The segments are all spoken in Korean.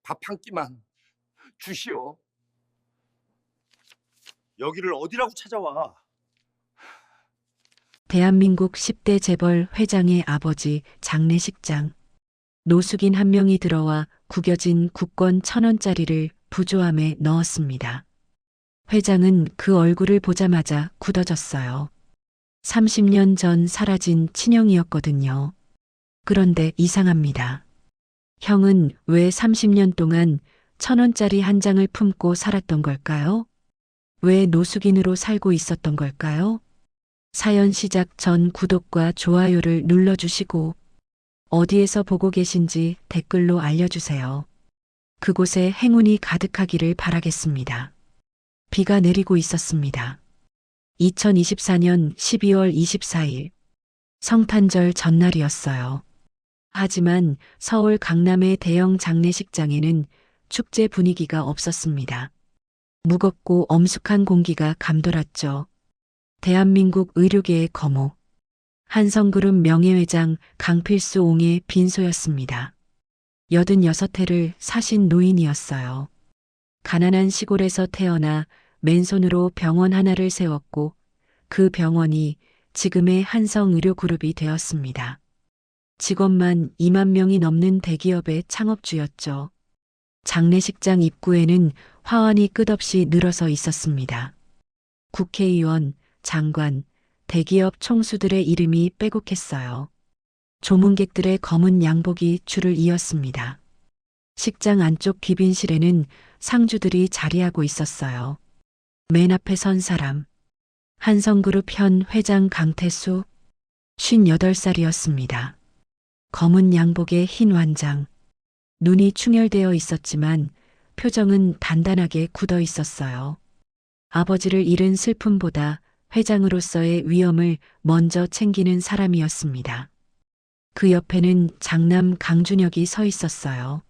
밥 한 끼만 주시오. 여기를 어디라고 찾아와? 대한민국 10대 재벌 회장의 아버지 장례식장. 노숙인 한 명이 들어와 구겨진 국권 1,000원짜리를 부조함에 넣었습니다. 회장은 그 얼굴을 보자마자 굳어졌어요. 30년 전 사라진 친형이었거든요. 그런데 이상합니다. 형은 왜 30년 동안 1,000원짜리 한 장을 품고 살았던 걸까요? 왜 노숙인으로 살고 있었던 걸까요? 사연 시작 전 구독과 좋아요를 눌러주시고 어디에서 보고 계신지 댓글로 알려주세요. 그곳에 행운이 가득하기를 바라겠습니다. 비가 내리고 있었습니다. 2024년 12월 24일 성탄절 전날이었어요. 하지만 서울 강남의 대형 장례식장에는 축제 분위기가 없었습니다. 무겁고 엄숙한 공기가 감돌았죠. 대한민국 의료계의 거목, 한성그룹 명예회장 강필수 옹의 빈소였습니다. 86회를 사신 노인이었어요. 가난한 시골에서 태어나 맨손으로 병원 하나를 세웠고 그 병원이 지금의 한성의료그룹이 되었습니다. 직원만 2만 명이 넘는 대기업의 창업주였죠. 장례식장 입구에는 화환이 끝없이 늘어서 있었습니다. 국회의원, 장관, 대기업 총수들의 이름이 빼곡했어요. 조문객들의 검은 양복이 줄을 이었습니다. 식장 안쪽 귀빈실에는 상주들이 자리하고 있었어요. 맨 앞에 선 사람, 한성그룹 현 회장 강태수, 58살이었습니다. 검은 양복에 흰 완장, 눈이 충혈되어 있었지만 표정은 단단하게 굳어 있었어요. 아버지를 잃은 슬픔보다 회장으로서의 위엄을 먼저 챙기는 사람이었습니다. 그 옆에는 장남 강준혁이 서 있었어요.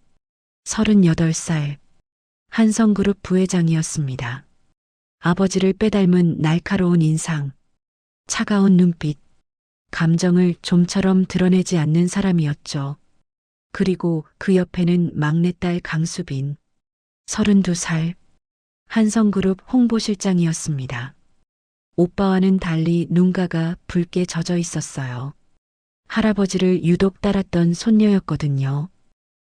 38살, 한성그룹 부회장이었습니다. 아버지를 빼닮은 날카로운 인상, 차가운 눈빛, 감정을 좀처럼 드러내지 않는 사람이었죠. 그리고 그 옆에는 막내딸 강수빈, 32살, 한성그룹 홍보실장이었습니다. 오빠와는 달리 눈가가 붉게 젖어 있었어요. 할아버지를 유독 따랐던 손녀였거든요.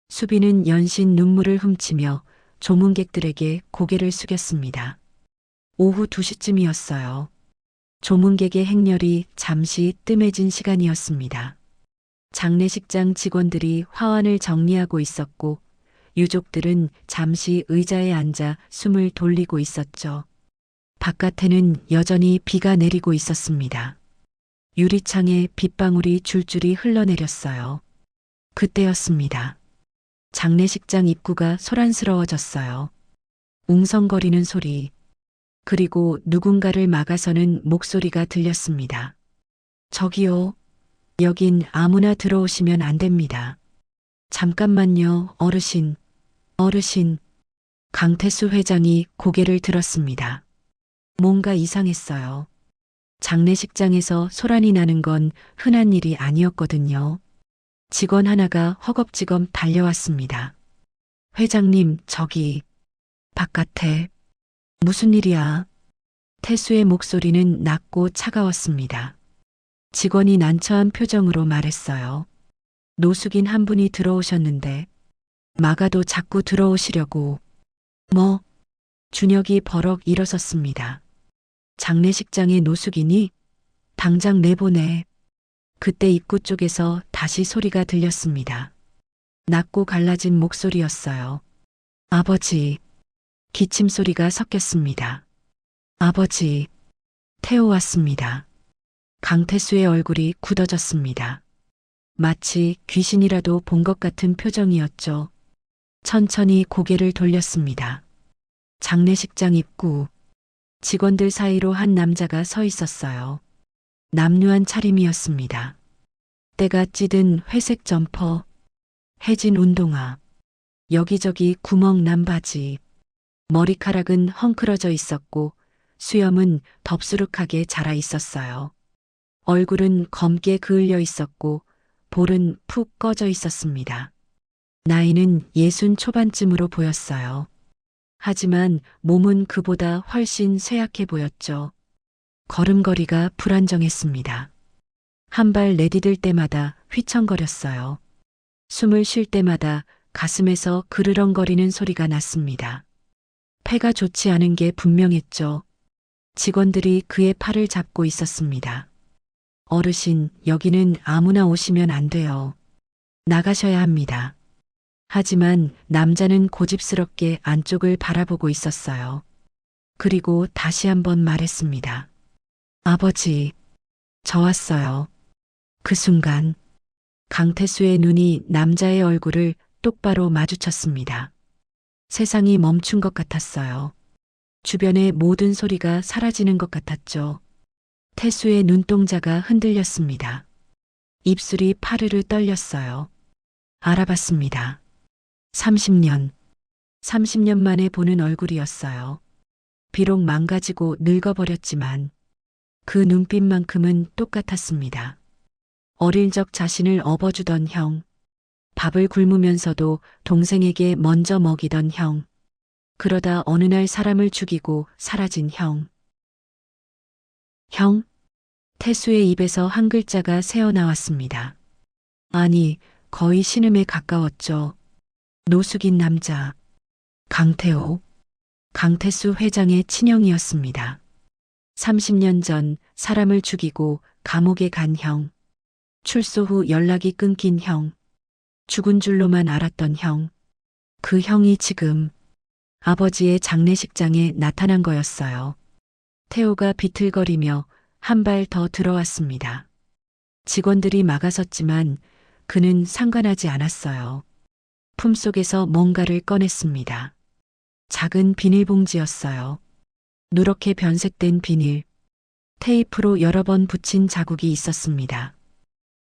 수빈은 연신 눈물을 훔치며 조문객들에게 고개를 숙였습니다. 오후 2시쯤이었어요. 조문객의 행렬이 잠시 뜸해진 시간이었습니다. 장례식장 직원들이 화환을 정리하고 있었고 유족들은 잠시 의자에 앉아 숨을 돌리고 있었죠. 바깥에는 여전히 비가 내리고 있었습니다. 유리창에 빗방울이 줄줄이 흘러내렸어요. 그때였습니다. 장례식장 입구가 소란스러워졌어요. 웅성거리는 소리, 그리고 누군가를 막아서는 목소리가 들렸습니다. 저기요. 여긴 아무나 들어오시면 안 됩니다. 잠깐만요, 어르신. 어르신. 강태수 회장이 고개를 들었습니다. 뭔가 이상했어요. 장례식장에서 소란이 나는 건 흔한 일이 아니었거든요. 직원 하나가 허겁지겁 달려왔습니다. 회장님, 저기, 바깥에. 무슨 일이야? 태수의 목소리는 낮고 차가웠습니다. 직원이 난처한 표정으로 말했어요. 노숙인 한 분이 들어오셨는데, 막아도 자꾸 들어오시려고. 뭐? 준혁이 버럭 일어섰습니다. 장례식장의 노숙인이? 당장 내보내. 그때 입구 쪽에서 다시 소리가 들렸습니다. 낮고 갈라진 목소리였어요. 아버지. 기침 소리가 섞였습니다. 아버지. 태호 왔습니다. 강태수의 얼굴이 굳어졌습니다. 마치 귀신이라도 본 것 같은 표정이었죠. 천천히 고개를 돌렸습니다. 장례식장 입구. 직원들 사이로 한 남자가 서 있었어요. 남루한 차림이었습니다. 때가 찌든 회색 점퍼, 해진 운동화, 여기저기 구멍 난 바지, 머리카락은 헝클어져 있었고 수염은 덥수룩하게 자라 있었어요. 얼굴은 검게 그을려 있었고 볼은 푹 꺼져 있었습니다. 나이는 60 초반쯤으로 보였어요. 하지만 몸은 그보다 훨씬 쇠약해 보였죠. 걸음걸이가 불안정했습니다. 한 발 내디딜 때마다 휘청거렸어요. 숨을 쉴 때마다 가슴에서 그르렁거리는 소리가 났습니다. 폐가 좋지 않은 게 분명했죠. 직원들이 그의 팔을 잡고 있었습니다. 어르신, 여기는 아무나 오시면 안 돼요. 나가셔야 합니다. 하지만 남자는 고집스럽게 안쪽을 바라보고 있었어요. 그리고 다시 한번 말했습니다. 아버지, 저 왔어요. 그 순간 강태수의 눈이 남자의 얼굴을 똑바로 마주쳤습니다. 세상이 멈춘 것 같았어요. 주변의 모든 소리가 사라지는 것 같았죠. 태수의 눈동자가 흔들렸습니다. 입술이 파르르 떨렸어요. 알아봤습니다. 30년 만에 보는 얼굴이었어요. 비록 망가지고 늙어버렸지만 그 눈빛만큼은 똑같았습니다. 어릴 적 자신을 업어주던 형, 밥을 굶으면서도 동생에게 먼저 먹이던 형, 그러다 어느 날 사람을 죽이고 사라진 형. 형? 태수의 입에서 한 글자가 새어나왔습니다. 아니, 거의 신음에 가까웠죠. 노숙인 남자. 강태호. 강태수 회장의 친형이었습니다. 30년 전 사람을 죽이고 감옥에 간 형. 출소 후 연락이 끊긴 형. 죽은 줄로만 알았던 형. 그 형이 지금 아버지의 장례식장에 나타난 거였어요. 태호가 비틀거리며 한 발 더 들어왔습니다. 직원들이 막아섰지만 그는 상관하지 않았어요. 품속에서 뭔가를 꺼냈습니다. 작은 비닐봉지였어요. 누렇게 변색된 비닐. 테이프로 여러 번 붙인 자국이 있었습니다.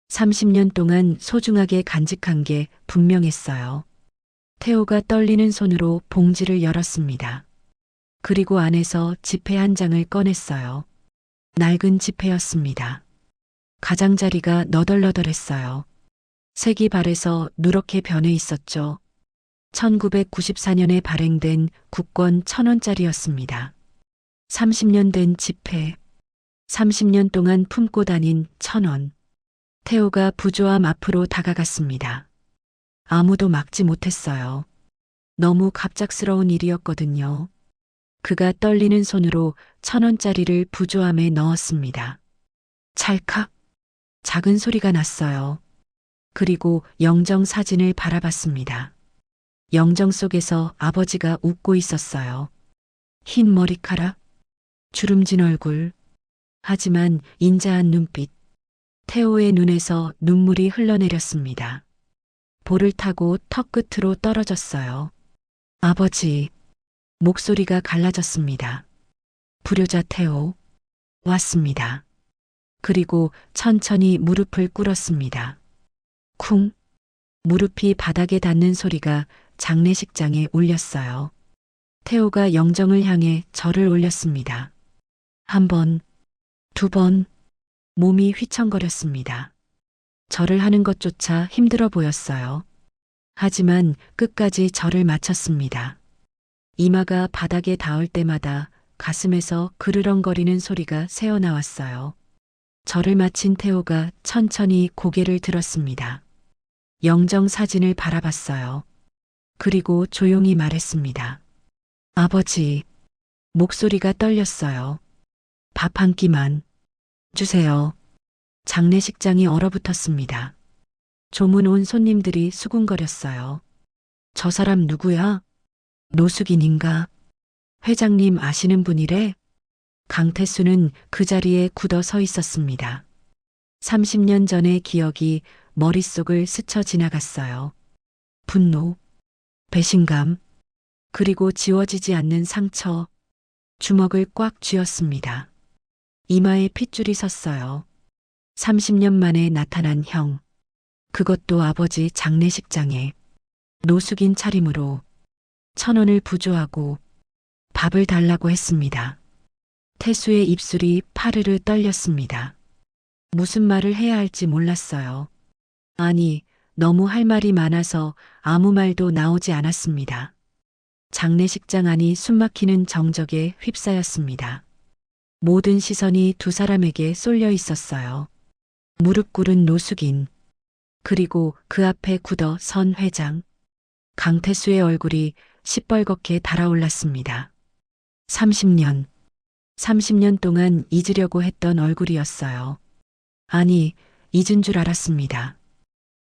30년 동안 소중하게 간직한 게 분명했어요. 태호가 떨리는 손으로 봉지를 열었습니다. 그리고 안에서 지폐 한 장을 꺼냈어요. 낡은 지폐였습니다. 가장자리가 너덜너덜했어요. 색이 발에서 누렇게 변해 있었죠. 1994년에 발행된 국권 1,000원짜리였습니다. 30년 된 지폐. 30년 동안 품고 다닌 1,000원. 태호가 부조함 앞으로 다가갔습니다. 아무도 막지 못했어요. 너무 갑작스러운 일이었거든요. 그가 떨리는 손으로 1,000원짜리를 부조함에 넣었습니다. 찰칵. 작은 소리가 났어요. 그리고 영정 사진을 바라봤습니다. 영정 속에서 아버지가 웃고 있었어요. 흰 머리카락, 주름진 얼굴, 하지만 인자한 눈빛. 태호의 눈에서 눈물이 흘러내렸습니다. 볼을 타고 턱 끝으로 떨어졌어요. 아버지, 목소리가 갈라졌습니다. 불효자 태호, 왔습니다. 그리고 천천히 무릎을 꿇었습니다. 쿵, 무릎이 바닥에 닿는 소리가 장례식장에 울렸어요. 태호가 영정을 향해 절을 올렸습니다. 한 번, 두 번, 몸이 휘청거렸습니다. 절을 하는 것조차 힘들어 보였어요. 하지만 끝까지 절을 마쳤습니다. 이마가 바닥에 닿을 때마다 가슴에서 그르렁거리는 소리가 새어나왔어요. 절을 마친 태호가 천천히 고개를 들었습니다. 영정 사진을 바라봤어요. 그리고 조용히 말했습니다. 아버지, 목소리가 떨렸어요. 밥 한 끼만 주세요. 장례식장이 얼어붙었습니다. 조문 온 손님들이 수군거렸어요. 저 사람 누구야? 노숙인인가? 회장님 아시는 분이래? 강태수는 그 자리에 굳어 서 있었습니다. 30년 전의 기억이 머릿속을 스쳐 지나갔어요. 분노, 배신감, 그리고 지워지지 않는 상처. 주먹을 꽉 쥐었습니다. 이마에 핏줄이 섰어요. 30년 만에 나타난 형. 그것도 아버지 장례식장에 노숙인 차림으로 1,000원을 부조하고 밥을 달라고 했습니다. 태수의 입술이 파르르 떨렸습니다. 무슨 말을 해야 할지 몰랐어요. 아니, 너무 할 말이 많아서 아무 말도 나오지 않았습니다. 장례식장 안이 숨막히는 정적에 휩싸였습니다. 모든 시선이 두 사람에게 쏠려 있었어요. 무릎 꿇은 노숙인, 그리고 그 앞에 굳어 선 회장. 강태수의 얼굴이 시뻘겋게 달아올랐습니다. 30년 동안 잊으려고 했던 얼굴이었어요. 아니, 잊은 줄 알았습니다.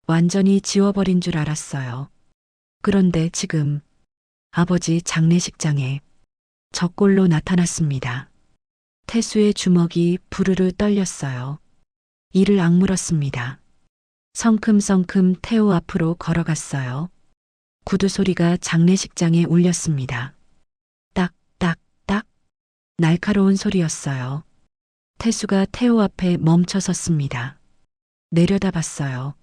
완전히 지워버린 줄 알았어요. 그런데 지금 아버지 장례식장에 적골로 나타났습니다. 태수의 주먹이 부르르 떨렸어요. 이를 악물었습니다. 성큼성큼 태호 앞으로 걸어갔어요. 구두 소리가 장례식장에 울렸습니다. 딱, 딱, 딱. 날카로운 소리였어요. 태수가 태호 앞에 멈춰 섰습니다. 내려다봤어요.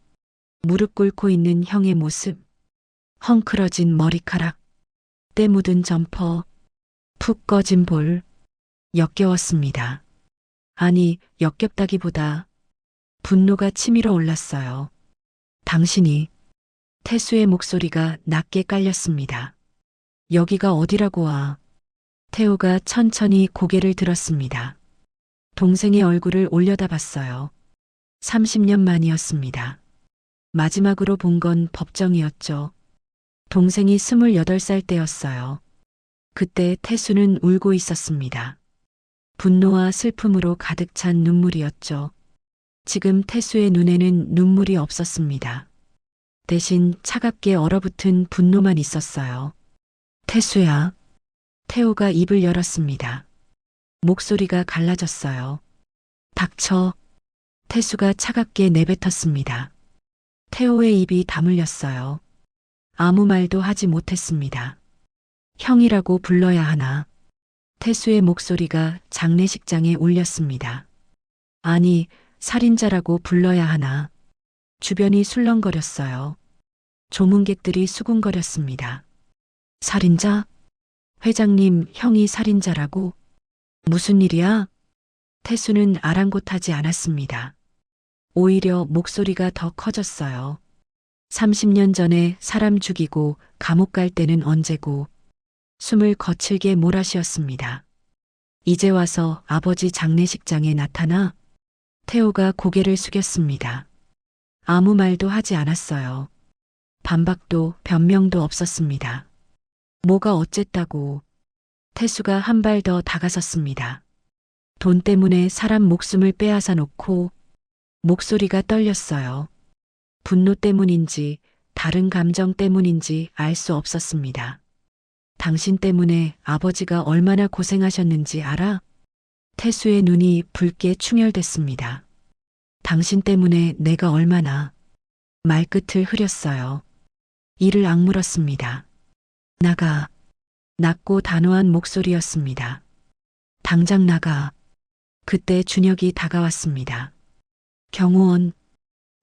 무릎 꿇고 있는 형의 모습. 헝클어진 머리카락. 때 묻은 점퍼. 푹 꺼진 볼. 역겨웠습니다. 아니, 역겹다기보다 분노가 치밀어 올랐어요. 당신이. 태수의 목소리가 낮게 깔렸습니다. 여기가 어디라고 와. 태호가 천천히 고개를 들었습니다. 동생의 얼굴을 올려다봤어요. 30년 만이었습니다. 마지막으로 본 건 법정이었죠. 동생이 28살 때였어요. 그때 태수는 울고 있었습니다. 분노와 슬픔으로 가득 찬 눈물이었죠. 지금 태수의 눈에는 눈물이 없었습니다. 대신 차갑게 얼어붙은 분노만 있었어요. 태수야. 태호가 입을 열었습니다. 목소리가 갈라졌어요. 닥쳐. 태수가 차갑게 내뱉었습니다. 태호의 입이 다물렸어요. 아무 말도 하지 못했습니다. 형이라고 불러야 하나. 태수의 목소리가 장례식장에 울렸습니다. 아니, 살인자라고 불러야 하나. 주변이 술렁거렸어요. 조문객들이 수군거렸습니다. 살인자? 회장님, 형이 살인자라고? 무슨 일이야? 태수는 아랑곳하지 않았습니다. 오히려 목소리가 더 커졌어요. 30년 전에 사람 죽이고 감옥 갈 때는 언제고. 숨을 거칠게 몰아쉬었습니다. 이제 와서 아버지 장례식장에 나타나. 태호가 고개를 숙였습니다. 아무 말도 하지 않았어요. 반박도 변명도 없었습니다. 뭐가 어쨌다고. 태수가 한 발 더 다가섰습니다. 돈 때문에 사람 목숨을 빼앗아 놓고. 목소리가 떨렸어요. 분노 때문인지 다른 감정 때문인지 알 수 없었습니다. 당신 때문에 아버지가 얼마나 고생하셨는지 알아? 태수의 눈이 붉게 충혈됐습니다. 당신 때문에 내가 얼마나. 말끝을 흐렸어요. 이를 악물었습니다. 나가. 낮고 단호한 목소리였습니다. 당장 나가. 그때 준혁이 다가왔습니다. 경호원.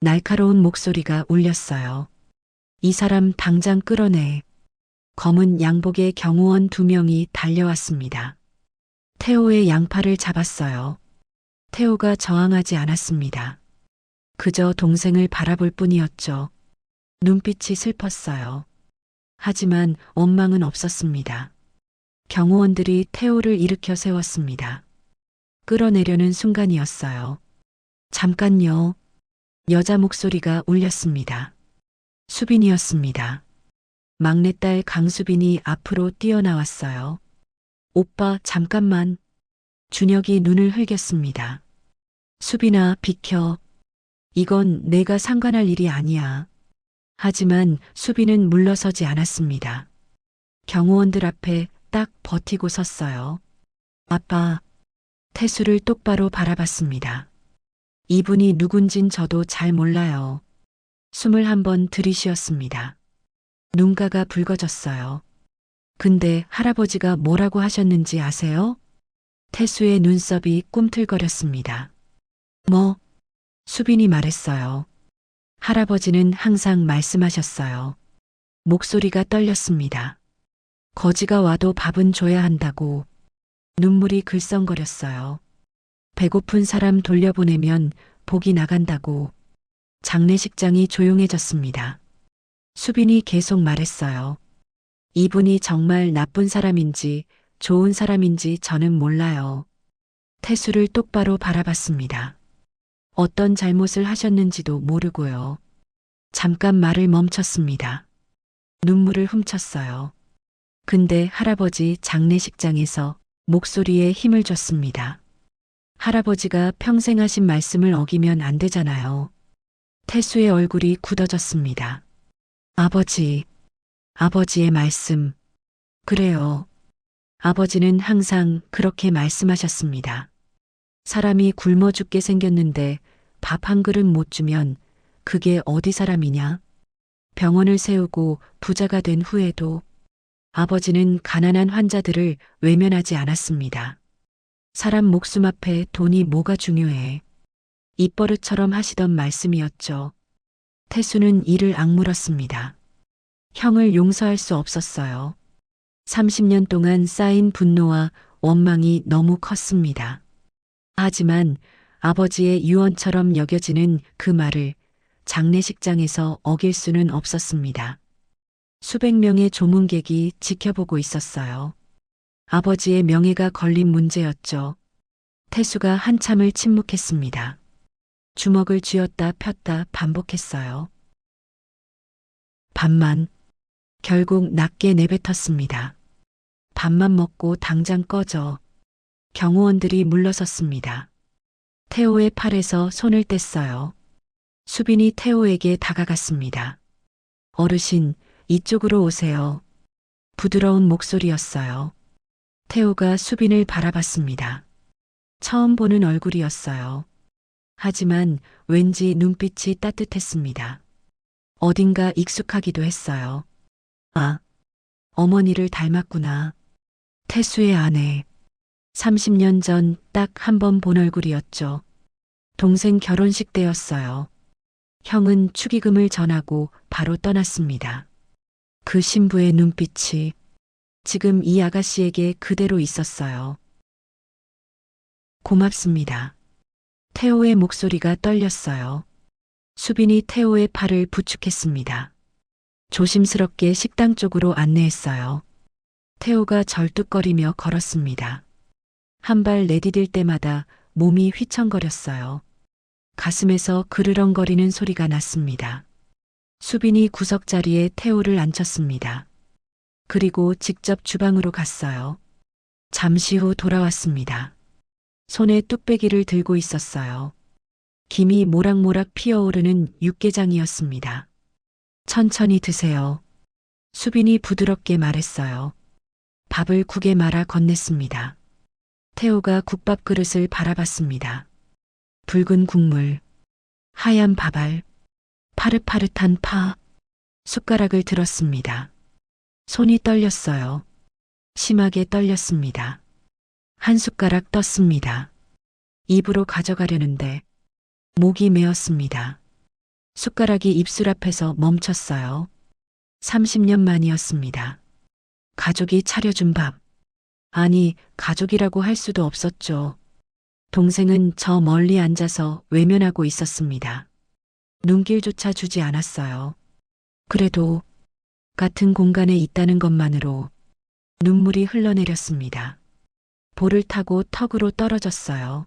날카로운 목소리가 울렸어요. 이 사람 당장 끌어내. 검은 양복의 경호원 2명이 달려왔습니다. 태호의 양팔을 잡았어요. 태호가 저항하지 않았습니다. 그저 동생을 바라볼 뿐이었죠. 눈빛이 슬펐어요. 하지만 원망은 없었습니다. 경호원들이 태호를 일으켜 세웠습니다. 끌어내려는 순간이었어요. 잠깐요. 여자 목소리가 울렸습니다. 수빈이었습니다. 막내딸 강수빈이 앞으로 뛰어나왔어요. 오빠, 잠깐만. 준혁이 눈을 흘겼습니다. 수빈아, 비켜. 이건 내가 상관할 일이 아니야. 하지만 수빈은 물러서지 않았습니다. 경호원들 앞에 딱 버티고 섰어요. 아빠. 태수를 똑바로 바라봤습니다. 이분이 누군진 저도 잘 몰라요. 숨을 한번 들이쉬었습니다. 눈가가 붉어졌어요. 근데 할아버지가 뭐라고 하셨는지 아세요? 태수의 눈썹이 꿈틀거렸습니다. 뭐? 수빈이 말했어요. 할아버지는 항상 말씀하셨어요. 목소리가 떨렸습니다. 거지가 와도 밥은 줘야 한다고. 눈물이 글썽거렸어요. 배고픈 사람 돌려보내면 복이 나간다고. 장례식장이 조용해졌습니다. 수빈이 계속 말했어요. 이분이 정말 나쁜 사람인지 좋은 사람인지 저는 몰라요. 태수를 똑바로 바라봤습니다. 어떤 잘못을 하셨는지도 모르고요. 잠깐 말을 멈췄습니다. 눈물을 훔쳤어요. 근데 할아버지 장례식장에서 목소리에 힘을 줬습니다. 할아버지가 평생 하신 말씀을 어기면 안 되잖아요. 태수의 얼굴이 굳어졌습니다. 아버지의 말씀. 그래요. 아버지는 항상 그렇게 말씀하셨습니다. 사람이 굶어 죽게 생겼는데 밥 한 그릇 못 주면 그게 어디 사람이냐? 병원을 세우고 부자가 된 후에도 아버지는 가난한 환자들을 외면하지 않았습니다. 사람 목숨 앞에 돈이 뭐가 중요해. 입버릇처럼 하시던 말씀이었죠. 태수는 이를 악물었습니다. 형을 용서할 수 없었어요. 30년 동안 쌓인 분노와 원망이 너무 컸습니다. 하지만 아버지의 유언처럼 여겨지는 그 말을 장례식장에서 어길 수는 없었습니다. 수백 명의 조문객이 지켜보고 있었어요. 아버지의 명예가 걸린 문제였죠. 태수가 한참을 침묵했습니다. 주먹을 쥐었다 폈다 반복했어요. 밥만. 결국 낮게 내뱉었습니다. 밥만 먹고 당장 꺼져. 경호원들이 물러섰습니다. 태호의 팔에서 손을 뗐어요. 수빈이 태호에게 다가갔습니다. 어르신, 이쪽으로 오세요. 부드러운 목소리였어요. 태호가 수빈을 바라봤습니다. 처음 보는 얼굴이었어요. 하지만 왠지 눈빛이 따뜻했습니다. 어딘가 익숙하기도 했어요. 아, 어머니를 닮았구나. 태수의 아내. 30년 전 딱 한 번 본 얼굴이었죠. 동생 결혼식 때였어요. 형은 축의금을 전하고 바로 떠났습니다. 그 신부의 눈빛이 지금 이 아가씨에게 그대로 있었어요. 고맙습니다. 태호의 목소리가 떨렸어요. 수빈이 태호의 팔을 부축했습니다. 조심스럽게 식당 쪽으로 안내했어요. 태호가 절뚝거리며 걸었습니다. 한 발 내디딜 때마다 몸이 휘청거렸어요. 가슴에서 그르렁거리는 소리가 났습니다. 수빈이 구석자리에 태호를 앉혔습니다. 그리고 직접 주방으로 갔어요. 잠시 후 돌아왔습니다. 손에 뚝배기를 들고 있었어요. 김이 모락모락 피어오르는 육개장이었습니다. 천천히 드세요. 수빈이 부드럽게 말했어요. 밥을 국에 말아 건넸습니다. 태호가 국밥 그릇을 바라봤습니다. 붉은 국물, 하얀 밥알, 파릇파릇한 파, 숟가락을 들었습니다. 손이 떨렸어요. 심하게 떨렸습니다. 한 숟가락 떴습니다. 입으로 가져가려는데 목이 메었습니다. 숟가락이 입술 앞에서 멈췄어요. 30년 만이었습니다. 가족이 차려준 밥. 아니, 가족이라고 할 수도 없었죠. 동생은 저 멀리 앉아서 외면하고 있었습니다. 눈길조차 주지 않았어요. 그래도 같은 공간에 있다는 것만으로 눈물이 흘러내렸습니다. 볼을 타고 턱으로 떨어졌어요.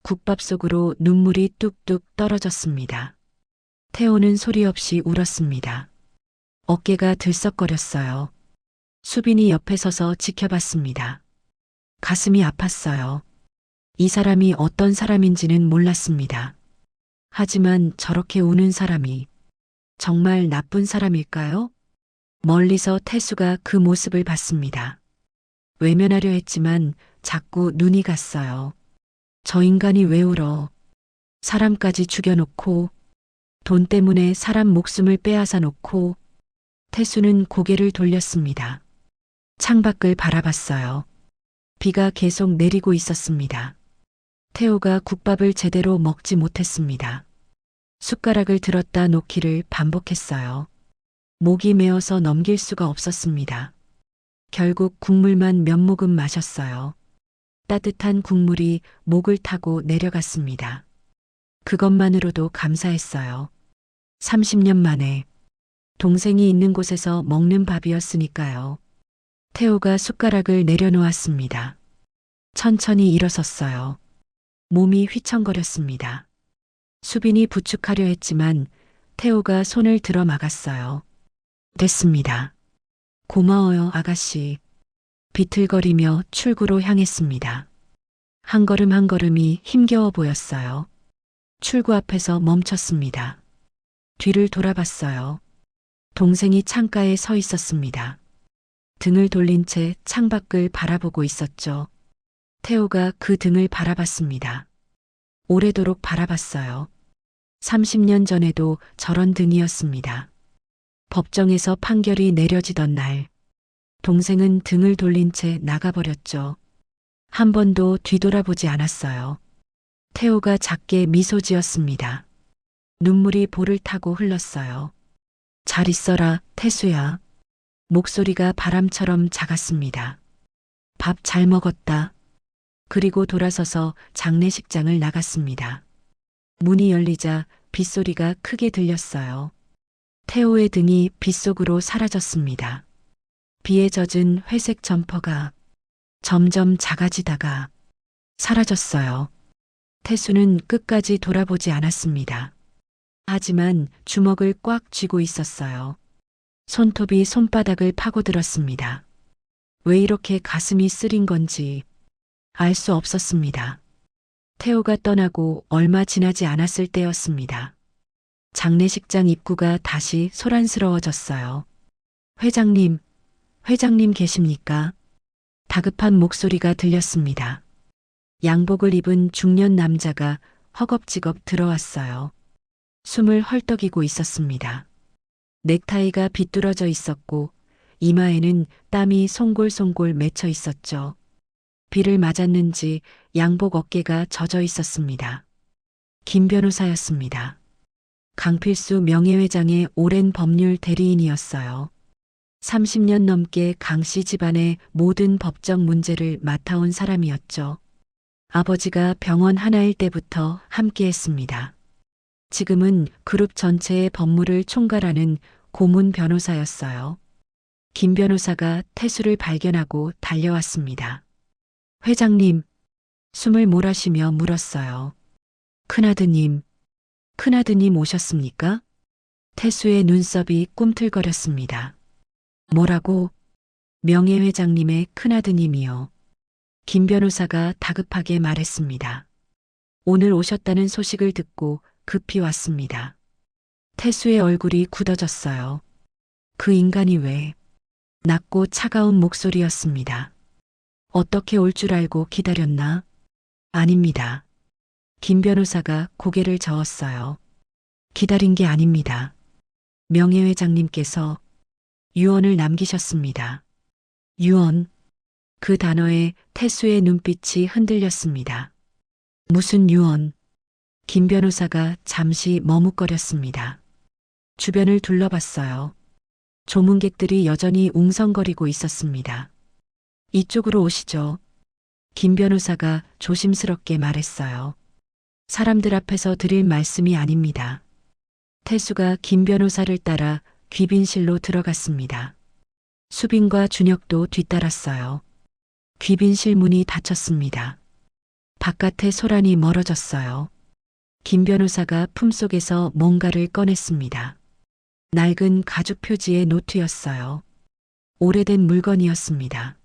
국밥 속으로 눈물이 뚝뚝 떨어졌습니다. 태호는 소리 없이 울었습니다. 어깨가 들썩거렸어요. 수빈이 옆에 서서 지켜봤습니다. 가슴이 아팠어요. 이 사람이 어떤 사람인지는 몰랐습니다. 하지만 저렇게 우는 사람이 정말 나쁜 사람일까요? 멀리서 태수가 그 모습을 봤습니다. 외면하려 했지만 자꾸 눈이 갔어요. 저 인간이 왜 울어? 사람까지 죽여놓고 돈 때문에 사람 목숨을 빼앗아 놓고. 태수는 고개를 돌렸습니다. 창밖을 바라봤어요. 비가 계속 내리고 있었습니다. 태호가 국밥을 제대로 먹지 못했습니다. 숟가락을 들었다 놓기를 반복했어요. 목이 메어서 넘길 수가 없었습니다. 결국 국물만 몇 모금 마셨어요. 따뜻한 국물이 목을 타고 내려갔습니다. 그것만으로도 감사했어요. 30년 만에 동생이 있는 곳에서 먹는 밥이었으니까요. 태호가 숟가락을 내려놓았습니다. 천천히 일어섰어요. 몸이 휘청거렸습니다. 수빈이 부축하려 했지만 태호가 손을 들어 막았어요. 됐습니다. 고마워요, 아가씨. 비틀거리며 출구로 향했습니다. 한 걸음 한 걸음이 힘겨워 보였어요. 출구 앞에서 멈췄습니다. 뒤를 돌아봤어요. 동생이 창가에 서 있었습니다. 등을 돌린 채 창밖을 바라보고 있었죠. 태호가 그 등을 바라봤습니다. 오래도록 바라봤어요. 30년 전에도 저런 등이었습니다. 법정에서 판결이 내려지던 날, 동생은 등을 돌린 채 나가버렸죠. 한 번도 뒤돌아보지 않았어요. 태호가 작게 미소 지었습니다. 눈물이 볼을 타고 흘렀어요. 잘 있어라, 태수야. 목소리가 바람처럼 작았습니다. 밥 잘 먹었다. 그리고 돌아서서 장례식장을 나갔습니다. 문이 열리자 빗소리가 크게 들렸어요. 태호의 등이 빗속으로 사라졌습니다. 비에 젖은 회색 점퍼가 점점 작아지다가 사라졌어요. 태수는 끝까지 돌아보지 않았습니다. 하지만 주먹을 꽉 쥐고 있었어요. 손톱이 손바닥을 파고들었습니다. 왜 이렇게 가슴이 쓰린 건지 알 수 없었습니다. 태호가 떠나고 얼마 지나지 않았을 때였습니다. 장례식장 입구가 다시 소란스러워졌어요. 회장님, 회장님 계십니까? 다급한 목소리가 들렸습니다. 양복을 입은 중년 남자가 허겁지겁 들어왔어요. 숨을 헐떡이고 있었습니다. 넥타이가 비뚤어져 있었고 이마에는 땀이 송골송골 맺혀 있었죠. 비를 맞았는지 양복 어깨가 젖어 있었습니다. 김 변호사였습니다. 강필수 명예회장의 오랜 법률 대리인이었어요. 30년 넘게 강씨 집안의 모든 법적 문제를 맡아온 사람이었죠. 아버지가 병원 하나일 때부터 함께했습니다. 지금은 그룹 전체의 법무를 총괄하는 고문 변호사였어요. 김 변호사가 태수를 발견하고 달려왔습니다. 회장님, 숨을 몰아쉬며 물었어요. 큰아드님, 큰아드님 오셨습니까? 태수의 눈썹이 꿈틀거렸습니다. 뭐라고? 명예회장님의 큰아드님이요. 김 변호사가 다급하게 말했습니다. 오늘 오셨다는 소식을 듣고 급히 왔습니다. 태수의 얼굴이 굳어졌어요. 그 인간이 왜? 낮고 차가운 목소리였습니다. 어떻게 올 줄 알고 기다렸나? 아닙니다. 김 변호사가 고개를 저었어요. 기다린 게 아닙니다. 명예회장님께서 유언을 남기셨습니다. 유언. 그 단어에 태수의 눈빛이 흔들렸습니다. 무슨 유언? 김 변호사가 잠시 머뭇거렸습니다. 주변을 둘러봤어요. 조문객들이 여전히 웅성거리고 있었습니다. 이쪽으로 오시죠. 김 변호사가 조심스럽게 말했어요. 사람들 앞에서 드릴 말씀이 아닙니다. 태수가 김 변호사를 따라 귀빈실로 들어갔습니다. 수빈과 준혁도 뒤따랐어요. 귀빈실 문이 닫혔습니다. 바깥의 소란이 멀어졌어요. 김 변호사가 품속에서 뭔가를 꺼냈습니다. 낡은 가죽 표지의 노트였어요. 오래된 물건이었습니다.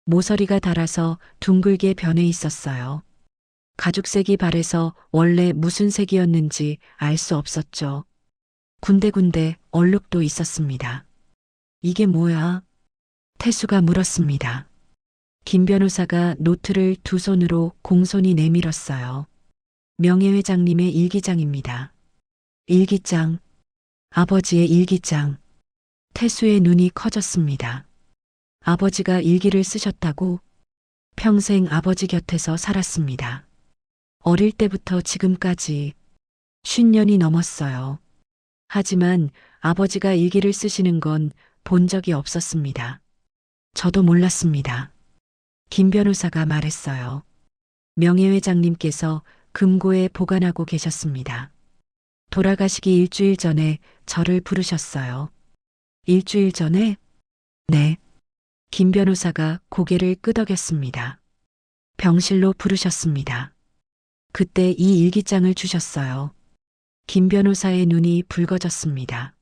모서리가 닳아서 둥글게 변해 있었어요. 가죽색이 바래서 원래 무슨 색이었는지 알 수 없었죠. 군데군데 얼룩도 있었습니다. 이게 뭐야? 태수가 물었습니다. 김 변호사가 노트를 두 손으로 공손히 내밀었어요. 명예회장님의 일기장입니다. 일기장. 아버지의 일기장. 태수의 눈이 커졌습니다. 아버지가 일기를 쓰셨다고? 평생 아버지 곁에서 살았습니다. 어릴 때부터 지금까지 50년이 넘었어요. 하지만 아버지가 일기를 쓰시는 건 본 적이 없었습니다. 저도 몰랐습니다. 김 변호사가 말했어요. 명예회장님께서 금고에 보관하고 계셨습니다. 돌아가시기 일주일 전에 저를 부르셨어요. 일주일 전에? 네. 김 변호사가 고개를 끄덕였습니다. 병실로 부르셨습니다. 그때 이 일기장을 주셨어요. 김 변호사의 눈이 붉어졌습니다.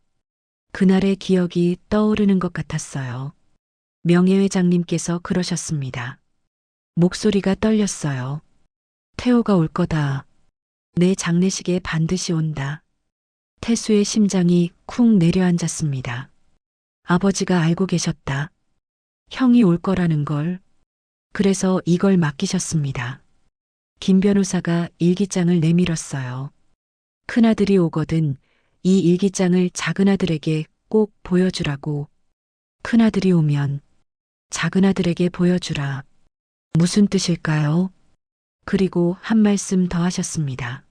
그날의 기억이 떠오르는 것 같았어요. 명예회장님께서 그러셨습니다. 목소리가 떨렸어요. 태호가 올 거다. 내 장례식에 반드시 온다. 태수의 심장이 쿵 내려앉았습니다. 아버지가 알고 계셨다. 형이 올 거라는 걸. 그래서 이걸 맡기셨습니다. 김 변호사가 일기장을 내밀었어요. 큰아들이 오거든 이 일기장을 작은아들에게 꼭 보여주라고. 큰아들이 오면 작은아들에게 보여주라. 무슨 뜻일까요? 그리고 한 말씀 더 하셨습니다.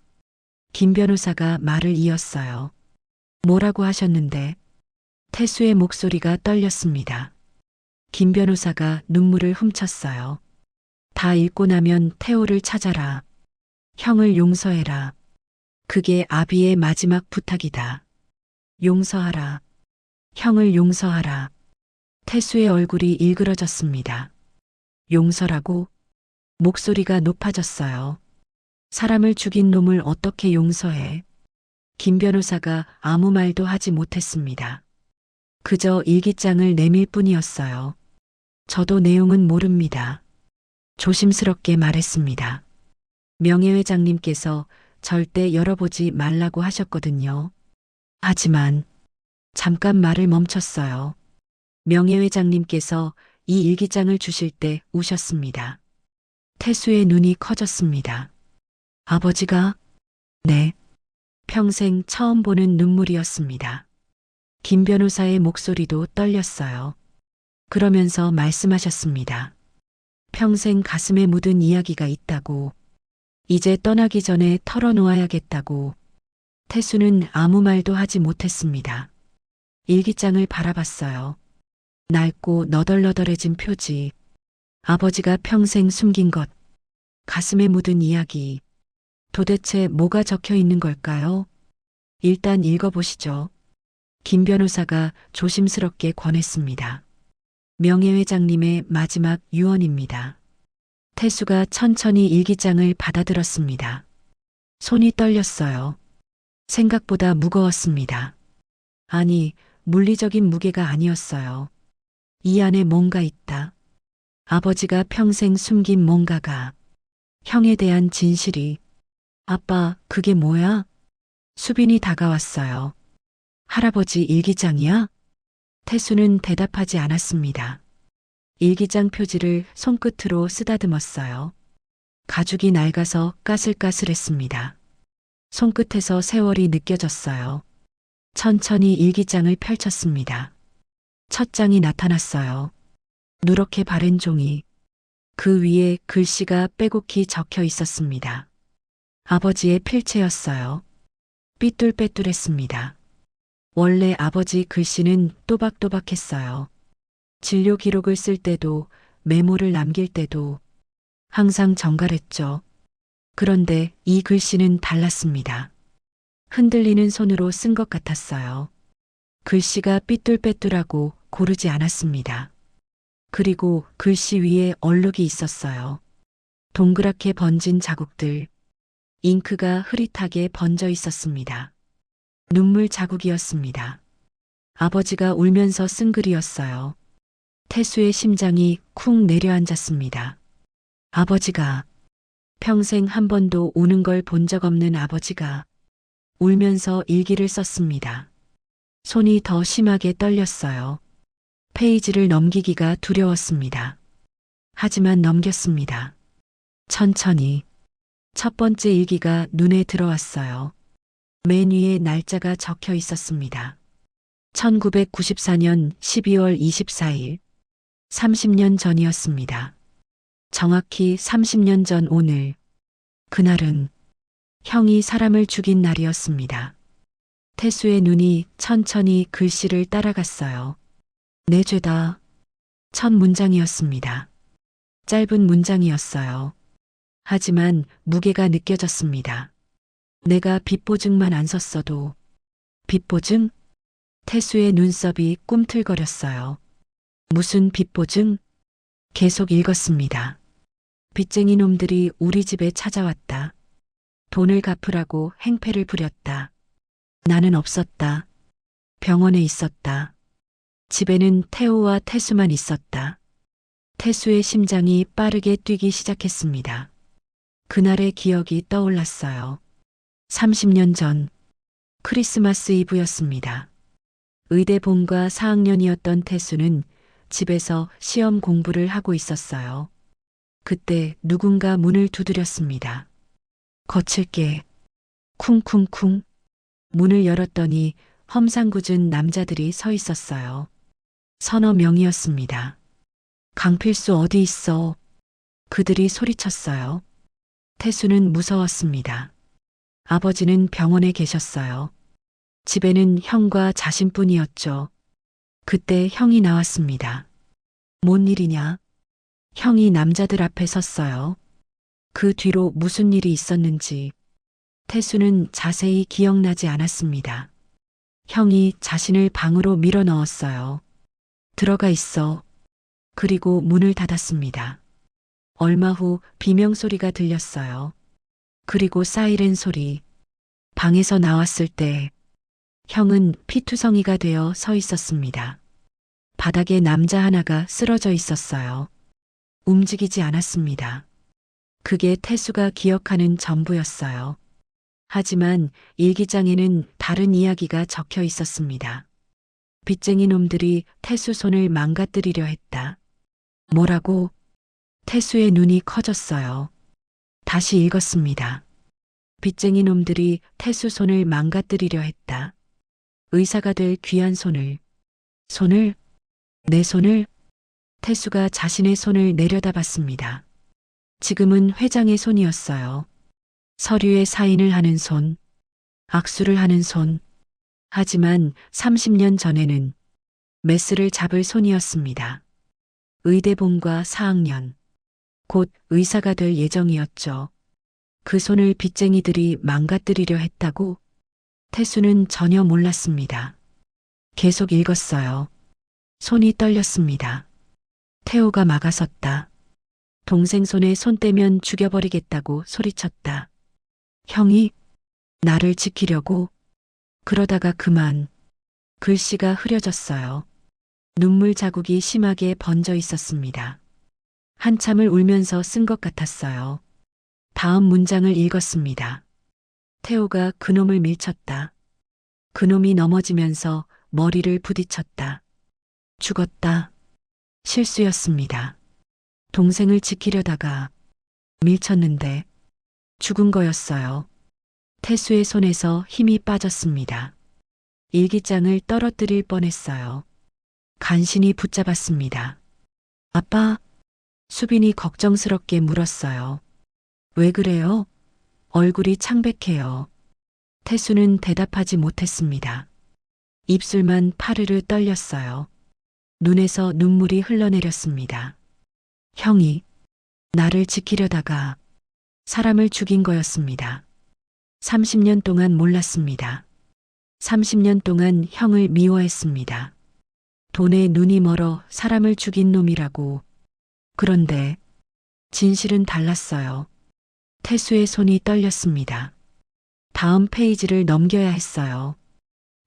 김 변호사가 말을 이었어요. 뭐라고 하셨는데? 태수의 목소리가 떨렸습니다. 김 변호사가 눈물을 훔쳤어요. 다 읽고 나면 태호를 찾아라. 형을 용서해라. 그게 아비의 마지막 부탁이다. 용서하라. 형을 용서하라. 태수의 얼굴이 일그러졌습니다. 용서라고? 목소리가 높아졌어요. 사람을 죽인 놈을 어떻게 용서해? 김 변호사가 아무 말도 하지 못했습니다. 그저 일기장을 내밀 뿐이었어요. 저도 내용은 모릅니다. 조심스럽게 말했습니다. 명예회장님께서 절대 열어보지 말라고 하셨거든요. 하지만 잠깐 말을 멈췄어요. 명예회장님께서 이 일기장을 주실 때 우셨습니다. 태수의 눈이 커졌습니다. 아버지가? 네. 평생 처음 보는 눈물이었습니다. 김 변호사의 목소리도 떨렸어요. 그러면서 말씀하셨습니다. 평생 가슴에 묻은 이야기가 있다고. 이제 떠나기 전에 털어놓아야겠다고. 태수는 아무 말도 하지 못했습니다. 일기장을 바라봤어요. 낡고 너덜너덜해진 표지. 아버지가 평생 숨긴 것. 가슴에 묻은 이야기. 도대체 뭐가 적혀 있는 걸까요? 일단 읽어보시죠. 김 변호사가 조심스럽게 권했습니다. 명예회장님의 마지막 유언입니다. 태수가 천천히 일기장을 받아들었습니다. 손이 떨렸어요. 생각보다 무거웠습니다. 아니, 물리적인 무게가 아니었어요. 이 안에 뭔가 있다. 아버지가 평생 숨긴 뭔가가. 형에 대한 진실이. 아빠, 그게 뭐야? 수빈이 다가왔어요. 할아버지 일기장이야? 태수는 대답하지 않았습니다. 일기장 표지를 손끝으로 쓰다듬었어요. 가죽이 낡아서 까슬까슬했습니다. 손끝에서 세월이 느껴졌어요. 천천히 일기장을 펼쳤습니다. 첫 장이 나타났어요. 누렇게 바른 종이. 그 위에 글씨가 빼곡히 적혀 있었습니다. 아버지의 필체였어요. 삐뚤빼뚤했습니다. 원래 아버지 글씨는 또박또박했어요. 진료 기록을 쓸 때도 메모를 남길 때도 항상 정갈했죠. 그런데 이 글씨는 달랐습니다. 흔들리는 손으로 쓴 것 같았어요. 글씨가 삐뚤빼뚤하고 고르지 않았습니다. 그리고 글씨 위에 얼룩이 있었어요. 동그랗게 번진 자국들. 잉크가 흐릿하게 번져 있었습니다. 눈물 자국이었습니다. 아버지가 울면서 쓴 글이었어요. 태수의 심장이 쿵 내려앉았습니다. 아버지가 평생 한 번도 우는 걸 본 적 없는 아버지가 울면서 일기를 썼습니다. 손이 더 심하게 떨렸어요. 페이지를 넘기기가 두려웠습니다. 하지만 넘겼습니다. 천천히. 첫 번째 일기가 눈에 들어왔어요. 맨 위에 날짜가 적혀 있었습니다. 1994년 12월 24일. 30년 전이었습니다. 정확히 30년 전 오늘. 그날은 형이 사람을 죽인 날이었습니다. 태수의 눈이 천천히 글씨를 따라갔어요. 내 죄다. 첫 문장이었습니다. 짧은 문장이었어요. 하지만 무게가 느껴졌습니다. 내가 빚보증만 안 썼어도. 빚보증? 태수의 눈썹이 꿈틀거렸어요. 무슨 빚보증? 계속 읽었습니다. 빚쟁이 놈들이 우리 집에 찾아왔다. 돈을 갚으라고 행패를 부렸다. 나는 없었다. 병원에 있었다. 집에는 태호와 태수만 있었다. 태수의 심장이 빠르게 뛰기 시작했습니다. 그날의 기억이 떠올랐어요. 30년 전 크리스마스 이브였습니다. 의대 본과 4학년이었던 태수는 집에서 시험 공부를 하고 있었어요. 그때 누군가 문을 두드렸습니다. 거칠게 쿵쿵쿵. 문을 열었더니 험상궂은 남자들이 서 있었어요. 서너 명이었습니다. 강필수 어디 있어? 그들이 소리쳤어요. 태수는 무서웠습니다. 아버지는 병원에 계셨어요. 집에는 형과 자신뿐이었죠. 그때 형이 나왔습니다. 뭔 일이냐? 형이 남자들 앞에 섰어요. 그 뒤로 무슨 일이 있었는지 태수는 자세히 기억나지 않았습니다. 형이 자신을 방으로 밀어 넣었어요. 들어가 있어. 그리고 문을 닫았습니다. 얼마 후 비명소리가 들렸어요. 그리고 사이렌 소리. 방에서 나왔을 때 형은 피투성이가 되어 서 있었습니다. 바닥에 남자 하나가 쓰러져 있었어요. 움직이지 않았습니다. 그게 태수가 기억하는 전부였어요. 하지만 일기장에는 다른 이야기가 적혀 있었습니다. 빚쟁이 놈들이 태수 손을 망가뜨리려 했다. 뭐라고? 태수의 눈이 커졌어요. 다시 읽었습니다. 빚쟁이 놈들이 태수 손을 망가뜨리려 했다. 의사가 될 귀한 손을. 손을? 내 손을? 태수가 자신의 손을 내려다봤습니다. 지금은 회장의 손이었어요. 서류에 사인을 하는 손, 악수를 하는 손. 하지만 30년 전에는 메스를 잡을 손이었습니다. 의대본과 4학년. 곧 의사가 될 예정이었죠. 그 손을 빚쟁이들이 망가뜨리려 했다고? 태수는 전혀 몰랐습니다. 계속 읽었어요. 손이 떨렸습니다. 태호가 막아섰다. 동생 손에 손 떼면 죽여버리겠다고 소리쳤다. 형이 나를 지키려고? 그러다가 그만. 글씨가 흐려졌어요. 눈물 자국이 심하게 번져 있었습니다. 한참을 울면서 쓴 것 같았어요. 다음 문장을 읽었습니다. 태호가 그놈을 밀쳤다. 그놈이 넘어지면서 머리를 부딪혔다. 죽었다. 실수였습니다. 동생을 지키려다가 밀쳤는데 죽은 거였어요. 태수의 손에서 힘이 빠졌습니다. 일기장을 떨어뜨릴 뻔했어요. 간신히 붙잡았습니다. 아빠? 수빈이 걱정스럽게 물었어요. 왜 그래요? 얼굴이 창백해요. 태수는 대답하지 못했습니다. 입술만 파르르 떨렸어요. 눈에서 눈물이 흘러내렸습니다. 형이 나를 지키려다가 사람을 죽인 거였습니다. 30년 동안 몰랐습니다. 30년 동안 형을 미워했습니다. 돈에 눈이 멀어 사람을 죽인 놈이라고. 그런데 진실은 달랐어요. 태수의 손이 떨렸습니다. 다음 페이지를 넘겨야 했어요.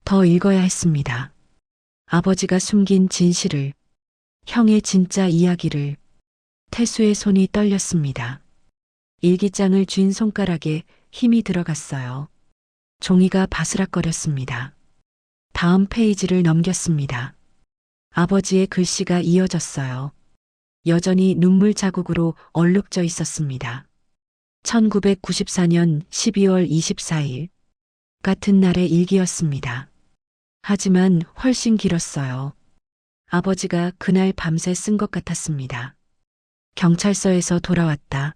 더 읽어야 했습니다. 아버지가 숨긴 진실을, 형의 진짜 이야기를. 태수의 손이 떨렸습니다. 일기장을 쥔 손가락에 힘이 들어갔어요. 종이가 바스락거렸습니다. 다음 페이지를 넘겼습니다. 아버지의 글씨가 이어졌어요. 여전히 눈물 자국으로 얼룩져 있었습니다. 1994년 12월 24일. 같은 날의 일기였습니다. 하지만 훨씬 길었어요. 아버지가 그날 밤새 쓴 것 같았습니다. 경찰서에서 돌아왔다.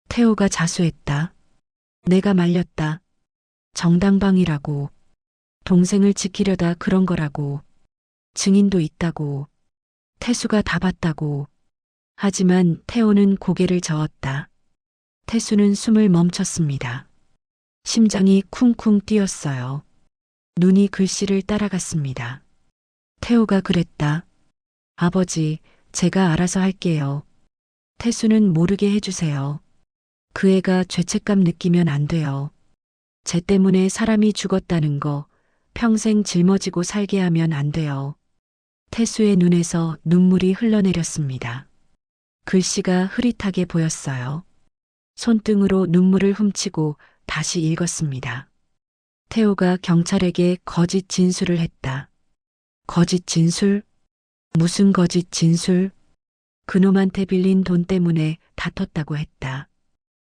태호가 자수했다. 내가 말렸다. 정당방위라고. 동생을 지키려다 그런 거라고. 증인도 있다고. 태수가 다 봤다고. 하지만 태호는 고개를 저었다. 태수는 숨을 멈췄습니다. 심장이 쿵쿵 뛰었어요. 눈이 글씨를 따라갔습니다. 태호가 그랬다. 아버지, 제가 알아서 할게요. 태수는 모르게 해주세요. 그 애가 죄책감 느끼면 안 돼요. 쟤 때문에 사람이 죽었다는 거 평생 짊어지고 살게 하면 안 돼요. 태수의 눈에서 눈물이 흘러내렸습니다. 글씨가 흐릿하게 보였어요. 손등으로 눈물을 훔치고 다시 읽었습니다. 태호가 경찰에게 거짓 진술을 했다. 거짓 진술? 무슨 거짓 진술? 그놈한테 빌린 돈 때문에 다퉜다고 했다.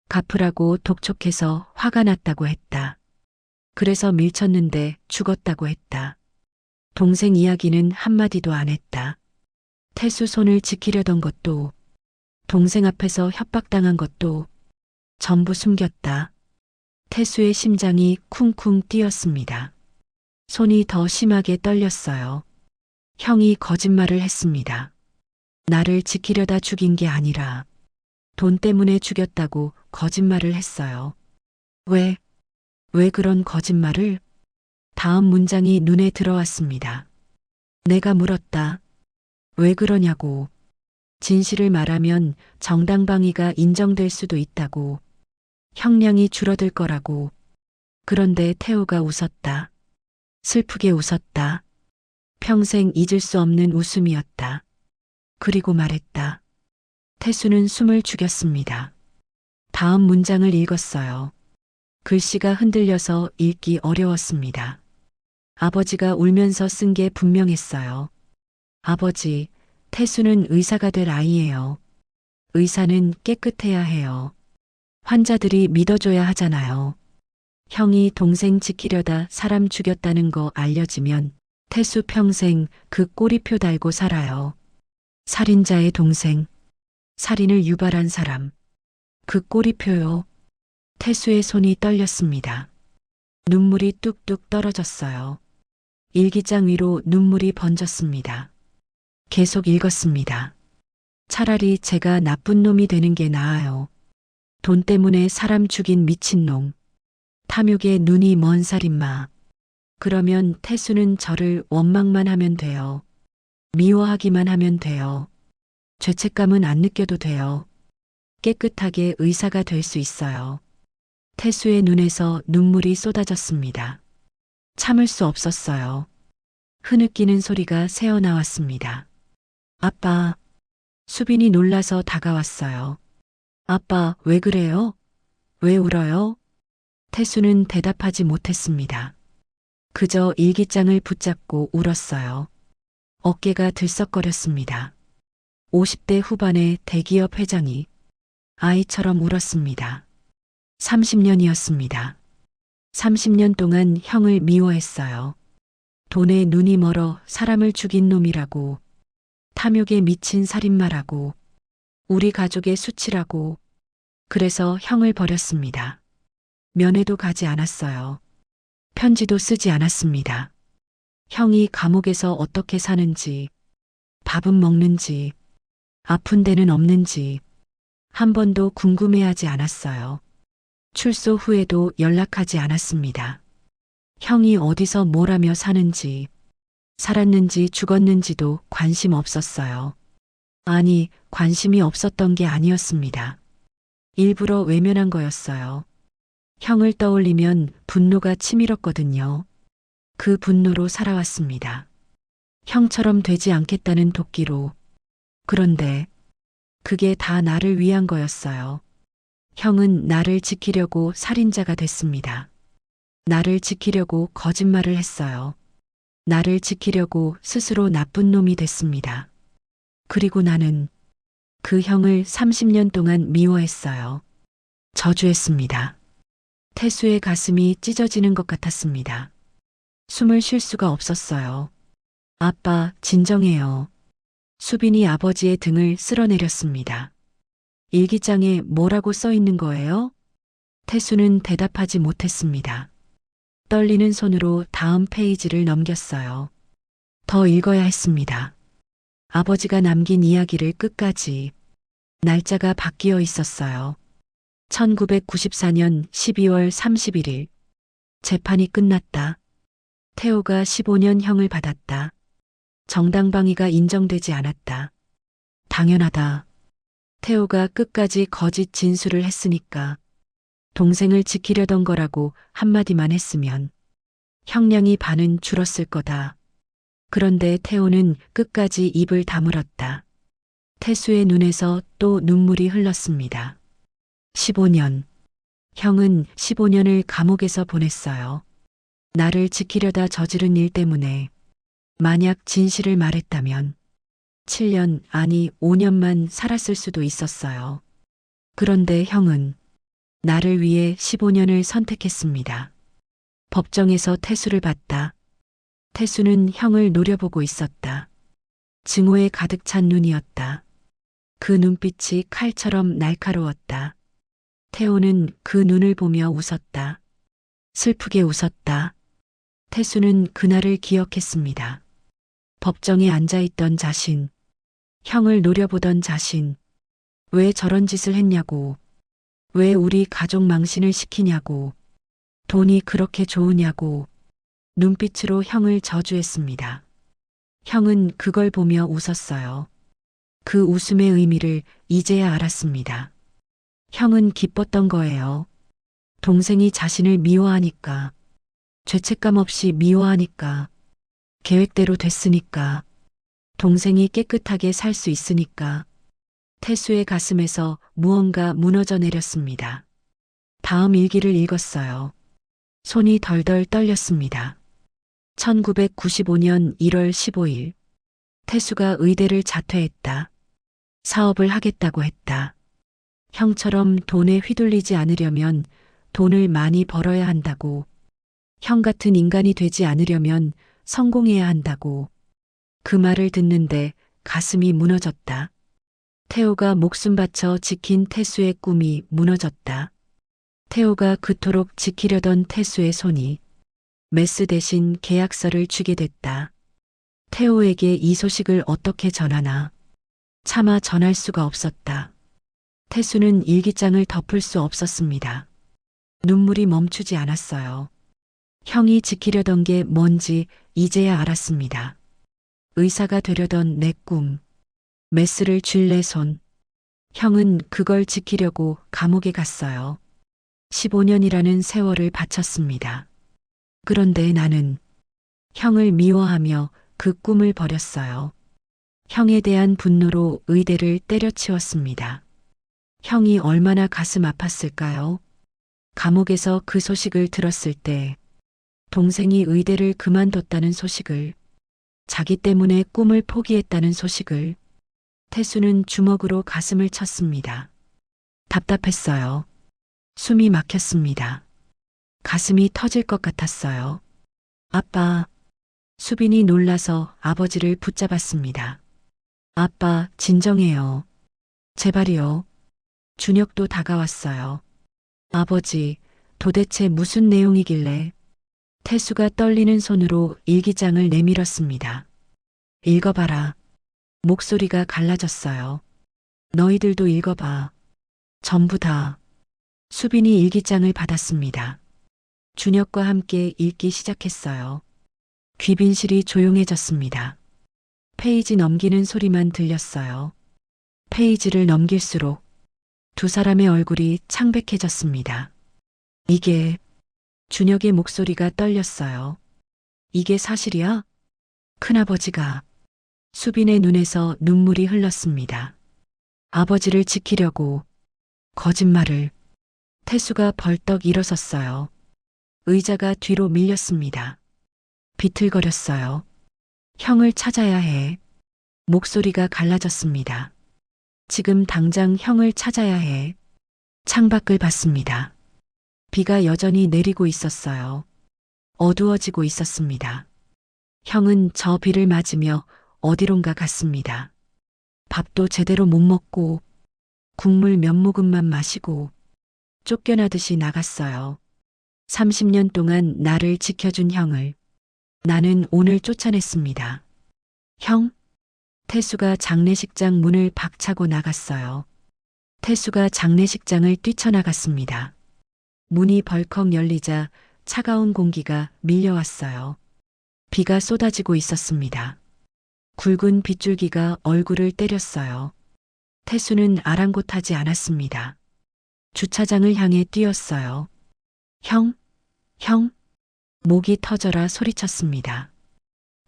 갚으라고 독촉해서 화가 났다고 했다. 그래서 밀쳤는데 죽었다고 했다. 동생 이야기는 한마디도 안 했다. 태수 손을 지키려던 것도, 동생 앞에서 협박당한 것도 전부 숨겼다. 태수의 심장이 쿵쿵 뛰었습니다. 손이 더 심하게 떨렸어요. 형이 거짓말을 했습니다. 나를 지키려다 죽인 게 아니라 돈 때문에 죽였다고 거짓말을 했어요. 왜 그런 거짓말을? 다음 문장이 눈에 들어왔습니다. 내가 물었다. 왜 그러냐고. 진실을 말하면 정당방위가 인정될 수도 있다고. 형량이 줄어들 거라고. 그런데 태호가 웃었다. 슬프게 웃었다. 평생 잊을 수 없는 웃음이었다. 그리고 말했다. 태수는 숨을 죽였습니다. 다음 문장을 읽었어요. 글씨가 흔들려서 읽기 어려웠습니다. 아버지가 울면서 쓴 게 분명했어요. 아버지, 태수는 의사가 될 아이예요. 의사는 깨끗해야 해요. 환자들이 믿어줘야 하잖아요. 형이 동생 지키려다 사람 죽였다는 거 알려지면 태수 평생 그 꼬리표 달고 살아요. 살인자의 동생, 살인을 유발한 사람, 그 꼬리표요. 태수의 손이 떨렸습니다. 눈물이 뚝뚝 떨어졌어요. 일기장 위로 눈물이 번졌습니다. 계속 읽었습니다. 차라리 제가 나쁜 놈이 되는 게 나아요. 돈 때문에 사람 죽인 미친놈. 탐욕에 눈이 먼 살인마. 그러면 태수는 저를 원망만 하면 돼요. 미워하기만 하면 돼요. 죄책감은 안 느껴도 돼요. 깨끗하게 의사가 될 수 있어요. 태수의 눈에서 눈물이 쏟아졌습니다. 참을 수 없었어요. 흐느끼는 소리가 새어나왔습니다. 아빠. 수빈이 놀라서 다가왔어요. 아빠, 왜 그래요? 왜 울어요? 태수는 대답하지 못했습니다. 그저 일기장을 붙잡고 울었어요. 어깨가 들썩거렸습니다. 50대 후반의 대기업 회장이 아이처럼 울었습니다. 30년이었습니다. 30년 동안 형을 미워했어요. 돈에 눈이 멀어 사람을 죽인 놈이라고, 탐욕에 미친 살인마라고, 우리 가족의 수치라고. 그래서 형을 버렸습니다. 면회도 가지 않았어요. 편지도 쓰지 않았습니다. 형이 감옥에서 어떻게 사는지, 밥은 먹는지, 아픈 데는 없는지 한 번도 궁금해하지 않았어요. 출소 후에도 연락하지 않았습니다. 형이 어디서 뭘 하며 사는지, 살았는지 죽었는지도 관심 없었어요. 아니, 관심이 없었던 게 아니었습니다. 일부러 외면한 거였어요. 형을 떠올리면 분노가 치밀었거든요. 그 분노로 살아왔습니다. 형처럼 되지 않겠다는 도끼로. 그런데 그게 다 나를 위한 거였어요. 형은 나를 지키려고 살인자가 됐습니다. 나를 지키려고 거짓말을 했어요. 나를 지키려고 스스로 나쁜 놈이 됐습니다. 그리고 나는 그 형을 30년 동안 미워했어요. 저주했습니다. 태수의 가슴이 찢어지는 것 같았습니다. 숨을 쉴 수가 없었어요. 아빠, 진정해요. 수빈이 아버지의 등을 쓸어내렸습니다. 일기장에 뭐라고 써 있는 거예요? 태수는 대답하지 못했습니다. 떨리는 손으로 다음 페이지를 넘겼어요. 더 읽어야 했습니다. 아버지가 남긴 이야기를 끝까지. 날짜가 바뀌어 있었어요. 1994년 12월 31일. 재판이 끝났다. 태호가 15년 형을 받았다. 정당방위가 인정되지 않았다. 당연하다. 태호가 끝까지 거짓 진술을 했으니까. 동생을 지키려던 거라고 한마디만 했으면 형량이 반은 줄었을 거다. 그런데 태호는 끝까지 입을 다물었다. 태수의 눈에서 또 눈물이 흘렀습니다. 15년. 형은 15년을 감옥에서 보냈어요. 나를 지키려다 저지른 일 때문에. 만약 진실을 말했다면 7년, 아니 5년만 살았을 수도 있었어요. 그런데 형은 나를 위해 15년을 선택했습니다. 법정에서 태수를 봤다. 태수는 형을 노려보고 있었다. 증오에 가득 찬 눈이었다. 그 눈빛이 칼처럼 날카로웠다. 태호는 그 눈을 보며 웃었다. 슬프게 웃었다. 태수는 그날을 기억했습니다. 법정에 앉아있던 자신, 형을 노려보던 자신, 왜 저런 짓을 했냐고, 왜 우리 가족 망신을 시키냐고, 돈이 그렇게 좋으냐고, 눈빛으로 형을 저주했습니다. 형은 그걸 보며 웃었어요. 그 웃음의 의미를 이제야 알았습니다. 형은 기뻤던 거예요. 동생이 자신을 미워하니까, 죄책감 없이 미워하니까, 계획대로 됐으니까, 동생이 깨끗하게 살 수 있으니까. 태수의 가슴에서 무언가 무너져 내렸습니다. 다음 일기를 읽었어요. 손이 덜덜 떨렸습니다. 1995년 1월 15일. 태수가 의대를 자퇴했다. 사업을 하겠다고 했다. 형처럼 돈에 휘둘리지 않으려면 돈을 많이 벌어야 한다고. 형 같은 인간이 되지 않으려면 성공해야 한다고. 그 말을 듣는데 가슴이 무너졌다. 태호가 목숨 바쳐 지킨 태수의 꿈이 무너졌다. 태호가 그토록 지키려던 태수의 손이 메스 대신 계약서를 주게 됐다. 태호에게 이 소식을 어떻게 전하나. 차마 전할 수가 없었다. 태수는 일기장을 덮을 수 없었습니다. 눈물이 멈추지 않았어요. 형이 지키려던 게 뭔지 이제야 알았습니다. 의사가 되려던 내 꿈, 메스를 쥘 내 손. 형은 그걸 지키려고 감옥에 갔어요. 15년이라는 세월을 바쳤습니다. 그런데 나는 형을 미워하며 그 꿈을 버렸어요. 형에 대한 분노로 의대를 때려치웠습니다. 형이 얼마나 가슴 아팠을까요? 감옥에서 그 소식을 들었을 때, 동생이 의대를 그만뒀다는 소식을, 자기 때문에 꿈을 포기했다는 소식을, 태수는 주먹으로 가슴을 쳤습니다. 답답했어요. 숨이 막혔습니다. 가슴이 터질 것 같았어요. 아빠. 수빈이 놀라서 아버지를 붙잡았습니다. 아빠, 진정해요. 제발이요. 준혁도 다가왔어요. 아버지, 도대체 무슨 내용이길래. 태수가 떨리는 손으로 일기장을 내밀었습니다. 읽어봐라. 목소리가 갈라졌어요. 너희들도 읽어봐. 전부 다. 수빈이 일기장을 받았습니다. 준혁과 함께 읽기 시작했어요. 귀빈실이 조용해졌습니다. 페이지 넘기는 소리만 들렸어요. 페이지를 넘길수록 두 사람의 얼굴이 창백해졌습니다. 이게, 준혁의 목소리가 떨렸어요. 이게 사실이야? 큰아버지가. 수빈의 눈에서 눈물이 흘렀습니다. 아버지를 지키려고. 거짓말을. 태수가 벌떡 일어섰어요. 의자가 뒤로 밀렸습니다. 비틀거렸어요. 형을 찾아야 해. 목소리가 갈라졌습니다. 지금 당장 형을 찾아야 해. 창밖을 봤습니다. 비가 여전히 내리고 있었어요. 어두워지고 있었습니다. 형은 저 비를 맞으며 어디론가 갔습니다. 밥도 제대로 못 먹고 국물 몇 모금만 마시고 쫓겨나듯이 나갔어요. 30년 동안 나를 지켜준 형을 나는 오늘 쫓아냈습니다. 형? 태수가 장례식장 문을 박차고 나갔어요. 태수가 장례식장을 뛰쳐나갔습니다. 문이 벌컥 열리자 차가운 공기가 밀려왔어요. 비가 쏟아지고 있었습니다. 굵은 빗줄기가 얼굴을 때렸어요. 태수는 아랑곳하지 않았습니다. 주차장을 향해 뛰었어요. 형, 형, 목이 터져라 소리쳤습니다.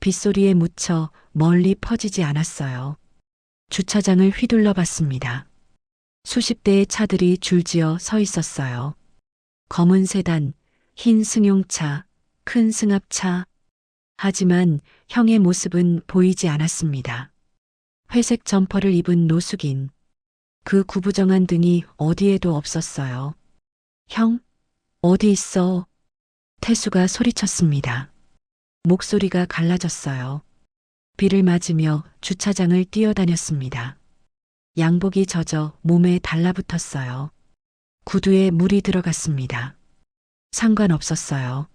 빗소리에 묻혀 멀리 퍼지지 않았어요. 주차장을 휘둘러 봤습니다. 수십 대의 차들이 줄지어 서 있었어요. 검은 세단, 흰 승용차, 큰 승합차. 하지만 형의 모습은 보이지 않았습니다. 회색 점퍼를 입은 노숙인. 그 구부정한 등이 어디에도 없었어요. 형, 어디 있어? 태수가 소리쳤습니다. 목소리가 갈라졌어요. 비를 맞으며 주차장을 뛰어다녔습니다. 양복이 젖어 몸에 달라붙었어요. 구두에 물이 들어갔습니다. 상관없었어요.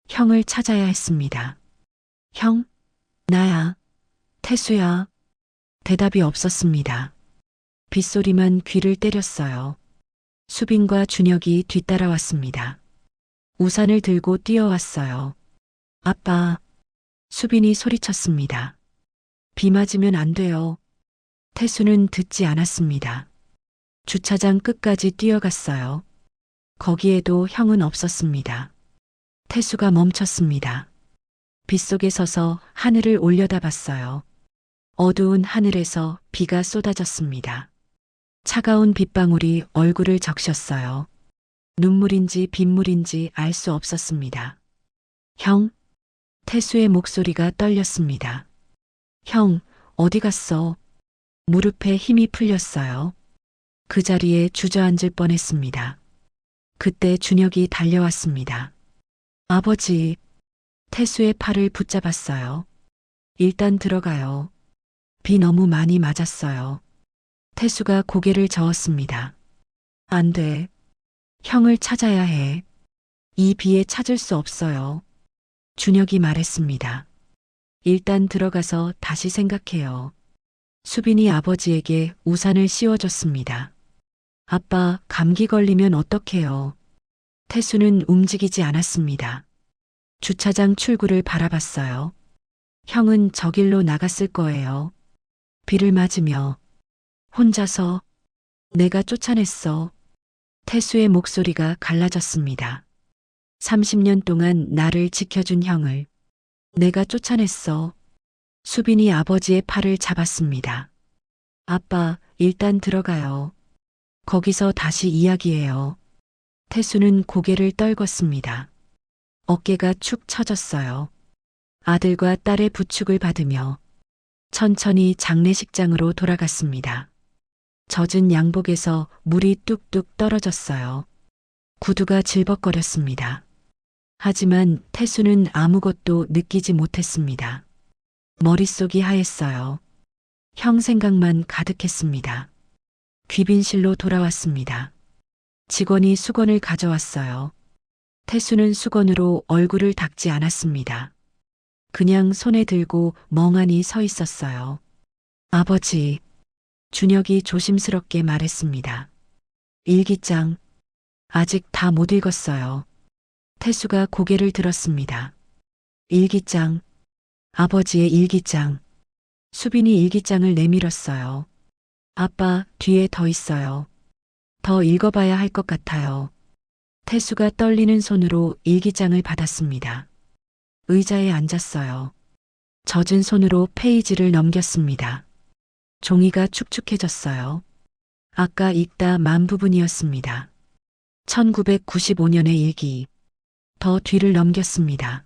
형을 찾아야 했습니다. 형, 나야. 태수야. 대답이 없었습니다. 빗소리만 귀를 때렸어요. 수빈과 준혁이 뒤따라왔습니다. 우산을 들고 뛰어왔어요. 아빠. 수빈이 소리쳤습니다. 비 맞으면 안 돼요. 태수는 듣지 않았습니다. 주차장 끝까지 뛰어갔어요. 거기에도 형은 없었습니다. 태수가 멈췄습니다. 빗속에 서서 하늘을 올려다봤어요. 어두운 하늘에서 비가 쏟아졌습니다. 차가운 빗방울이 얼굴을 적셨어요. 눈물인지 빗물인지 알 수 없었습니다. 형, 태수의 목소리가 떨렸습니다. 형, 어디 갔어? 무릎에 힘이 풀렸어요. 그 자리에 주저앉을 뻔했습니다. 그때 준혁이 달려왔습니다. 아버지, 태수의 팔을 붙잡았어요. 일단 들어가요. 비 너무 많이 맞았어요. 태수가 고개를 저었습니다. 안 돼. 형을 찾아야 해. 이 비에 찾을 수 없어요. 준혁이 말했습니다. 일단 들어가서 다시 생각해요. 수빈이 아버지에게 우산을 씌워줬습니다. 아빠, 감기 걸리면 어떡해요? 태수는 움직이지 않았습니다. 주차장 출구를 바라봤어요. 형은 저 길로 나갔을 거예요. 비를 맞으며. 혼자서. 내가 쫓아냈어. 태수의 목소리가 갈라졌습니다. 30년 동안 나를 지켜준 형을 내가 쫓아냈어. 수빈이 아버지의 팔을 잡았습니다. 아빠, 일단 들어가요. 거기서 다시 이야기해요. 태수는 고개를 떨궜습니다. 어깨가 축 처졌어요. 아들과 딸의 부축을 받으며 천천히 장례식장으로 돌아갔습니다. 젖은 양복에서 물이 뚝뚝 떨어졌어요. 구두가 질벅거렸습니다. 하지만 태수는 아무것도 느끼지 못했습니다. 머릿속이 하였어요. 형 생각만 가득했습니다. 귀빈실로 돌아왔습니다. 직원이 수건을 가져왔어요. 태수는 수건으로 얼굴을 닦지 않았습니다. 그냥 손에 들고 멍하니 서 있었어요. 아버지, 준혁이 조심스럽게 말했습니다. 일기장, 아직 다 못 읽었어요. 태수가 고개를 들었습니다. 일기장, 아버지의 일기장. 수빈이 일기장을 내밀었어요. 아빠, 뒤에 더 있어요. 더 읽어봐야 할 것 같아요. 태수가 떨리는 손으로 일기장을 받았습니다. 의자에 앉았어요. 젖은 손으로 페이지를 넘겼습니다. 종이가 축축해졌어요. 아까 읽다 만 부분이었습니다. 1995년의 일기. 더 뒤를 넘겼습니다.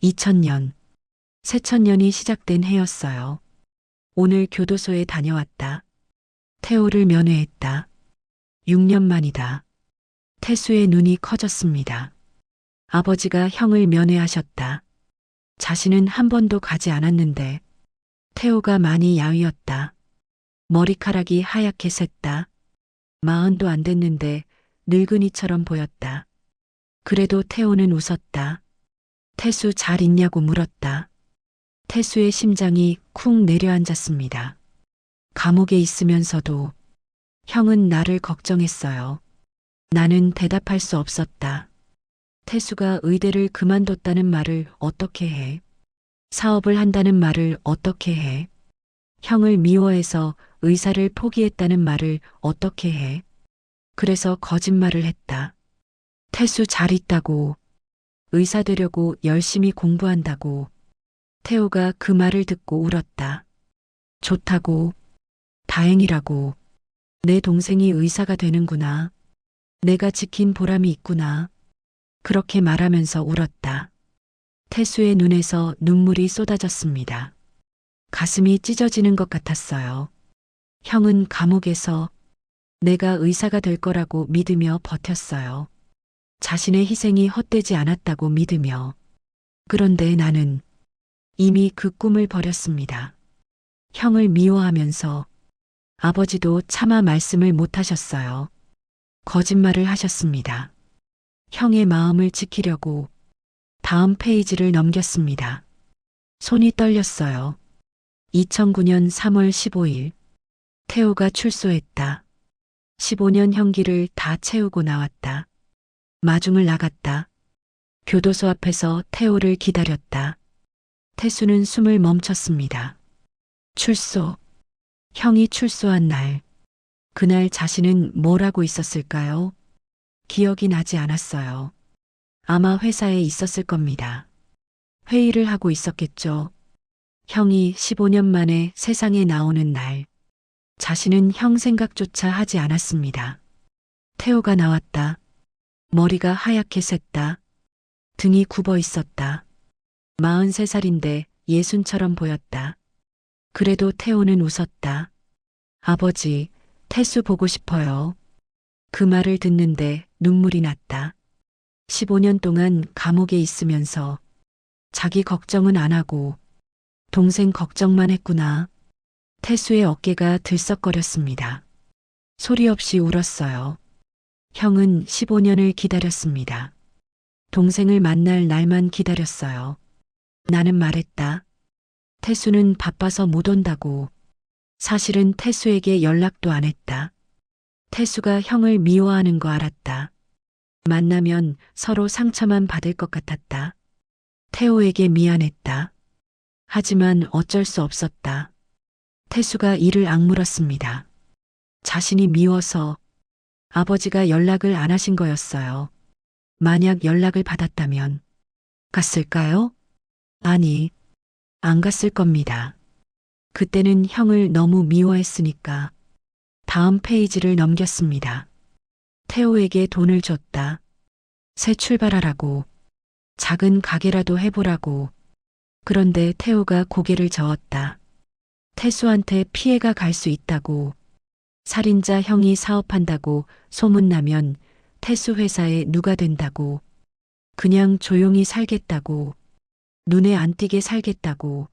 2000년. 새천년이 시작된 해였어요. 오늘 교도소에 다녀왔다. 태호를 면회했다. 6년 만이다. 태수의 눈이 커졌습니다. 아버지가 형을 면회하셨다. 자신은 한 번도 가지 않았는데 태호가 많이 야위었다. 머리카락이 하얗게 샜다. 40도 안 됐는데 늙은이처럼 보였다. 그래도 태호는 웃었다. 태수 잘 있냐고 물었다. 태수의 심장이 쿵 내려앉았습니다. 감옥에 있으면서도 형은 나를 걱정했어요. 나는 대답할 수 없었다. 태수가 의대를 그만뒀다는 말을 어떻게 해? 사업을 한다는 말을 어떻게 해? 형을 미워해서 의사를 포기했다는 말을 어떻게 해? 그래서 거짓말을 했다. 태수 잘 있다고, 의사 되려고 열심히 공부한다고. 태호가 그 말을 듣고 울었다. 좋다고, 다행이라고. 내 동생이 의사가 되는구나. 내가 지킨 보람이 있구나. 그렇게 말하면서 울었다. 태수의 눈에서 눈물이 쏟아졌습니다. 가슴이 찢어지는 것 같았어요. 형은 감옥에서 내가 의사가 될 거라고 믿으며 버텼어요. 자신의 희생이 헛되지 않았다고 믿으며. 그런데 나는 이미 그 꿈을 버렸습니다. 형을 미워하면서 아버지도 차마 말씀을 못 하셨어요. 거짓말을 하셨습니다. 형의 마음을 지키려고 다음 페이지를 넘겼습니다. 손이 떨렸어요. 2009년 3월 15일. 태호가 출소했다. 15년 형기를 다 채우고 나왔다. 마중을 나갔다. 교도소 앞에서 태호를 기다렸다. 태수는 숨을 멈췄습니다. 출소. 형이 출소한 날. 그날 자신은 뭘 하고 있었을까요? 기억이 나지 않았어요. 아마 회사에 있었을 겁니다. 회의를 하고 있었겠죠. 형이 15년 만에 세상에 나오는 날. 자신은 형 생각조차 하지 않았습니다. 태호가 나왔다. 머리가 하얗게 샜다. 등이 굽어 있었다. 43살인데 예순처럼 보였다. 그래도 태호는 웃었다. 아버지, 태수 보고 싶어요. 그 말을 듣는데 눈물이 났다. 15년 동안 감옥에 있으면서 자기 걱정은 안 하고 동생 걱정만 했구나. 태수의 어깨가 들썩거렸습니다. 소리 없이 울었어요. 형은 15년을 기다렸습니다. 동생을 만날 날만 기다렸어요. 나는 말했다. 태수는 바빠서 못 온다고. 사실은 태수에게 연락도 안 했다. 태수가 형을 미워하는 거 알았다. 만나면 서로 상처만 받을 것 같았다. 태호에게 미안했다. 하지만 어쩔 수 없었다. 태수가 이를 악물었습니다. 자신이 미워서 아버지가 연락을 안 하신 거였어요. 만약 연락을 받았다면 갔을까요? 아니, 안 갔을 겁니다. 그때는 형을 너무 미워했으니까. 다음 페이지를 넘겼습니다. 태호에게 돈을 줬다. 새 출발하라고. 작은 가게라도 해보라고. 그런데 태호가 고개를 저었다. 태수한테 피해가 갈 수 있다고. 살인자 형이 사업한다고 소문나면 태수 회사에 누가 된다고. 그냥 조용히 살겠다고. 눈에 안 띄게 살겠다고.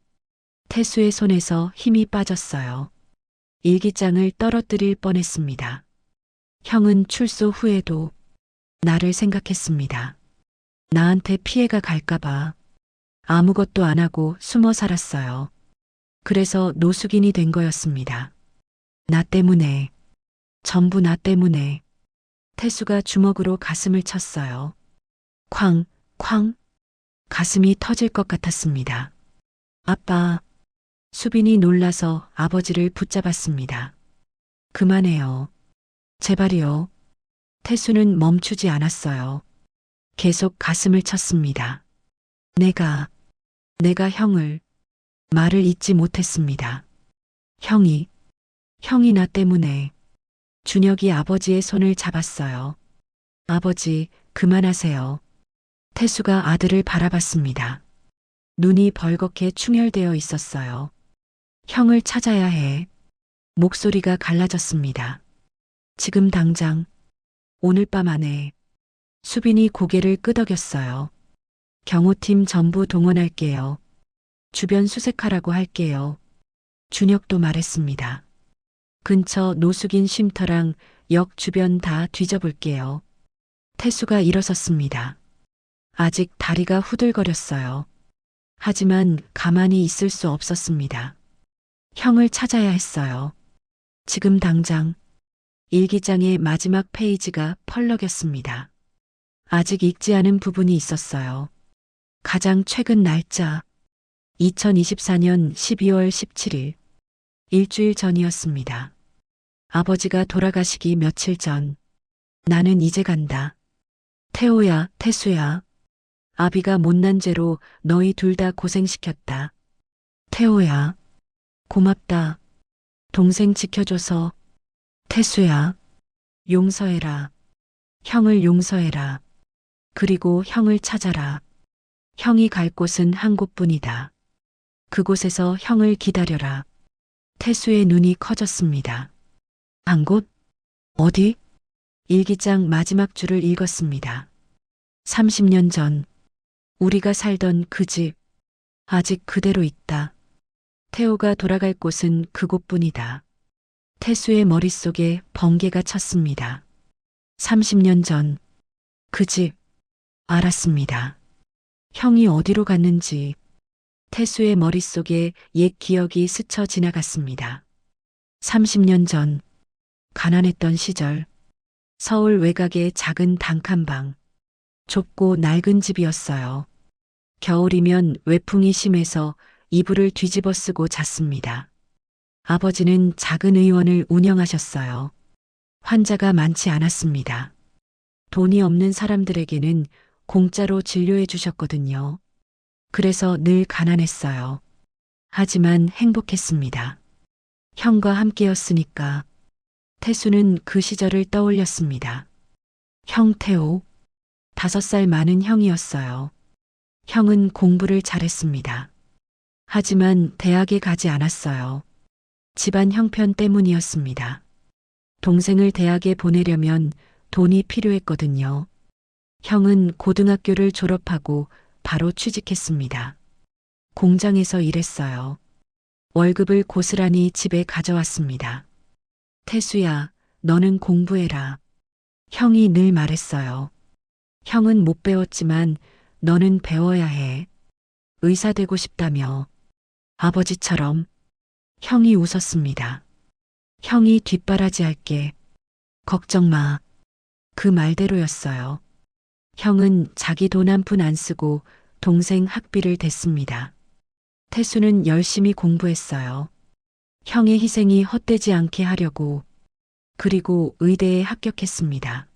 태수의 손에서 힘이 빠졌어요. 일기장을 떨어뜨릴 뻔했습니다. 형은 출소 후에도 나를 생각했습니다. 나한테 피해가 갈까봐 아무것도 안 하고 숨어 살았어요. 그래서 노숙인이 된 거였습니다. 나 때문에, 전부 나 때문에. 태수가 주먹으로 가슴을 쳤어요. 쾅, 쾅. 가슴이 터질 것 같았습니다. 아빠. 수빈이 놀라서 아버지를 붙잡았습니다. 그만해요. 제발이요. 태수는 멈추지 않았어요. 계속 가슴을 쳤습니다. 내가 형을, 말을 잇지 못했습니다. 형이 나 때문에. 준혁이 아버지의 손을 잡았어요. 아버지, 그만하세요. 태수가 아들을 바라봤습니다. 눈이 벌겋게 충혈되어 있었어요. 형을 찾아야 해. 목소리가 갈라졌습니다. 지금 당장, 오늘 밤 안에. 수빈이 고개를 끄덕였어요. 경호팀 전부 동원할게요. 주변 수색하라고 할게요. 준혁도 말했습니다. 근처 노숙인 쉼터랑 역 주변 다 뒤져볼게요. 태수가 일어섰습니다. 아직 다리가 후들거렸어요. 하지만 가만히 있을 수 없었습니다. 형을 찾아야 했어요. 지금 당장. 일기장의 마지막 페이지가 펄럭였습니다. 아직 읽지 않은 부분이 있었어요. 가장 최근 날짜 2024년 12월 17일. 일주일 전이었습니다. 아버지가 돌아가시기 며칠 전. 나는 이제 간다. 태호야, 태수야. 아비가 못난 죄로 너희 둘 다 고생시켰다. 태호야. 고맙다. 동생 지켜줘서. 태수야. 용서해라. 형을 용서해라. 그리고 형을 찾아라. 형이 갈 곳은 한 곳뿐이다. 그곳에서 형을 기다려라. 태수의 눈이 커졌습니다. 한 곳? 어디? 일기장 마지막 줄을 읽었습니다. 30년 전, 우리가 살던 그 집, 아직 그대로 있다. 태호가 돌아갈 곳은 그곳뿐이다. 태수의 머릿속에 번개가 쳤습니다. 30년 전, 그 집, 알았습니다. 형이 어디로 갔는지, 태수의 머릿속에 옛 기억이 스쳐 지나갔습니다. 30년 전, 가난했던 시절, 서울 외곽의 작은 단칸방, 좁고 낡은 집이었어요. 겨울이면 외풍이 심해서 이불을 뒤집어 쓰고 잤습니다. 아버지는 작은 의원을 운영하셨어요. 환자가 많지 않았습니다. 돈이 없는 사람들에게는 공짜로 진료해 주셨거든요. 그래서 늘 가난했어요. 하지만 행복했습니다. 형과 함께였으니까. 태수는 그 시절을 떠올렸습니다. 형 태호, 5살 많은 형이었어요. 형은 공부를 잘했습니다. 하지만 대학에 가지 않았어요. 집안 형편 때문이었습니다. 동생을 대학에 보내려면 돈이 필요했거든요. 형은 고등학교를 졸업하고 바로 취직했습니다. 공장에서 일했어요. 월급을 고스란히 집에 가져왔습니다. 태수야, 너는 공부해라. 형이 늘 말했어요. 형은 못 배웠지만 너는 배워야 해. 의사 되고 싶다며. 아버지처럼. 형이 웃었습니다. 형이 뒷바라지 할게. 걱정 마. 그 말대로였어요. 형은 자기 돈 한 푼 안 쓰고 동생 학비를 댔습니다. 태수는 열심히 공부했어요. 형의 희생이 헛되지 않게 하려고. 그리고 의대에 합격했습니다.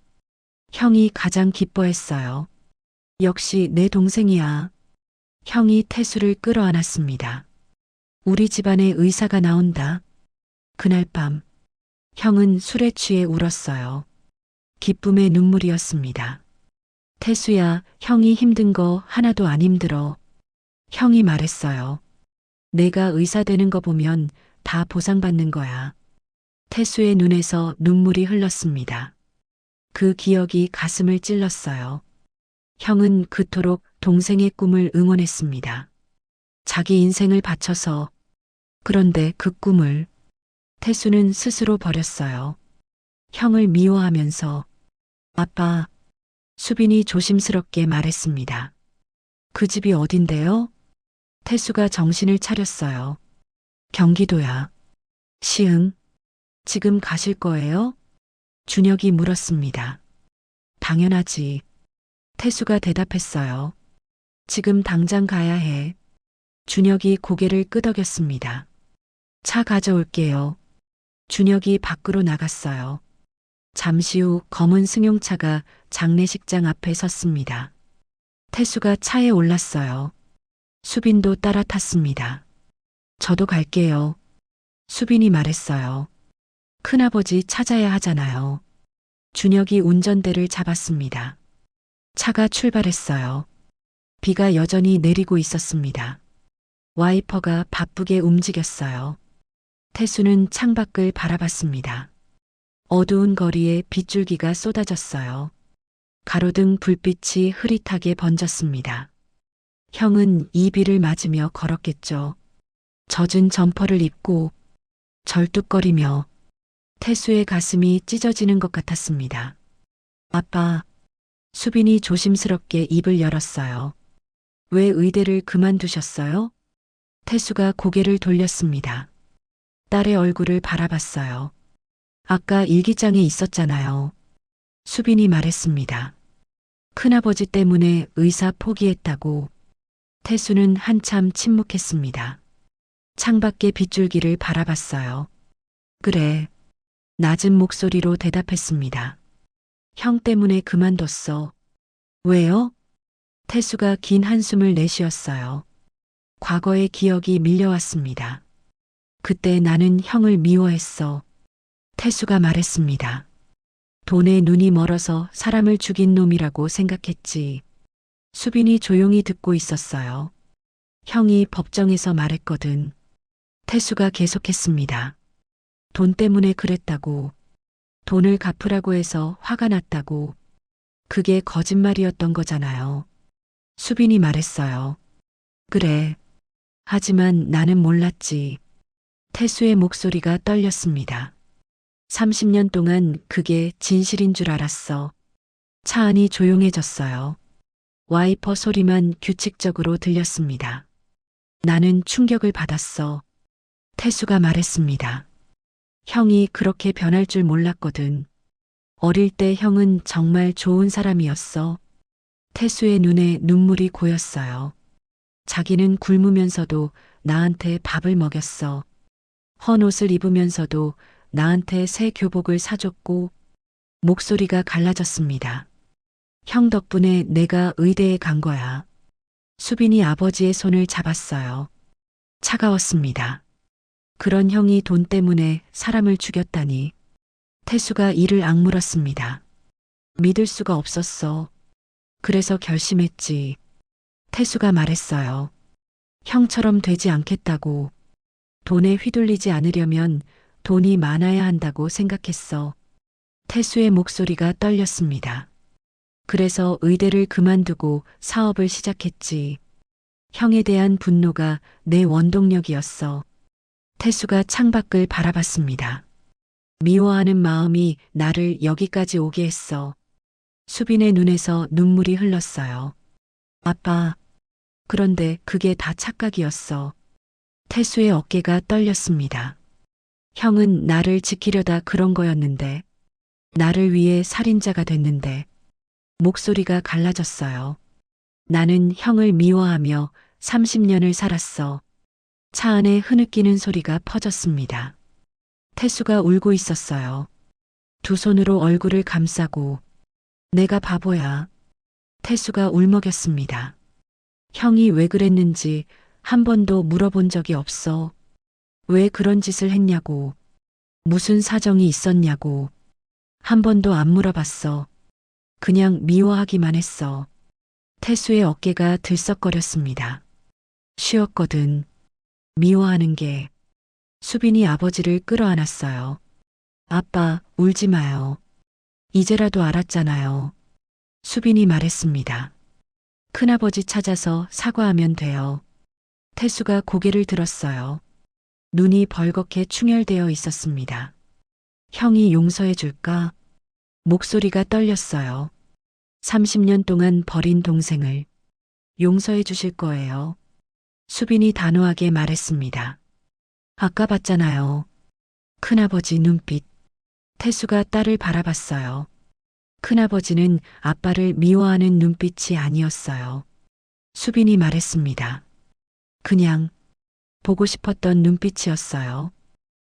형이 가장 기뻐했어요. 역시 내 동생이야. 형이 태수를 끌어안았습니다. 우리 집안에 의사가 나온다. 그날 밤, 형은 술에 취해 울었어요. 기쁨의 눈물이었습니다. 태수야, 형이 힘든 거 하나도 안 힘들어. 형이 말했어요. 내가 의사 되는 거 보면 다 보상받는 거야. 태수의 눈에서 눈물이 흘렀습니다. 그 기억이 가슴을 찔렀어요. 형은 그토록 동생의 꿈을 응원했습니다. 자기 인생을 바쳐서. 그런데 그 꿈을 태수는 스스로 버렸어요. 형을 미워하면서. 아빠, 수빈이 조심스럽게 말했습니다. 그 집이 어딘데요? 태수가 정신을 차렸어요. 경기도야. 시흥. 지금 가실 거예요? 준혁이 물었습니다. 당연하지. 태수가 대답했어요. 지금 당장 가야 해. 준혁이 고개를 끄덕였습니다. 차 가져올게요. 준혁이 밖으로 나갔어요. 잠시 후 검은 승용차가 장례식장 앞에 섰습니다. 태수가 차에 올랐어요. 수빈도 따라 탔습니다. 저도 갈게요. 수빈이 말했어요. 큰아버지 찾아야 하잖아요. 준혁이 운전대를 잡았습니다. 차가 출발했어요. 비가 여전히 내리고 있었습니다. 와이퍼가 바쁘게 움직였어요. 태수는 창밖을 바라봤습니다. 어두운 거리에 빗줄기가 쏟아졌어요. 가로등 불빛이 흐릿하게 번졌습니다. 형은 이 비를 맞으며 걸었겠죠. 젖은 점퍼를 입고 절뚝거리며. 태수의 가슴이 찢어지는 것 같았습니다. 아빠. 수빈이 조심스럽게 입을 열었어요. 왜 의대를 그만두셨어요? 태수가 고개를 돌렸습니다. 딸의 얼굴을 바라봤어요. 아까 일기장에 있었잖아요. 수빈이 말했습니다. 큰아버지 때문에 의사 포기했다고. 태수는 한참 침묵했습니다. 창밖의 빗줄기를 바라봤어요. 그래. 낮은 목소리로 대답했습니다. 형 때문에 그만뒀어. 왜요? 태수가 긴 한숨을 내쉬었어요. 과거의 기억이 밀려왔습니다. 그때 나는 형을 미워했어. 태수가 말했습니다. 돈에 눈이 멀어서 사람을 죽인 놈이라고 생각했지. 수빈이 조용히 듣고 있었어요. 형이 법정에서 말했거든. 태수가 계속했습니다. 돈 때문에 그랬다고. 돈을 갚으라고 해서 화가 났다고. 그게 거짓말이었던 거잖아요. 수빈이 말했어요. 그래. 하지만 나는 몰랐지. 태수의 목소리가 떨렸습니다. 30년 동안 그게 진실인 줄 알았어. 차 안이 조용해졌어요. 와이퍼 소리만 규칙적으로 들렸습니다. 나는 충격을 받았어. 태수가 말했습니다. 형이 그렇게 변할 줄 몰랐거든. 어릴 때 형은 정말 좋은 사람이었어. 태수의 눈에 눈물이 고였어요. 자기는 굶으면서도 나한테 밥을 먹였어. 헌 옷을 입으면서도 나한테 새 교복을 사줬고. 목소리가 갈라졌습니다. 형 덕분에 내가 의대에 간 거야. 수빈이 아버지의 손을 잡았어요. 차가웠습니다. 그런 형이 돈 때문에 사람을 죽였다니. 태수가 이를 악물었습니다. 믿을 수가 없었어. 그래서 결심했지. 태수가 말했어요. 형처럼 되지 않겠다고. 돈에 휘둘리지 않으려면 돈이 많아야 한다고 생각했어. 태수의 목소리가 떨렸습니다. 그래서 의대를 그만두고 사업을 시작했지. 형에 대한 분노가 내 원동력이었어. 태수가 창밖을 바라봤습니다. 미워하는 마음이 나를 여기까지 오게 했어. 수빈의 눈에서 눈물이 흘렀어요. 아빠. 그런데 그게 다 착각이었어. 태수의 어깨가 떨렸습니다. 형은 나를 지키려다 그런 거였는데. 나를 위해 살인자가 됐는데. 목소리가 갈라졌어요. 나는 형을 미워하며 30년을 살았어. 차 안에 흐느끼는 소리가 퍼졌습니다. 태수가 울고 있었어요. 두 손으로 얼굴을 감싸고. 내가 바보야. 태수가 울먹였습니다. 형이 왜 그랬는지 한 번도 물어본 적이 없어. 왜 그런 짓을 했냐고. 무슨 사정이 있었냐고. 한 번도 안 물어봤어. 그냥 미워하기만 했어. 태수의 어깨가 들썩거렸습니다. 쉬었거든. 미워하는 게. 수빈이 아버지를 끌어안았어요. 아빠, 울지 마요. 이제라도 알았잖아요. 수빈이 말했습니다. 큰아버지 찾아서 사과하면 돼요. 태수가 고개를 들었어요. 눈이 벌겋게 충혈되어 있었습니다. 형이 용서해 줄까? 목소리가 떨렸어요. 30년 동안 버린 동생을 용서해 주실 거예요. 수빈이 단호하게 말했습니다. 아까 봤잖아요. 큰아버지 눈빛. 태수가 딸을 바라봤어요. 큰아버지는 아빠를 미워하는 눈빛이 아니었어요. 수빈이 말했습니다. 그냥 보고 싶었던 눈빛이었어요.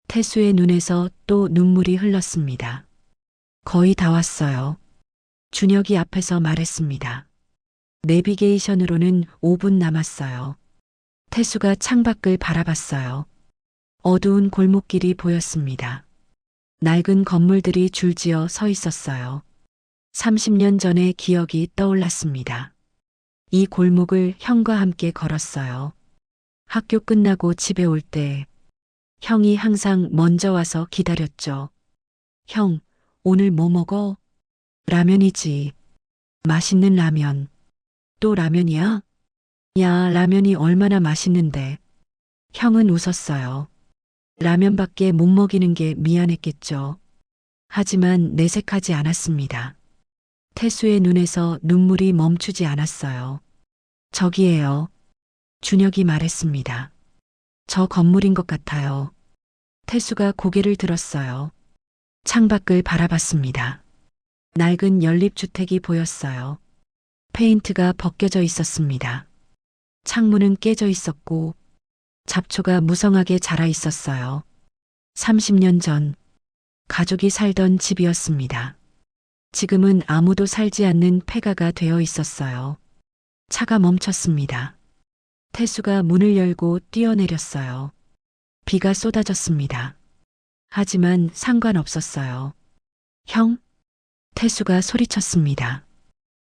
태수의 눈에서 또 눈물이 흘렀습니다. 거의 다 왔어요. 준혁이 앞에서 말했습니다. 내비게이션으로는 5분 남았어요. 태수가 창밖을 바라봤어요. 어두운 골목길이 보였습니다. 낡은 건물들이 줄지어 서 있었어요. 30년 전의 기억이 떠올랐습니다. 이 골목을 형과 함께 걸었어요. 학교 끝나고 집에 올 때 형이 항상 먼저 와서 기다렸죠. 형, 오늘 뭐 먹어? 라면이지. 맛있는 라면. 또 라면이야? 야, 라면이 얼마나 맛있는데. 형은 웃었어요. 라면밖에 못 먹이는 게 미안했겠죠. 하지만 내색하지 않았습니다. 태수의 눈에서 눈물이 멈추지 않았어요. 저기에요. 준혁이 말했습니다. 저 건물인 것 같아요. 태수가 고개를 들었어요. 창밖을 바라봤습니다. 낡은 연립주택이 보였어요. 페인트가 벗겨져 있었습니다. 창문은 깨져 있었고 잡초가 무성하게 자라 있었어요. 30년 전 가족이 살던 집이었습니다. 지금은 아무도 살지 않는 폐가가 되어 있었어요. 차가 멈췄습니다. 태수가 문을 열고 뛰어내렸어요. 비가 쏟아졌습니다. 하지만 상관없었어요. 형? 태수가 소리쳤습니다.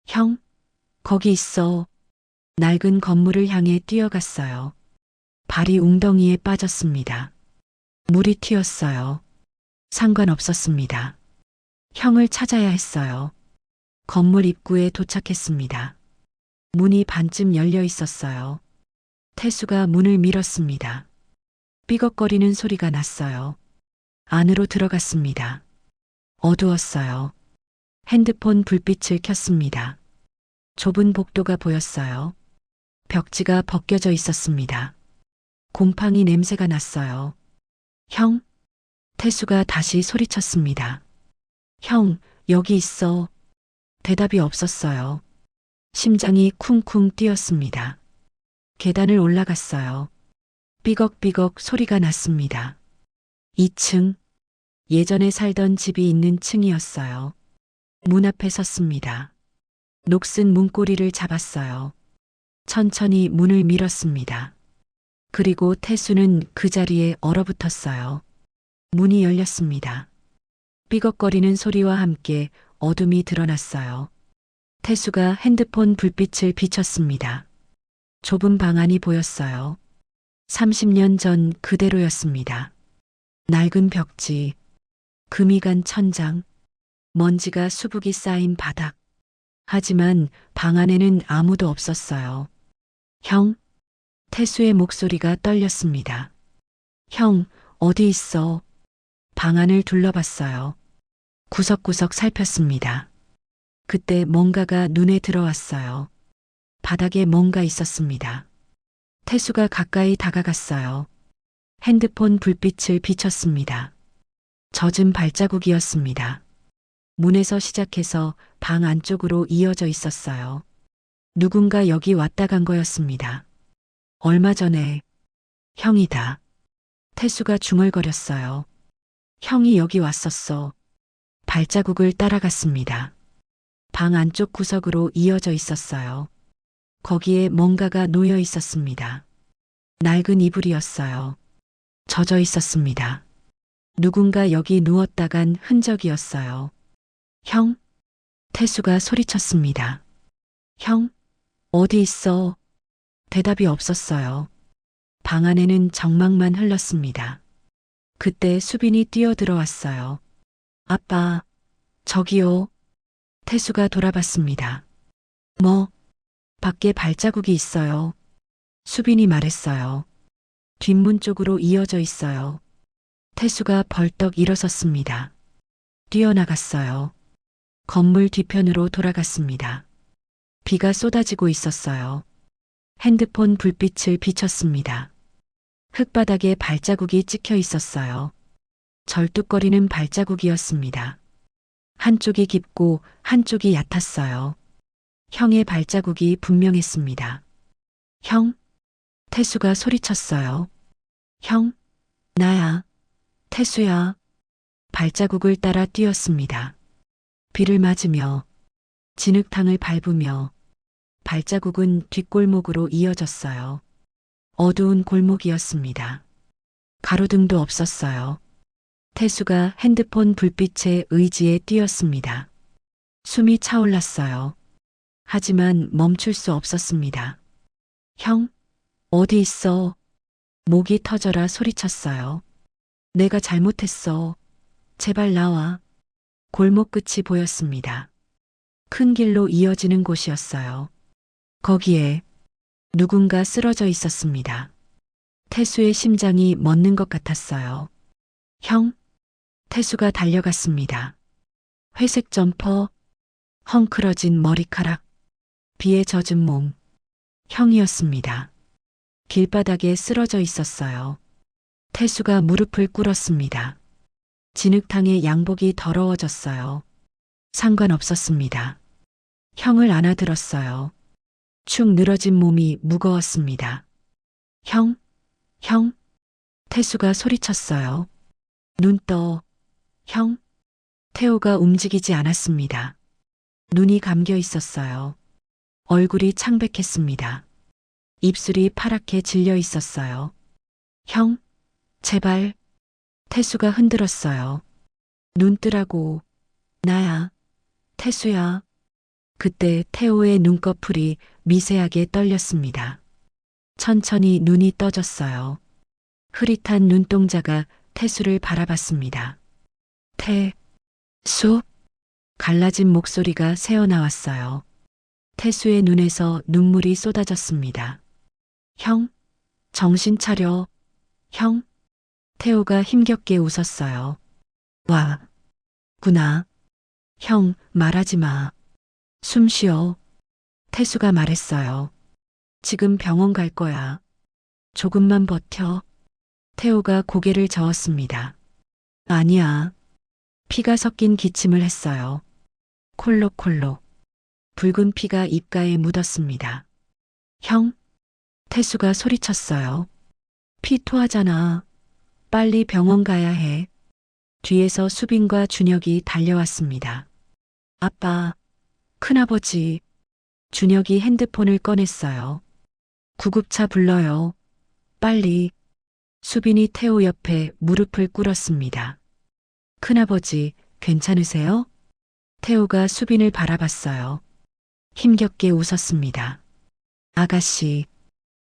형? 거기 있어. 낡은 건물을 향해 뛰어갔어요. 발이 웅덩이에 빠졌습니다. 물이 튀었어요. 상관없었습니다. 형을 찾아야 했어요. 건물 입구에 도착했습니다. 문이 반쯤 열려 있었어요. 태수가 문을 밀었습니다. 삐걱거리는 소리가 났어요. 안으로 들어갔습니다. 어두웠어요. 핸드폰 불빛을 켰습니다. 좁은 복도가 보였어요. 벽지가 벗겨져 있었습니다. 곰팡이 냄새가 났어요. 형? 태수가 다시 소리쳤습니다. 형, 여기 있어. 대답이 없었어요. 심장이 쿵쿵 뛰었습니다. 계단을 올라갔어요. 삐걱삐걱 소리가 났습니다. 2층. 예전에 살던 집이 있는 층이었어요. 문 앞에 섰습니다. 녹슨 문고리를 잡았어요. 천천히 문을 밀었습니다. 그리고 태수는 그 자리에 얼어붙었어요. 문이 열렸습니다. 삐걱거리는 소리와 함께 어둠이 드러났어요. 태수가 핸드폰 불빛을 비췄습니다. 좁은 방 안이 보였어요. 30년 전 그대로였습니다. 낡은 벽지, 금이 간 천장, 먼지가 수북이 쌓인 바닥. 하지만 방 안에는 아무도 없었어요. 형? 태수의 목소리가 떨렸습니다. 형, 어디 있어? 방 안을 둘러봤어요. 구석구석 살폈습니다. 그때 뭔가가 눈에 들어왔어요. 바닥에 뭔가 있었습니다. 태수가 가까이 다가갔어요. 핸드폰 불빛을 비췄습니다. 젖은 발자국이었습니다. 문에서 시작해서 방 안쪽으로 이어져 있었어요. 누군가 여기 왔다 간 거였습니다. 얼마 전에. 형이다. 태수가 중얼거렸어요. 형이 여기 왔었어. 발자국을 따라갔습니다. 방 안쪽 구석으로 이어져 있었어요. 거기에 뭔가가 놓여 있었습니다. 낡은 이불이었어요. 젖어 있었습니다. 누군가 여기 누웠다 간 흔적이었어요. 형? 태수가 소리쳤습니다. 형? 어디 있어? 대답이 없었어요. 방 안에는 정막만 흘렀습니다. 그때 수빈이 뛰어들어왔어요. 아빠, 저기요. 태수가 돌아봤습니다. 뭐? 밖에 발자국이 있어요. 수빈이 말했어요. 뒷문 쪽으로 이어져 있어요. 태수가 벌떡 일어섰습니다. 뛰어나갔어요. 건물 뒤편으로 돌아갔습니다. 비가 쏟아지고 있었어요. 핸드폰 불빛을 비췄습니다. 흙바닥에 발자국이 찍혀 있었어요. 절뚝거리는 발자국이었습니다. 한쪽이 깊고 한쪽이 얕았어요. 형의 발자국이 분명했습니다. 형? 태수가 소리쳤어요. 형? 나야. 태수야. 발자국을 따라 뛰었습니다. 비를 맞으며 진흙탕을 밟으며 발자국은 뒷골목으로 이어졌어요. 어두운 골목이었습니다. 가로등도 없었어요. 태수가 핸드폰 불빛에 의지에 뛰었습니다. 숨이 차올랐어요. 하지만 멈출 수 없었습니다. 형, 어디 있어? 목이 터져라 소리쳤어요. 내가 잘못했어. 제발 나와. 골목 끝이 보였습니다. 큰 길로 이어지는 곳이었어요. 거기에 누군가 쓰러져 있었습니다. 태수의 심장이 멎는 것 같았어요. 형? 태수가 달려갔습니다. 회색 점퍼, 헝클어진 머리카락, 비에 젖은 몸. 형이었습니다. 길바닥에 쓰러져 있었어요. 태수가 무릎을 꿇었습니다. 진흙탕에 양복이 더러워졌어요. 상관없었습니다. 형을 안아들었어요. 축 늘어진 몸이 무거웠습니다. 형, 형. 태수가 소리쳤어요. 눈 떠. 형. 태호가 움직이지 않았습니다. 눈이 감겨 있었어요. 얼굴이 창백했습니다. 입술이 파랗게 질려 있었어요. 형, 제발. 태수가 흔들었어요. 눈 뜨라고. 나야. 태수야. 그때 태호의 눈꺼풀이 미세하게 떨렸습니다. 천천히 눈이 떠졌어요. 흐릿한 눈동자가 태수를 바라봤습니다. 태수? 갈라진 목소리가 새어나왔어요. 태수의 눈에서 눈물이 쏟아졌습니다. 형, 정신 차려. 형. 태호가 힘겹게 웃었어요. 와, 구나. 형, 말하지 마. 숨 쉬어. 태수가 말했어요. 지금 병원 갈 거야. 조금만 버텨. 태호가 고개를 저었습니다. 아니야. 피가 섞인 기침을 했어요. 콜록콜록. 붉은 피가 입가에 묻었습니다. 형? 태수가 소리쳤어요. 피 토하잖아. 빨리 병원 가야 해. 뒤에서 수빈과 준혁이 달려왔습니다. 아빠, 큰아버지. 준혁이 핸드폰을 꺼냈어요. 구급차 불러요. 빨리. 수빈이 태호 옆에 무릎을 꿇었습니다. 큰아버지, 괜찮으세요? 태호가 수빈을 바라봤어요. 힘겹게 웃었습니다. 아가씨.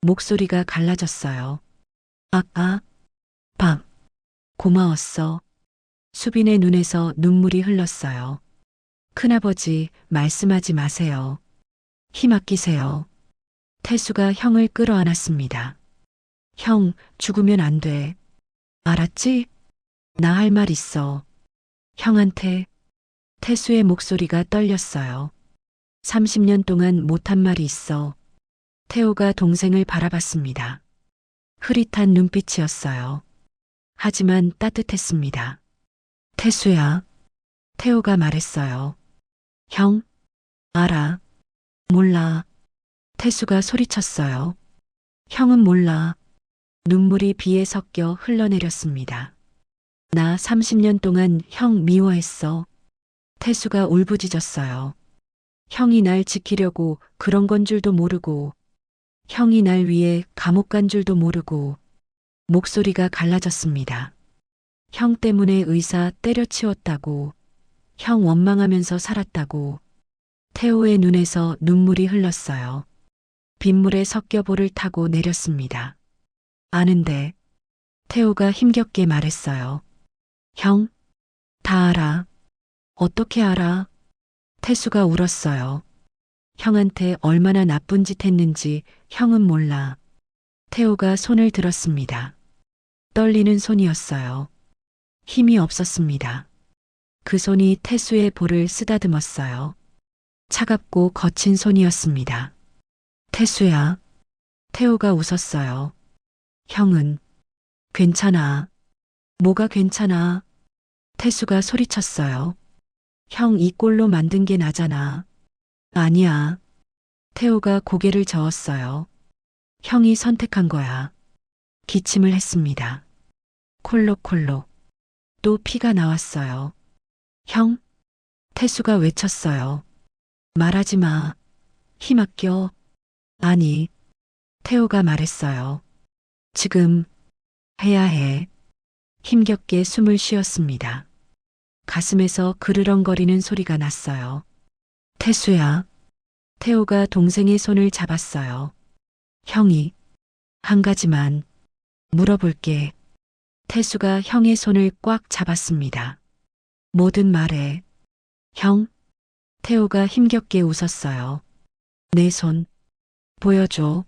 목소리가 갈라졌어요. 밥. 고마웠어. 수빈의 눈에서 눈물이 흘렀어요. 큰아버지, 말씀하지 마세요. 힘 아끼세요. 태수가 형을 끌어안았습니다. 형, 죽으면 안 돼. 알았지? 나 할 말 있어. 형한테. 태수의 목소리가 떨렸어요. 30년 동안 못한 말이 있어. 태호가 동생을 바라봤습니다. 흐릿한 눈빛이었어요. 하지만 따뜻했습니다. 태수야. 태호가 말했어요. 형? 알아. 몰라. 태수가 소리쳤어요. 형은 몰라. 눈물이 비에 섞여 흘러내렸습니다. 나 30년 동안 형 미워했어. 태수가 울부짖었어요. 형이 날 지키려고 그런 건 줄도 모르고, 형이 날 위해 감옥 간 줄도 모르고, 목소리가 갈라졌습니다. 형 때문에 의사 때려치웠다고, 형 원망하면서 살았다고. 태호의 눈에서 눈물이 흘렀어요. 빗물에 섞여 볼을 타고 내렸습니다. 아는데. 태호가 힘겹게 말했어요. 형, 다 알아. 어떻게 알아? 태수가 울었어요. 형한테 얼마나 나쁜 짓 했는지 형은 몰라. 태호가 손을 들었습니다. 떨리는 손이었어요. 힘이 없었습니다. 그 손이 태수의 볼을 쓰다듬었어요. 차갑고 거친 손이었습니다. 태수야. 태호가 웃었어요. 형은 괜찮아. 뭐가 괜찮아? 태수가 소리쳤어요. 형 이 꼴로 만든 게 나잖아. 아니야. 태호가 고개를 저었어요. 형이 선택한 거야. 기침을 했습니다. 콜록콜록. 또 피가 나왔어요. 형? 태수가 외쳤어요. 말하지 마. 힘 아껴. 아니. 태호가 말했어요. 지금 해야 해. 힘겹게 숨을 쉬었습니다. 가슴에서 그르렁거리는 소리가 났어요. 태수야. 태호가 동생의 손을 잡았어요. 형이 한 가지만 물어볼게. 태수가 형의 손을 꽉 잡았습니다. 뭐든 말해. 형? 태호가 힘겹게 웃었어요. 내 손 보여줘.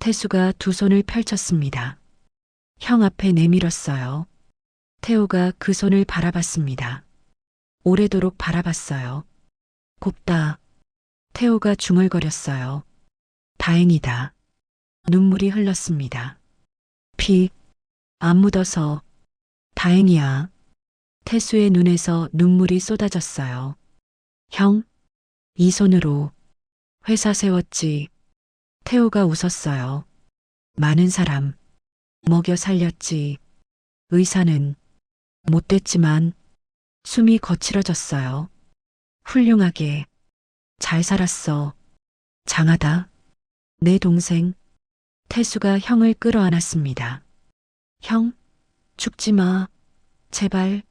태수가 두 손을 펼쳤습니다. 형 앞에 내밀었어요. 태호가 그 손을 바라봤습니다. 오래도록 바라봤어요. 곱다. 태호가 중얼거렸어요. 다행이다. 눈물이 흘렀습니다. 피 안 묻어서 다행이야. 태수의 눈에서 눈물이 쏟아졌어요. 형, 이 손으로 회사 세웠지. 태호가 웃었어요. 많은 사람 먹여 살렸지. 의사는 못 됐지만 숨이 거칠어졌어요. 훌륭하게 잘 살았어. 장하다. 내 동생. 태수가 형을 끌어안았습니다. 형, 죽지 마. 제발.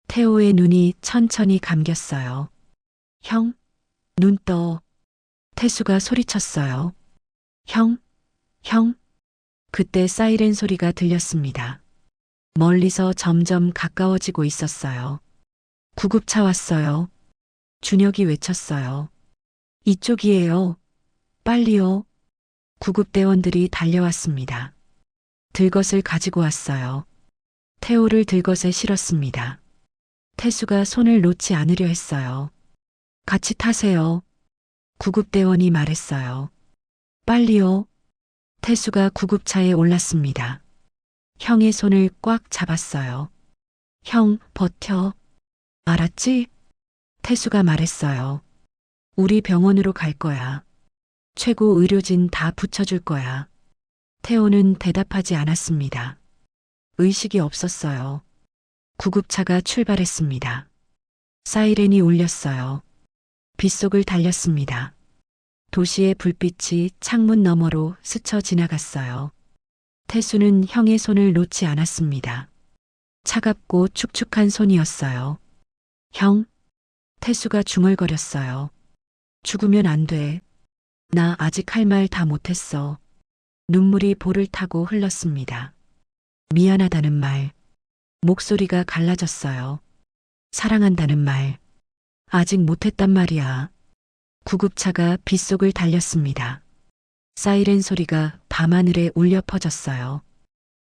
태호의 눈이 천천히 감겼어요. 형, 눈 떠. 태수가 소리쳤어요. 형, 형. 그때 사이렌 소리가 들렸습니다. 멀리서 점점 가까워지고 있었어요. 구급차 왔어요. 준혁이 외쳤어요. 이쪽이에요. 빨리요. 구급대원들이 달려왔습니다. 들것을 가지고 왔어요. 태호를 들것에 실었습니다. 태수가 손을 놓지 않으려 했어요. 같이 타세요. 구급대원이 말했어요. 빨리요. 태수가 구급차에 올랐습니다. 형의 손을 꽉 잡았어요. 형, 버텨. 알았지? 태수가 말했어요. 우리 병원으로 갈 거야. 최고 의료진 다 붙여줄 거야. 태호는 대답하지 않았습니다. 의식이 없었어요. 구급차가 출발했습니다. 사이렌이 울렸어요. 빗속을 달렸습니다. 도시의 불빛이 창문 너머로 스쳐 지나갔어요. 태수는 형의 손을 놓지 않았습니다. 차갑고 축축한 손이었어요. 형, 태수가 중얼거렸어요. 죽으면 안 돼. 나 아직 할 말 다 못했어. 눈물이 볼을 타고 흘렀습니다. 미안하다는 말. 목소리가 갈라졌어요. 사랑한다는 말. 아직 못했단 말이야. 구급차가 빗속을 달렸습니다. 사이렌 소리가 밤하늘에 울려 퍼졌어요.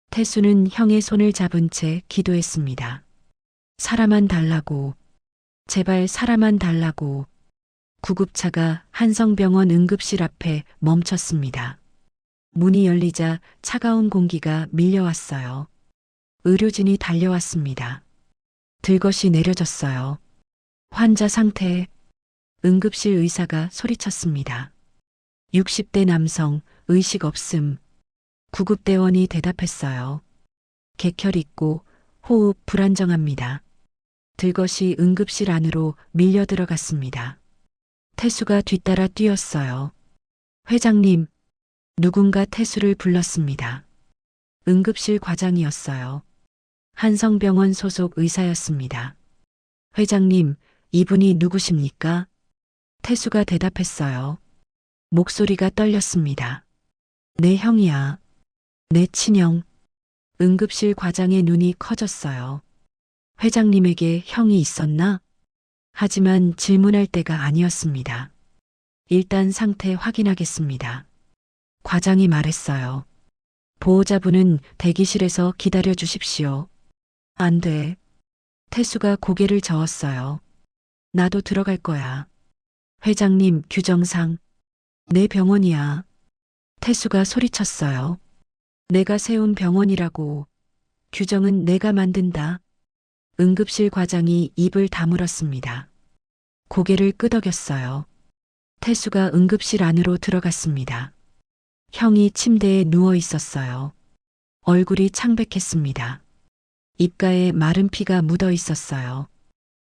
태수는 형의 손을 잡은 채 기도했습니다. 살아만 달라고. 제발 살아만 달라고. 구급차가 한성병원 응급실 앞에 멈췄습니다. 문이 열리자 차가운 공기가 밀려왔어요. 의료진이 달려왔습니다. 들것이 내려졌어요. 환자 상태. 응급실 의사가 소리쳤습니다. 60대 남성, 의식 없음. 구급대원이 대답했어요. 객혈 있고 호흡 불안정합니다. 들것이 응급실 안으로 밀려 들어갔습니다. 태수가 뒤따라 뛰었어요. 회장님, 누군가 태수를 불렀습니다. 응급실 과장이었어요. 한성병원 소속 의사였습니다. 회장님, 이분이 누구십니까? 태수가 대답했어요. 목소리가 떨렸습니다. 내 형이야. 내 친형. 응급실 과장의 눈이 커졌어요. 회장님에게 형이 있었나? 하지만 질문할 때가 아니었습니다. 일단 상태 확인하겠습니다. 과장이 말했어요. 보호자분은 대기실에서 기다려 주십시오. 안 돼. 태수가 고개를 저었어요. 나도 들어갈 거야. 회장님, 규정상. 내 병원이야. 태수가 소리쳤어요. 내가 세운 병원이라고. 규정은 내가 만든다. 응급실 과장이 입을 다물었습니다. 고개를 끄덕였어요. 태수가 응급실 안으로 들어갔습니다. 형이 침대에 누워 있었어요. 얼굴이 창백했습니다. 입가에 마른 피가 묻어 있었어요.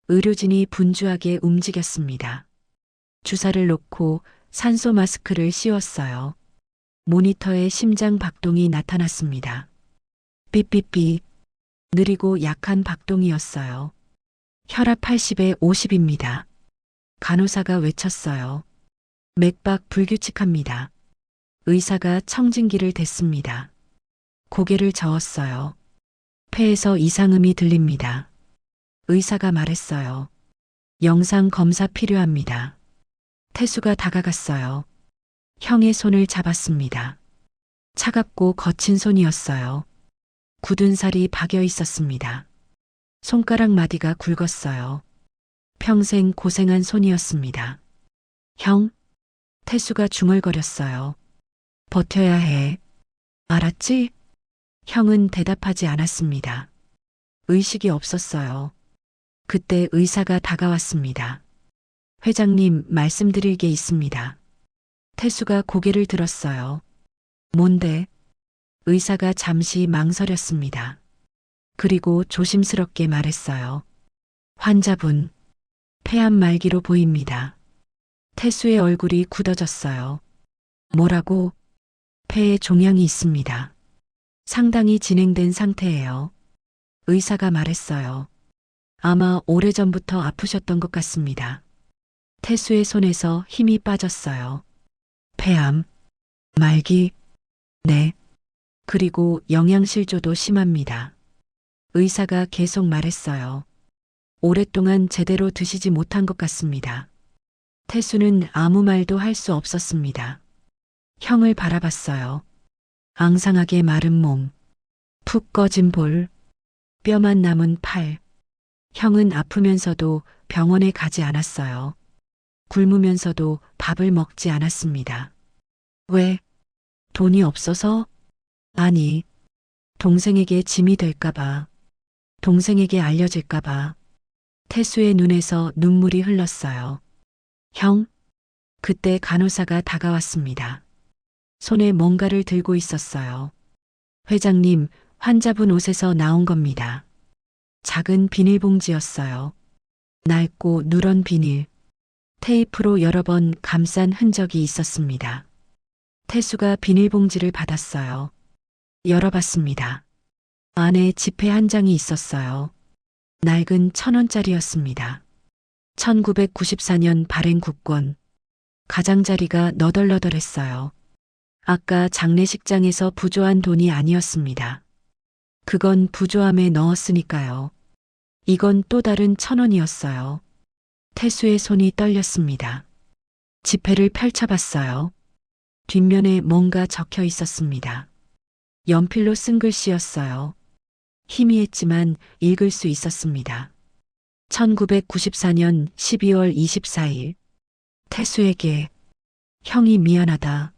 의료진이 분주하게 움직였습니다. 주사를 놓고 산소 마스크를 씌웠어요. 모니터에 심장 박동이 나타났습니다. 삐삐삐. 느리고 약한 박동이었어요. 혈압 80에 50입니다. 간호사가 외쳤어요. 맥박 불규칙합니다. 의사가 청진기를 댔습니다. 고개를 저었어요. 폐에서 이상음이 들립니다. 의사가 말했어요. 영상 검사 필요합니다. 태수가 다가갔어요. 형의 손을 잡았습니다. 차갑고 거친 손이었어요. 굳은 살이 박여 있었습니다. 손가락 마디가 굵었어요. 평생 고생한 손이었습니다. 형, 태수가 중얼거렸어요. 버텨야 해. 알았지? 형은 대답하지 않았습니다. 의식이 없었어요. 그때 의사가 다가왔습니다. 회장님, 말씀드릴 게 있습니다. 태수가 고개를 들었어요. 뭔데? 의사가 잠시 망설였습니다. 그리고 조심스럽게 말했어요. 환자분, 폐암 말기로 보입니다. 태수의 얼굴이 굳어졌어요. 뭐라고? 폐에 종양이 있습니다. 상당히 진행된 상태예요. 의사가 말했어요. 아마 오래전부터 아프셨던 것 같습니다. 태수의 손에서 힘이 빠졌어요. 폐암, 말기, 네. 그리고 영양실조도 심합니다. 의사가 계속 말했어요. 오랫동안 제대로 드시지 못한 것 같습니다. 태수는 아무 말도 할 수 없었습니다. 형을 바라봤어요. 앙상하게 마른 몸, 푹 꺼진 볼, 뼈만 남은 팔. 형은 아프면서도 병원에 가지 않았어요. 굶으면서도 밥을 먹지 않았습니다. 왜? 돈이 없어서? 아니, 동생에게 짐이 될까봐. 동생에게 알려질까봐. 태수의 눈에서 눈물이 흘렀어요. 형? 그때 간호사가 다가왔습니다. 손에 뭔가를 들고 있었어요. 회장님, 환자분 옷에서 나온 겁니다. 작은 비닐봉지였어요. 낡고 누런 비닐. 테이프로 여러 번 감싼 흔적이 있었습니다. 태수가 비닐봉지를 받았어요. 열어봤습니다. 안에 지폐 한 장이 있었어요. 낡은 1,000원짜리였습니다. 1994년 발행 국권. 가장자리가 너덜너덜했어요. 아까 장례식장에서 부조한 돈이 아니었습니다. 그건 부조함에 넣었으니까요. 이건 또 다른 1,000원이었어요. 태수의 손이 떨렸습니다. 지폐를 펼쳐봤어요. 뒷면에 뭔가 적혀 있었습니다. 연필로 쓴 글씨였어요. 희미했지만 읽을 수 있었습니다. 1994년 12월 24일. 태수에게. 형이 미안하다.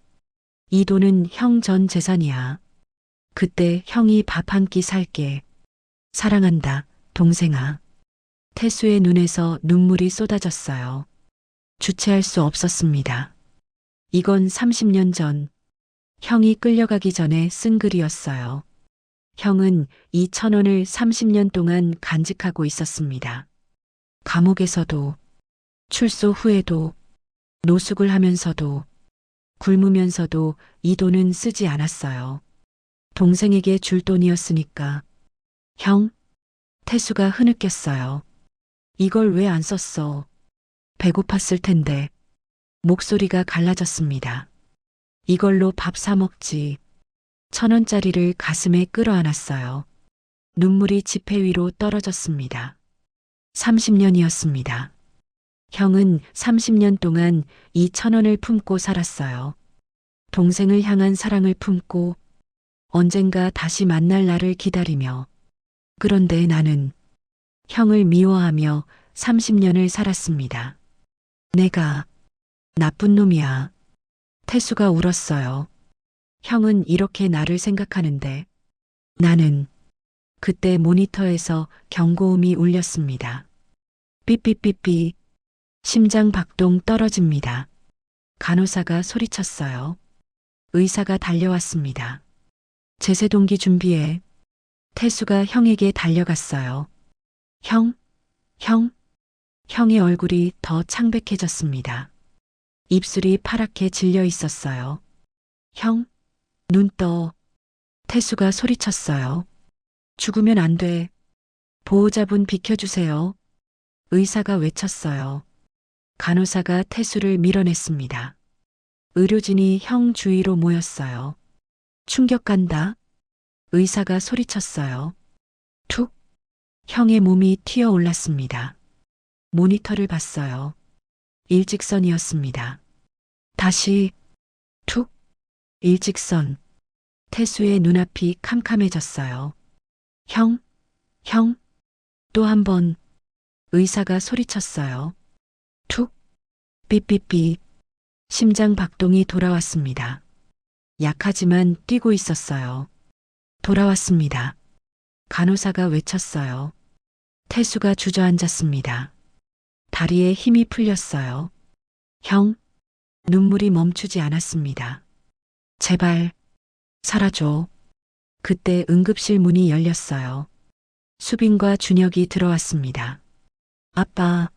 이 돈은 형 전 재산이야. 그때 형이 밥 한 끼 살게. 사랑한다, 동생아. 태수의 눈에서 눈물이 쏟아졌어요. 주체할 수 없었습니다. 이건 30년 전, 형이 끌려가기 전에 쓴 글이었어요. 형은 이 1,000원을 30년 동안 간직하고 있었습니다. 감옥에서도, 출소 후에도, 노숙을 하면서도, 굶으면서도 이 돈은 쓰지 않았어요. 동생에게 줄 돈이었으니까. 형? 태수가 흐느꼈어요. 이걸 왜 안 썼어? 배고팠을 텐데. 목소리가 갈라졌습니다. 이걸로 밥 사 먹지. 1,000원짜리를 가슴에 끌어안았어요. 눈물이 지폐 위로 떨어졌습니다. 30년이었습니다. 형은 30년 동안 이 1,000원을 품고 살았어요. 동생을 향한 사랑을 품고 언젠가 다시 만날 날을 기다리며. 그런데 나는 형을 미워하며 30년을 살았습니다. 내가 나쁜 놈이야. 태수가 울었어요. 형은 이렇게 나를 생각하는데 나는. 그때 모니터에서 경고음이 울렸습니다. 삐삐삐삐. 심장 박동 떨어집니다. 간호사가 소리쳤어요. 의사가 달려왔습니다. 제세동기 준비해. 태수가 형에게 달려갔어요. 형? 형의 얼굴이 더 창백해졌습니다. 입술이 파랗게 질려 있었어요. 형? 눈 떠. 태수가 소리쳤어요. 죽으면 안 돼. 보호자분 비켜주세요. 의사가 외쳤어요. 간호사가 태수를 밀어냈습니다. 의료진이 형 주위로 모였어요. 충격 간다. 의사가 소리쳤어요. 툭. 형의 몸이 튀어 올랐습니다. 모니터를 봤어요. 일직선이었습니다. 다시. 툭. 일직선. 태수의 눈앞이 캄캄해졌어요. 형. 또 한 번. 의사가 소리쳤어요. 툭. 삐삐삐. 심장 박동이 돌아왔습니다. 약하지만 뛰고 있었어요. 돌아왔습니다. 간호사가 외쳤어요. 태수가 주저앉았습니다. 다리에 힘이 풀렸어요. 형, 눈물이 멈추지 않았습니다. 제발, 살아줘. 그때 응급실 문이 열렸어요. 수빈과 준혁이 들어왔습니다. 아빠,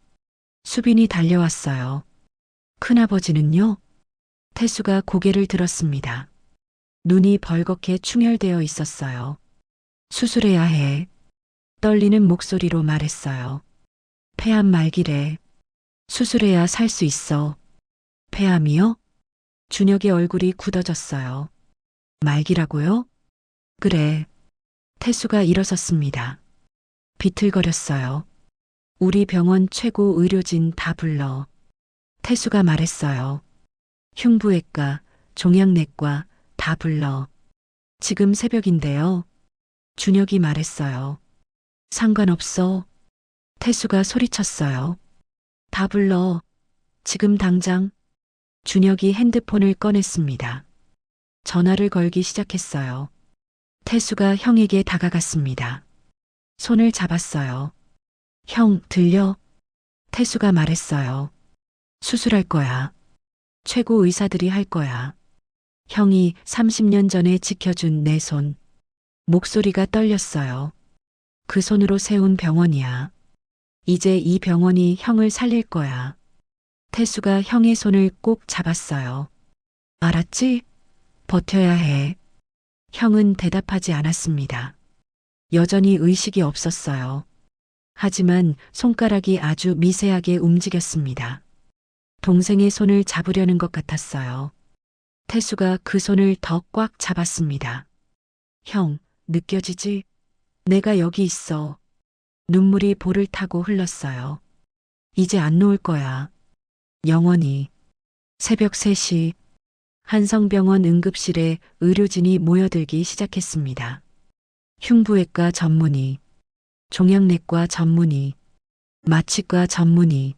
수빈이 달려왔어요. 큰아버지는요? 태수가 고개를 들었습니다. 눈이 벌겋게 충혈되어 있었어요. 수술해야 해. 떨리는 목소리로 말했어요. 폐암 말기래. 수술해야 살 수 있어. 폐암이요? 준혁의 얼굴이 굳어졌어요. 말기라고요? 그래. 태수가 일어섰습니다. 비틀거렸어요. 우리 병원 최고 의료진 다 불러. 태수가 말했어요. 흉부외과, 종양내과 다 불러. 지금 새벽인데요. 준혁이 말했어요. 상관없어. 태수가 소리쳤어요. 다 불러. 지금 당장. 준혁이 핸드폰을 꺼냈습니다. 전화를 걸기 시작했어요. 태수가 형에게 다가갔습니다. 손을 잡았어요. 형, 들려? 태수가 말했어요. 수술할 거야. 최고 의사들이 할 거야. 형이 30년 전에 지켜준 내 손. 목소리가 떨렸어요. 그 손으로 세운 병원이야. 이제 이 병원이 형을 살릴 거야. 태수가 형의 손을 꼭 잡았어요. 알았지? 버텨야 해. 형은 대답하지 않았습니다. 여전히 의식이 없었어요. 하지만 손가락이 아주 미세하게 움직였습니다. 동생의 손을 잡으려는 것 같았어요. 태수가 그 손을 더 꽉 잡았습니다. 형, 느껴지지? 내가 여기 있어. 눈물이 볼을 타고 흘렀어요. 이제 안 놓을 거야. 영원히. 새벽 3시 한성병원 응급실에 의료진이 모여들기 시작했습니다. 흉부외과 전문의, 종양내과 전문의, 마취과 전문의,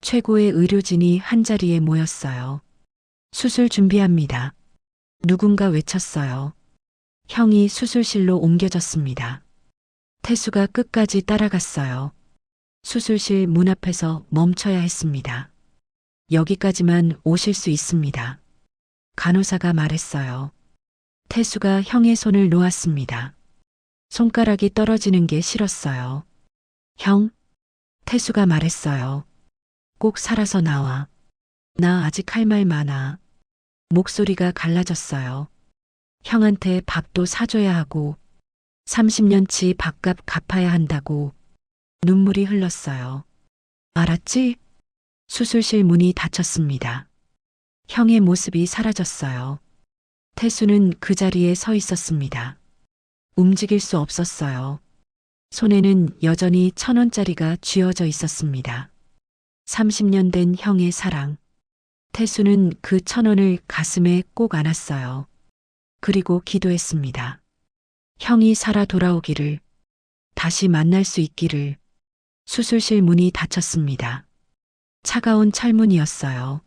최고의 의료진이 한자리에 모였어요. 수술 준비합니다. 누군가 외쳤어요. 형이 수술실로 옮겨졌습니다. 태수가 끝까지 따라갔어요. 수술실 문 앞에서 멈춰야 했습니다. 여기까지만 오실 수 있습니다. 간호사가 말했어요. 태수가 형의 손을 놓았습니다. 손가락이 떨어지는 게 싫었어요. 형, 태수가 말했어요. 꼭 살아서 나와. 나 아직 할 말 많아. 목소리가 갈라졌어요. 형한테 밥도 사줘야 하고 30년치 밥값 갚아야 한다고. 눈물이 흘렀어요. 알았지? 수술실 문이 닫혔습니다. 형의 모습이 사라졌어요. 태수는 그 자리에 서 있었습니다. 움직일 수 없었어요. 손에는 여전히 1,000원짜리가 쥐어져 있었습니다. 30년 된 형의 사랑. 태수는 그 1,000원을 가슴에 꼭 안았어요. 그리고 기도했습니다. 형이 살아 돌아오기를, 다시 만날 수 있기를. 수술실 문이 닫혔습니다. 차가운 철문이었어요.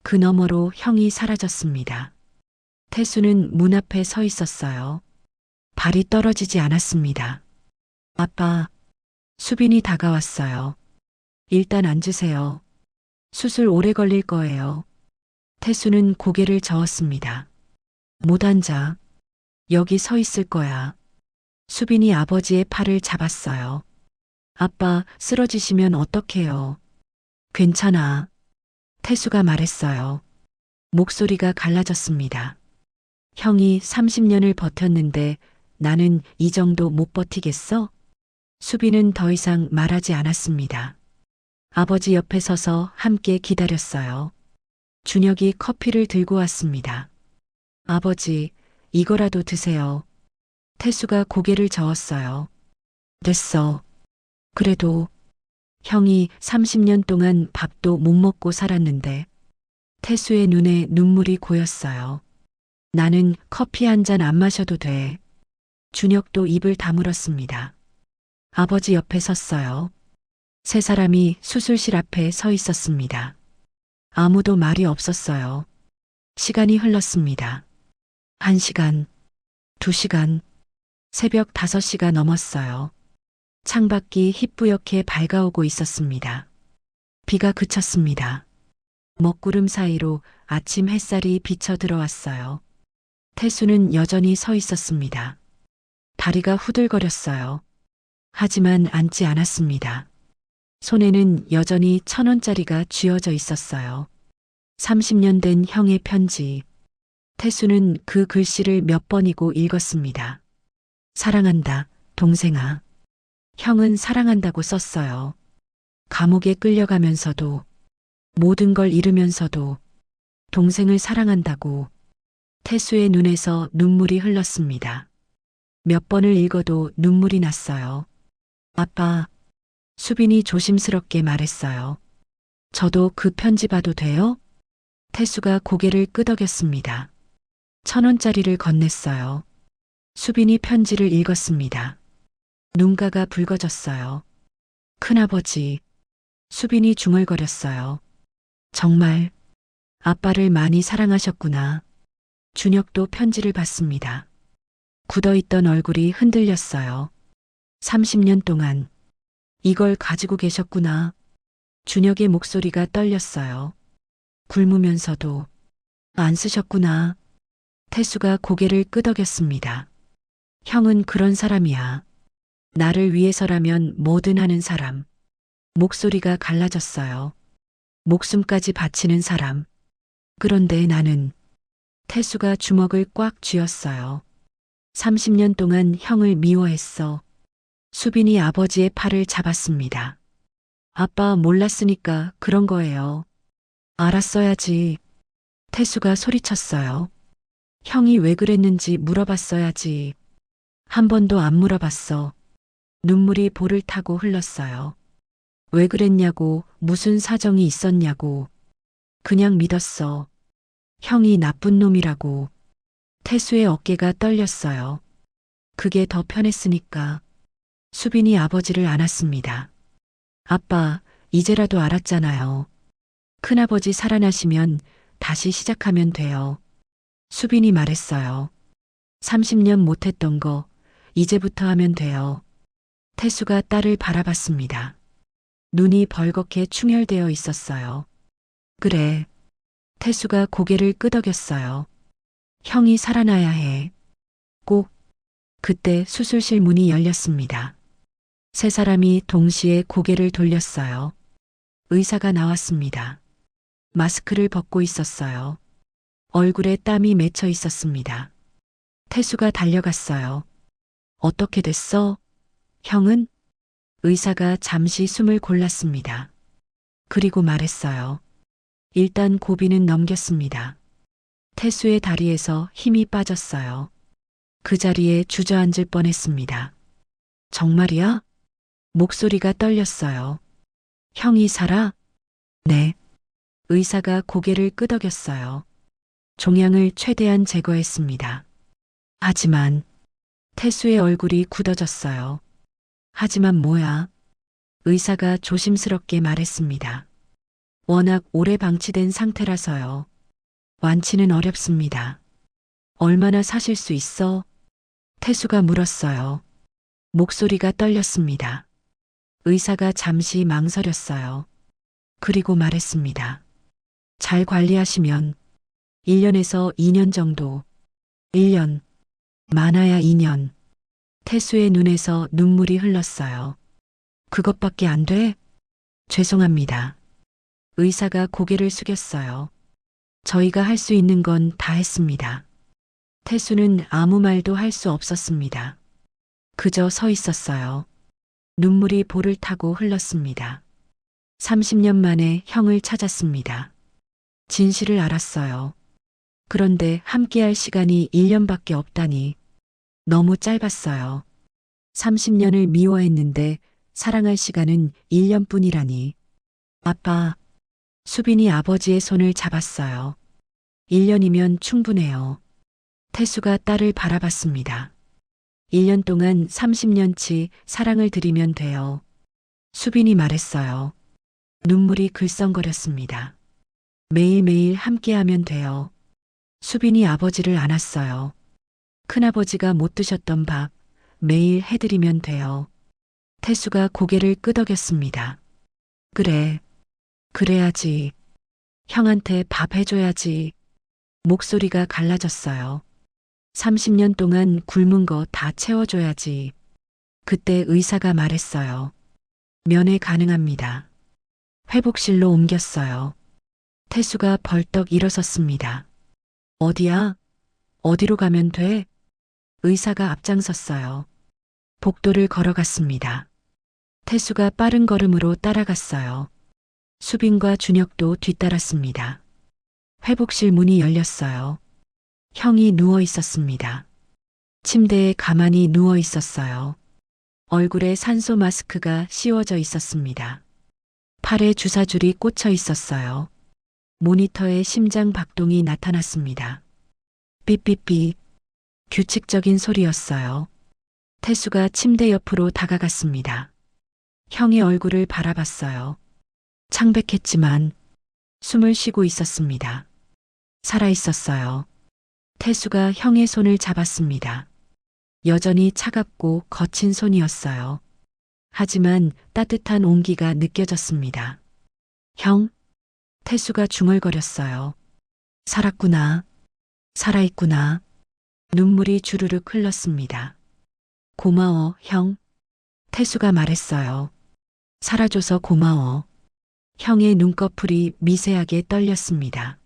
그 너머로 형이 사라졌습니다. 태수는 문 앞에 서 있었어요. 발이 떨어지지 않았습니다. 아빠, 수빈이 다가왔어요. 일단 앉으세요. 수술 오래 걸릴 거예요. 태수는 고개를 저었습니다. 못 앉아. 여기 서 있을 거야. 수빈이 아버지의 팔을 잡았어요. 아빠, 쓰러지시면 어떡해요? 괜찮아. 태수가 말했어요. 목소리가 갈라졌습니다. 형이 30년을 버텼는데 나는 이 정도 못 버티겠어? 수빈은 더 이상 말하지 않았습니다. 아버지 옆에 서서 함께 기다렸어요. 준혁이 커피를 들고 왔습니다. 아버지, 이거라도 드세요. 태수가 고개를 저었어요. 됐어. 그래도 형이 30년 동안 밥도 못 먹고 살았는데. 태수의 눈에 눈물이 고였어요. 나는 커피 한 잔 안 마셔도 돼. 준혁도 입을 다물었습니다. 아버지 옆에 섰어요. 세 사람이 수술실 앞에 서 있었습니다. 아무도 말이 없었어요. 시간이 흘렀습니다. 1시간, 2시간, 새벽 5시가 넘었어요. 창밖이 희뿌옇게 밝아오고 있었습니다. 비가 그쳤습니다. 먹구름 사이로 아침 햇살이 비쳐 들어왔어요. 태수는 여전히 서 있었습니다. 다리가 후들거렸어요. 하지만 앉지 않았습니다. 손에는 여전히 1,000원짜리가 쥐어져 있었어요. 30년 된 형의 편지. 태수는 그 글씨를 몇 번이고 읽었습니다. 사랑한다, 동생아. 형은 사랑한다고 썼어요. 감옥에 끌려가면서도, 모든 걸 잃으면서도 동생을 사랑한다고. 태수의 눈에서 눈물이 흘렀습니다. 몇 번을 읽어도 눈물이 났어요. 아빠, 수빈이 조심스럽게 말했어요. 저도 그 편지 봐도 돼요? 태수가 고개를 끄덕였습니다. 1,000원짜리를 건넸어요. 수빈이 편지를 읽었습니다. 눈가가 붉어졌어요. 큰아버지, 수빈이 중얼거렸어요. 정말 아빠를 많이 사랑하셨구나. 준혁도 편지를 받습니다. 굳어있던 얼굴이 흔들렸어요. 30년 동안 이걸 가지고 계셨구나. 준혁의 목소리가 떨렸어요. 굶으면서도 안 쓰셨구나. 태수가 고개를 끄덕였습니다. 형은 그런 사람이야. 나를 위해서라면 뭐든 하는 사람. 목소리가 갈라졌어요. 목숨까지 바치는 사람. 그런데 나는. 태수가 주먹을 꽉 쥐었어요. 30년 동안 형을 미워했어. 수빈이 아버지의 팔을 잡았습니다. 아빠 몰랐으니까 그런 거예요. 알았어야지. 태수가 소리쳤어요. 형이 왜 그랬는지 물어봤어야지. 한 번도 안 물어봤어. 눈물이 볼을 타고 흘렀어요. 왜 그랬냐고, 무슨 사정이 있었냐고. 그냥 믿었어. 형이 나쁜 놈이라고. 태수의 어깨가 떨렸어요. 그게 더 편했으니까. 수빈이 아버지를 안았습니다. 아빠, 이제라도 알았잖아요. 큰아버지 살아나시면 다시 시작하면 돼요. 수빈이 말했어요. 30년 못했던 거 이제부터 하면 돼요. 태수가 딸을 바라봤습니다. 눈이 벌겋게 충혈되어 있었어요. 그래. 태수가 고개를 끄덕였어요. 형이 살아나야 해. 꼭. 그때 수술실 문이 열렸습니다. 세 사람이 동시에 고개를 돌렸어요. 의사가 나왔습니다. 마스크를 벗고 있었어요. 얼굴에 땀이 맺혀 있었습니다. 태수가 달려갔어요. 어떻게 됐어? 형은? 의사가 잠시 숨을 골랐습니다. 그리고 말했어요. 일단 고비는 넘겼습니다. 태수의 다리에서 힘이 빠졌어요. 그 자리에 주저앉을 뻔했습니다. 정말이야? 목소리가 떨렸어요. 형이 살아? 네. 의사가 고개를 끄덕였어요. 종양을 최대한 제거했습니다. 하지만 태수의 얼굴이 굳어졌어요. 하지만 뭐야? 의사가 조심스럽게 말했습니다. 워낙 오래 방치된 상태라서요. 완치는 어렵습니다. 얼마나 사실 수 있어? 태수가 물었어요. 목소리가 떨렸습니다. 의사가 잠시 망설였어요. 그리고 말했습니다. 잘 관리하시면 1년에서 2년 정도. 1년. 많아야 2년. 태수의 눈에서 눈물이 흘렀어요. 그것밖에 안 돼? 죄송합니다. 의사가 고개를 숙였어요. 저희가 할 수 있는 건 다 했습니다. 태수는 아무 말도 할 수 없었습니다. 그저 서 있었어요. 눈물이 볼을 타고 흘렀습니다. 30년 만에 형을 찾았습니다. 진실을 알았어요. 그런데 함께할 시간이 1년밖에 없다니. 너무 짧았어요. 30년을 미워했는데 사랑할 시간은 1년뿐이라니. 아빠, 수빈이 아버지의 손을 잡았어요. 1년이면 충분해요. 태수가 딸을 바라봤습니다. 1년 동안 30년치 사랑을 드리면 돼요. 수빈이 말했어요. 눈물이 글썽거렸습니다. 매일매일 함께하면 돼요. 수빈이 아버지를 안았어요. 큰아버지가 못 드셨던 밥 매일 해드리면 돼요. 태수가 고개를 끄덕였습니다. 그래, 그래야지. 형한테 밥 해줘야지. 목소리가 갈라졌어요. 30년 동안 굶은 거 다 채워줘야지. 그때 의사가 말했어요. 면회 가능합니다. 회복실로 옮겼어요. 태수가 벌떡 일어섰습니다. 어디야? 어디로 가면 돼? 의사가 앞장섰어요. 복도를 걸어갔습니다. 태수가 빠른 걸음으로 따라갔어요. 수빈과 준혁도 뒤따랐습니다. 회복실 문이 열렸어요. 형이 누워 있었습니다. 침대에 가만히 누워 있었어요. 얼굴에 산소 마스크가 씌워져 있었습니다. 팔에 주사줄이 꽂혀 있었어요. 모니터에 심장 박동이 나타났습니다. 삐삐삐. 규칙적인 소리였어요. 태수가 침대 옆으로 다가갔습니다. 형의 얼굴을 바라봤어요. 창백했지만 숨을 쉬고 있었습니다. 살아있었어요. 태수가 형의 손을 잡았습니다. 여전히 차갑고 거친 손이었어요. 하지만 따뜻한 온기가 느껴졌습니다. 형? 태수가 중얼거렸어요. 살았구나. 살아있구나. 눈물이 주르륵 흘렀습니다. 고마워, 형. 태수가 말했어요. 살아줘서 고마워. 형의 눈꺼풀이 미세하게 떨렸습니다.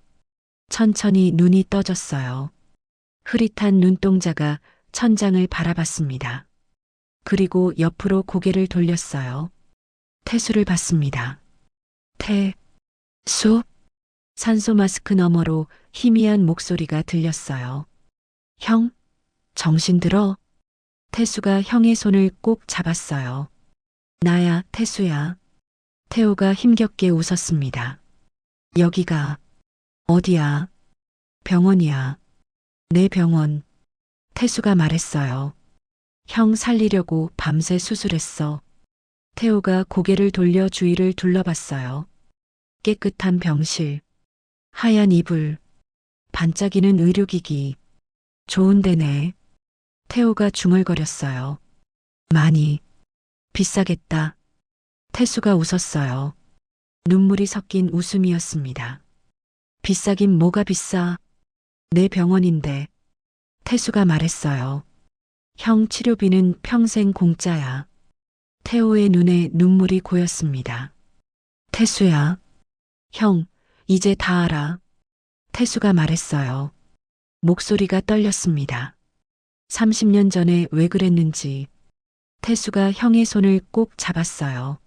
천천히 눈이 떠졌어요. 흐릿한 눈동자가 천장을 바라봤습니다. 그리고 옆으로 고개를 돌렸어요. 태수를 봤습니다. 수? 산소 마스크 너머로 희미한 목소리가 들렸어요. 형? 정신 들어? 태수가 형의 손을 꼭 잡았어요. 나야, 태수야. 태호가 힘겹게 웃었습니다. 여기가 어디야? 병원이야. 내 병원. 태수가 말했어요. 형 살리려고 밤새 수술했어. 태호가 고개를 돌려 주위를 둘러봤어요. 깨끗한 병실, 하얀 이불, 반짝이는 의료기기. 좋은 데네. 태호가 중얼거렸어요. 많이. 비싸겠다. 태수가 웃었어요. 눈물이 섞인 웃음이었습니다. 비싸긴 뭐가 비싸. 내 병원인데. 태수가 말했어요. 형 치료비는 평생 공짜야. 태호의 눈에 눈물이 고였습니다. 태수야. 형, 이제 다 알아. 태수가 말했어요. 목소리가 떨렸습니다. 30년 전에 왜 그랬는지. 태수가 형의 손을 꼭 잡았어요.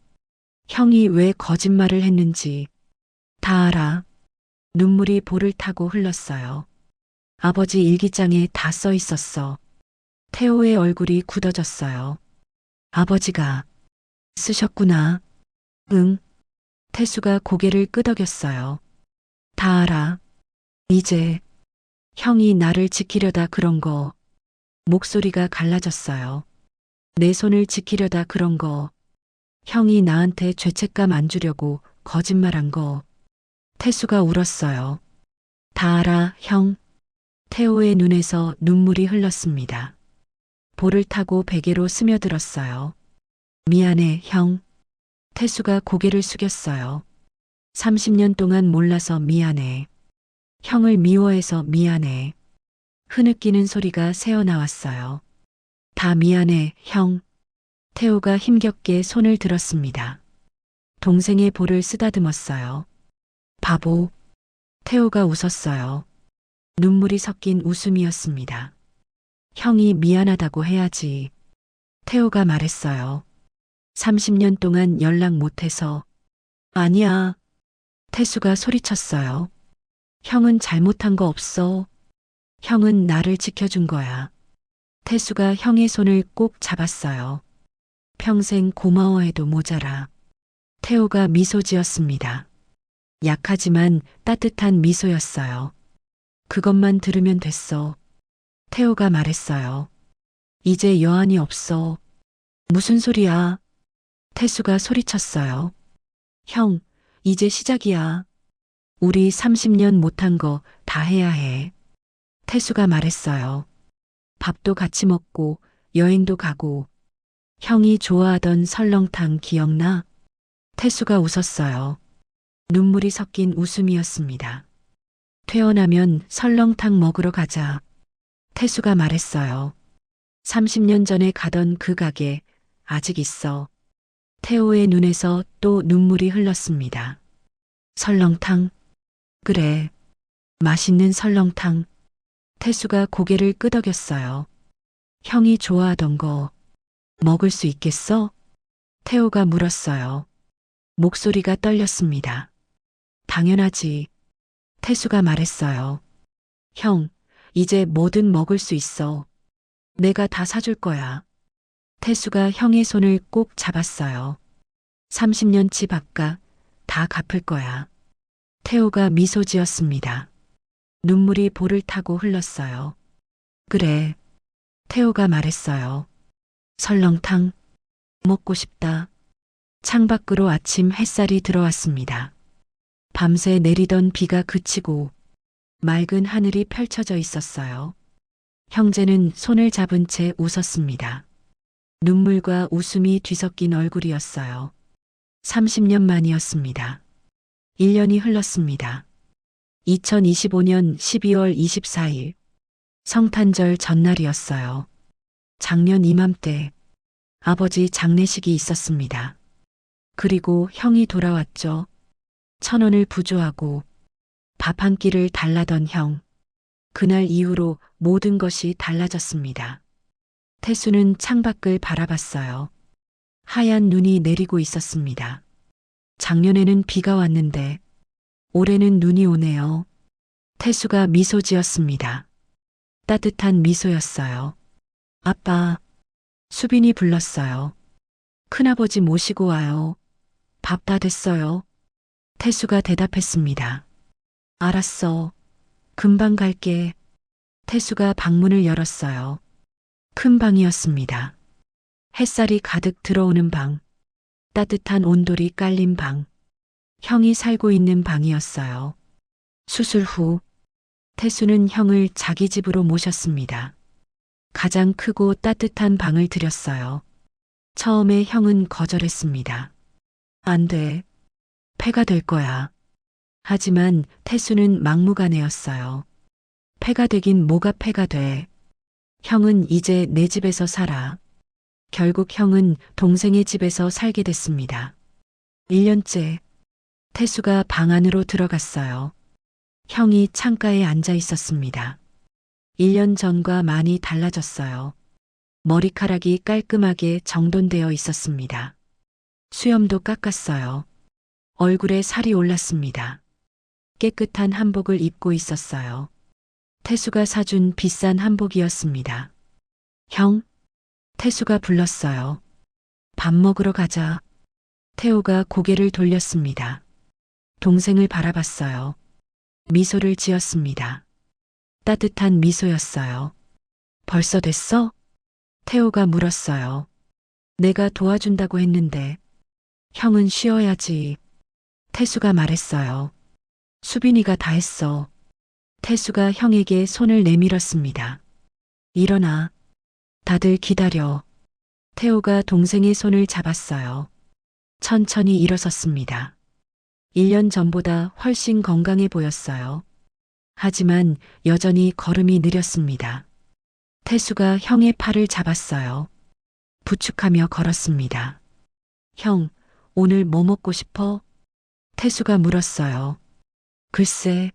형이 왜 거짓말을 했는지. 다 알아. 눈물이 볼을 타고 흘렀어요. 아버지 일기장에 다 써 있었어. 태호의 얼굴이 굳어졌어요. 아버지가 쓰셨구나. 응. 태수가 고개를 끄덕였어요. 다 알아. 이제 형이 나를 지키려다 그런 거. 목소리가 갈라졌어요. 내 손을 지키려다 그런 거. 형이 나한테 죄책감 안 주려고 거짓말한 거. 태수가 울었어요. 다 알아, 형. 태호의 눈에서 눈물이 흘렀습니다. 볼을 타고 베개로 스며들었어요. 미안해, 형. 태수가 고개를 숙였어요. 30년 동안 몰라서 미안해. 형을 미워해서 미안해. 흐느끼는 소리가 새어나왔어요. 다 미안해, 형. 태호가 힘겹게 손을 들었습니다. 동생의 볼을 쓰다듬었어요. 바보. 태호가 웃었어요. 눈물이 섞인 웃음이었습니다. 형이 미안하다고 해야지. 태호가 말했어요. 30년 동안 연락 못해서. 아니야. 태수가 소리쳤어요. 형은 잘못한 거 없어. 형은 나를 지켜준 거야. 태수가 형의 손을 꼭 잡았어요. 평생 고마워해도 모자라. 태호가 미소 지었습니다. 약하지만 따뜻한 미소였어요. 그것만 들으면 됐어. 태호가 말했어요. 이제 여한이 없어. 무슨 소리야? 태수가 소리쳤어요. 형, 이제 시작이야. 우리 30년 못한 거 다 해야 해. 태수가 말했어요. 밥도 같이 먹고 여행도 가고 형이 좋아하던 설렁탕 기억나? 태수가 웃었어요. 눈물이 섞인 웃음이었습니다. 퇴원하면 설렁탕 먹으러 가자. 태수가 말했어요. 30년 전에 가던 그 가게 아직 있어. 태호의 눈에서 또 눈물이 흘렀습니다. 설렁탕? 그래. 맛있는 설렁탕. 태수가 고개를 끄덕였어요. 형이 좋아하던 거 먹을 수 있겠어? 태호가 물었어요. 목소리가 떨렸습니다. 당연하지. 태수가 말했어요. 형, 이제 뭐든 먹을 수 있어. 내가 다 사줄 거야. 태수가 형의 손을 꼭 잡았어요. 30년치 밥값 다 갚을 거야. 태호가 미소 지었습니다. 눈물이 볼을 타고 흘렀어요. 그래. 태호가 말했어요. 설렁탕 먹고 싶다. 창밖으로 아침 햇살이 들어왔습니다. 밤새 내리던 비가 그치고 맑은 하늘이 펼쳐져 있었어요. 형제는 손을 잡은 채 웃었습니다. 눈물과 웃음이 뒤섞인 얼굴이었어요. 30년 만이었습니다. 1년이 흘렀습니다. 2025년 12월 24일 성탄절 전날이었어요. 작년 이맘때 아버지 장례식이 있었습니다. 그리고 형이 돌아왔죠. 1,000원을 부조하고 밥 한 끼를 달라던 형. 그날 이후로 모든 것이 달라졌습니다. 태수는 창밖을 바라봤어요. 하얀 눈이 내리고 있었습니다. 작년에는 비가 왔는데 올해는 눈이 오네요. 태수가 미소 지었습니다. 따뜻한 미소였어요. 아빠, 수빈이 불렀어요. 큰아버지 모시고 와요. 밥 다 됐어요. 태수가 대답했습니다. 알았어. 금방 갈게. 태수가 방문을 열었어요. 큰 방이었습니다. 햇살이 가득 들어오는 방. 따뜻한 온돌이 깔린 방. 형이 살고 있는 방이었어요. 수술 후 태수는 형을 자기 집으로 모셨습니다. 가장 크고 따뜻한 방을 들였어요. 처음에 형은 거절했습니다. 안 돼. 폐가 될 거야. 하지만 태수는 막무가내였어요. 폐가 되긴 뭐가 폐가 돼. 형은 이제 내 집에서 살아. 결국 형은 동생의 집에서 살게 됐습니다. 1년째 태수가 방 안으로 들어갔어요. 형이 창가에 앉아 있었습니다. 1년 전과 많이 달라졌어요. 머리카락이 깔끔하게 정돈되어 있었습니다. 수염도 깎았어요. 얼굴에 살이 올랐습니다. 깨끗한 한복을 입고 있었어요. 태수가 사준 비싼 한복이었습니다. 형? 태수가 불렀어요. 밥 먹으러 가자. 태호가 고개를 돌렸습니다. 동생을 바라봤어요. 미소를 지었습니다. 따뜻한 미소였어요. 벌써 됐어? 태호가 물었어요. 내가 도와준다고 했는데. 형은 쉬어야지. 태수가 말했어요. 수빈이가 다 했어. 태수가 형에게 손을 내밀었습니다. 일어나. 다들 기다려. 태호가 동생의 손을 잡았어요. 천천히 일어섰습니다. 1년 전보다 훨씬 건강해 보였어요. 하지만 여전히 걸음이 느렸습니다. 태수가 형의 팔을 잡았어요. 부축하며 걸었습니다. 형, 오늘 뭐 먹고 싶어? 태수가 물었어요. 글쎄,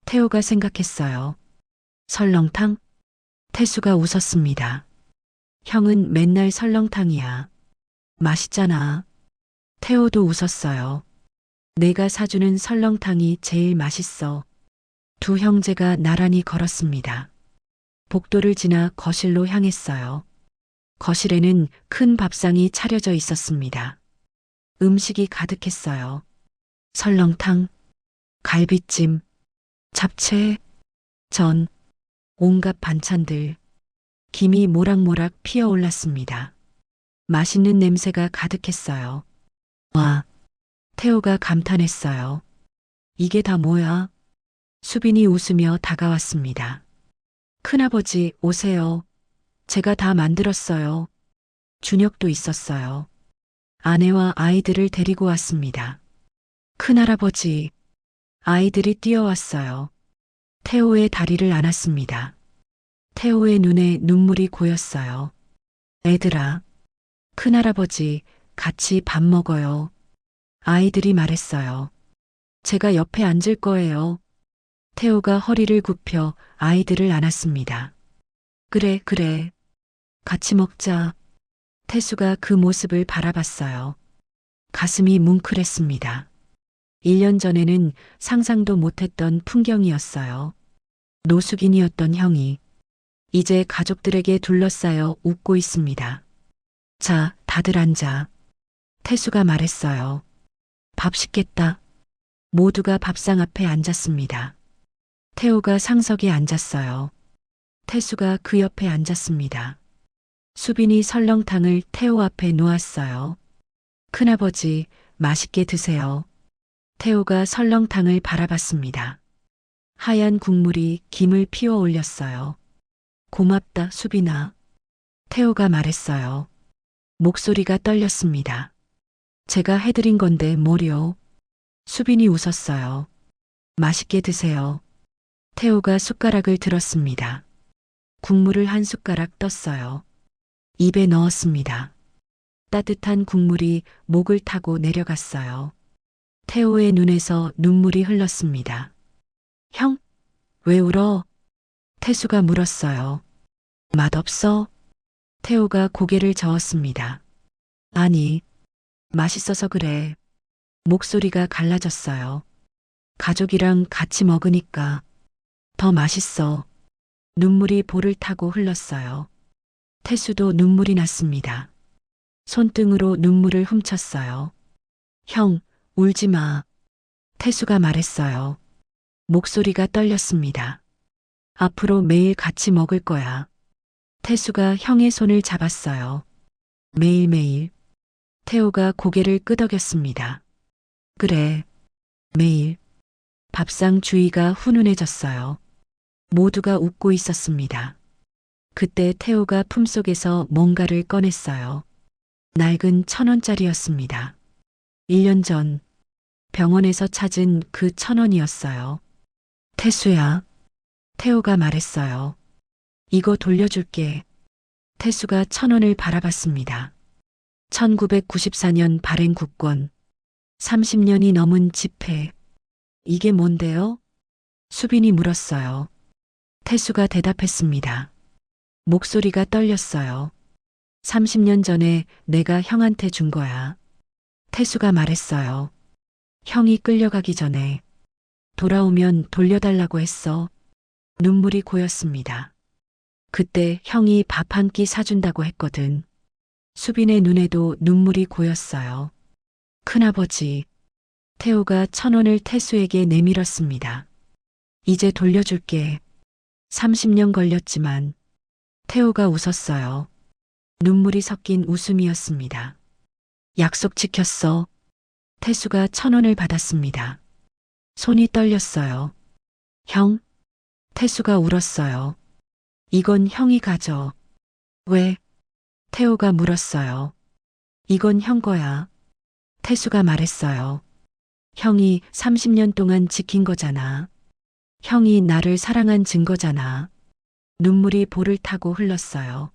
태호가 생각했어요. 설렁탕? 태수가 웃었습니다. 형은 맨날 설렁탕이야. 맛있잖아. 태호도 웃었어요. 내가 사주는 설렁탕이 제일 맛있어. 두 형제가 나란히 걸었습니다. 복도를 지나 거실로 향했어요. 거실에는 큰 밥상이 차려져 있었습니다. 음식이 가득했어요. 설렁탕, 갈비찜, 잡채, 전, 온갖 반찬들, 김이 모락모락 피어올랐습니다. 맛있는 냄새가 가득했어요. 와, 태호가 감탄했어요. 이게 다 뭐야? 수빈이 웃으며 다가왔습니다. 큰아버지, 오세요. 제가 다 만들었어요. 준혁도 있었어요. 아내와 아이들을 데리고 왔습니다. 큰할아버지, 아이들이 뛰어왔어요. 태호의 다리를 안았습니다. 태호의 눈에 눈물이 고였어요. 애들아, 큰할아버지, 같이 밥 먹어요. 아이들이 말했어요. 제가 옆에 앉을 거예요. 태호가 허리를 굽혀 아이들을 안았습니다. 그래, 그래. 같이 먹자. 태수가 그 모습을 바라봤어요. 가슴이 뭉클했습니다. 1년 전에는 상상도 못했던 풍경이었어요. 노숙인이었던 형이 이제 가족들에게 둘러싸여 웃고 있습니다. 자, 다들 앉아. 태수가 말했어요. 밥 식겠다. 모두가 밥상 앞에 앉았습니다. 태호가 상석에 앉았어요. 태수가 그 옆에 앉았습니다. 수빈이 설렁탕을 태호 앞에 놓았어요. 큰아버지, 맛있게 드세요. 태호가 설렁탕을 바라봤습니다. 하얀 국물이 김을 피워 올렸어요. 고맙다, 수빈아. 태호가 말했어요. 목소리가 떨렸습니다. 제가 해드린 건데 뭐려. 수빈이 웃었어요. 맛있게 드세요. 태호가 숟가락을 들었습니다. 국물을 한 숟가락 떴어요. 입에 넣었습니다. 따뜻한 국물이 목을 타고 내려갔어요. 태호의 눈에서 눈물이 흘렀습니다. 형, 왜 울어? 태수가 물었어요. 맛없어? 태호가 고개를 저었습니다. 아니, 맛있어서 그래. 목소리가 갈라졌어요. 가족이랑 같이 먹으니까 더 맛있어. 눈물이 볼을 타고 흘렀어요. 태수도 눈물이 났습니다. 손등으로 눈물을 훔쳤어요. 형, 울지 마. 태수가 말했어요. 목소리가 떨렸습니다. 앞으로 매일 같이 먹을 거야. 태수가 형의 손을 잡았어요. 매일매일. 태호가 고개를 끄덕였습니다. 그래, 매일. 밥상 주위가 훈훈해졌어요. 모두가 웃고 있었습니다. 그때 태호가 품속에서 뭔가를 꺼냈어요. 낡은 1,000원짜리였습니다. 1년 전 병원에서 찾은 그 1,000원이었어요. 태수야. 태호가 말했어요. 이거 돌려줄게. 태수가 1,000원을 바라봤습니다. 1994년 발행 국권. 30년이 넘은 지폐. 이게 뭔데요? 수빈이 물었어요. 태수가 대답했습니다. 목소리가 떨렸어요. 30년 전에 내가 형한테 준 거야. 태수가 말했어요. 형이 끌려가기 전에 돌아오면 돌려달라고 했어. 눈물이 고였습니다. 그때 형이 밥 한 끼 사준다고 했거든. 수빈의 눈에도 눈물이 고였어요. 큰아버지. 태호가 1,000원을 태수에게 내밀었습니다. 이제 돌려줄게. 30년 걸렸지만 태호가 웃었어요. 눈물이 섞인 웃음이었습니다. 약속 지켰어. 태수가 1,000원을 받았습니다. 손이 떨렸어요. 형? 태수가 울었어요. 이건 형이 가져. 왜? 태호가 물었어요. 이건 형 거야. 태수가 말했어요. 형이 30년 동안 지킨 거잖아. 형이 나를 사랑한 증거잖아. 눈물이 볼을 타고 흘렀어요.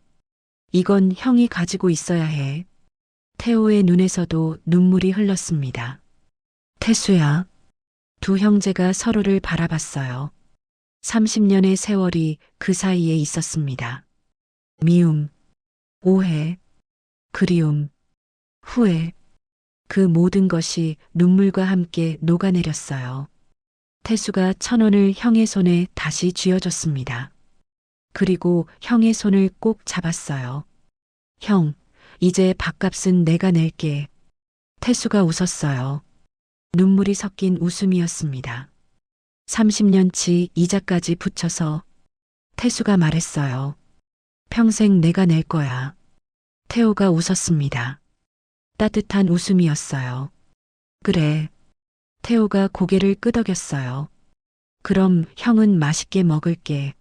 이건 형이 가지고 있어야 해. 태호의 눈에서도 눈물이 흘렀습니다. 태수야. 두 형제가 서로를 바라봤어요. 30년의 세월이 그 사이에 있었습니다. 미움, 오해, 그리움, 후회. 그 모든 것이 눈물과 함께 녹아내렸어요. 태수가 1,000원을 형의 손에 다시 쥐어줬습니다. 그리고 형의 손을 꼭 잡았어요. 형, 이제 밥값은 내가 낼게. 태수가 웃었어요. 눈물이 섞인 웃음이었습니다. 30년치 이자까지 붙여서 태수가 말했어요. 평생 내가 낼 거야. 태호가 웃었습니다. 따뜻한 웃음이었어요. 그래. 태호가 고개를 끄덕였어요. 그럼 형은 맛있게 먹을게.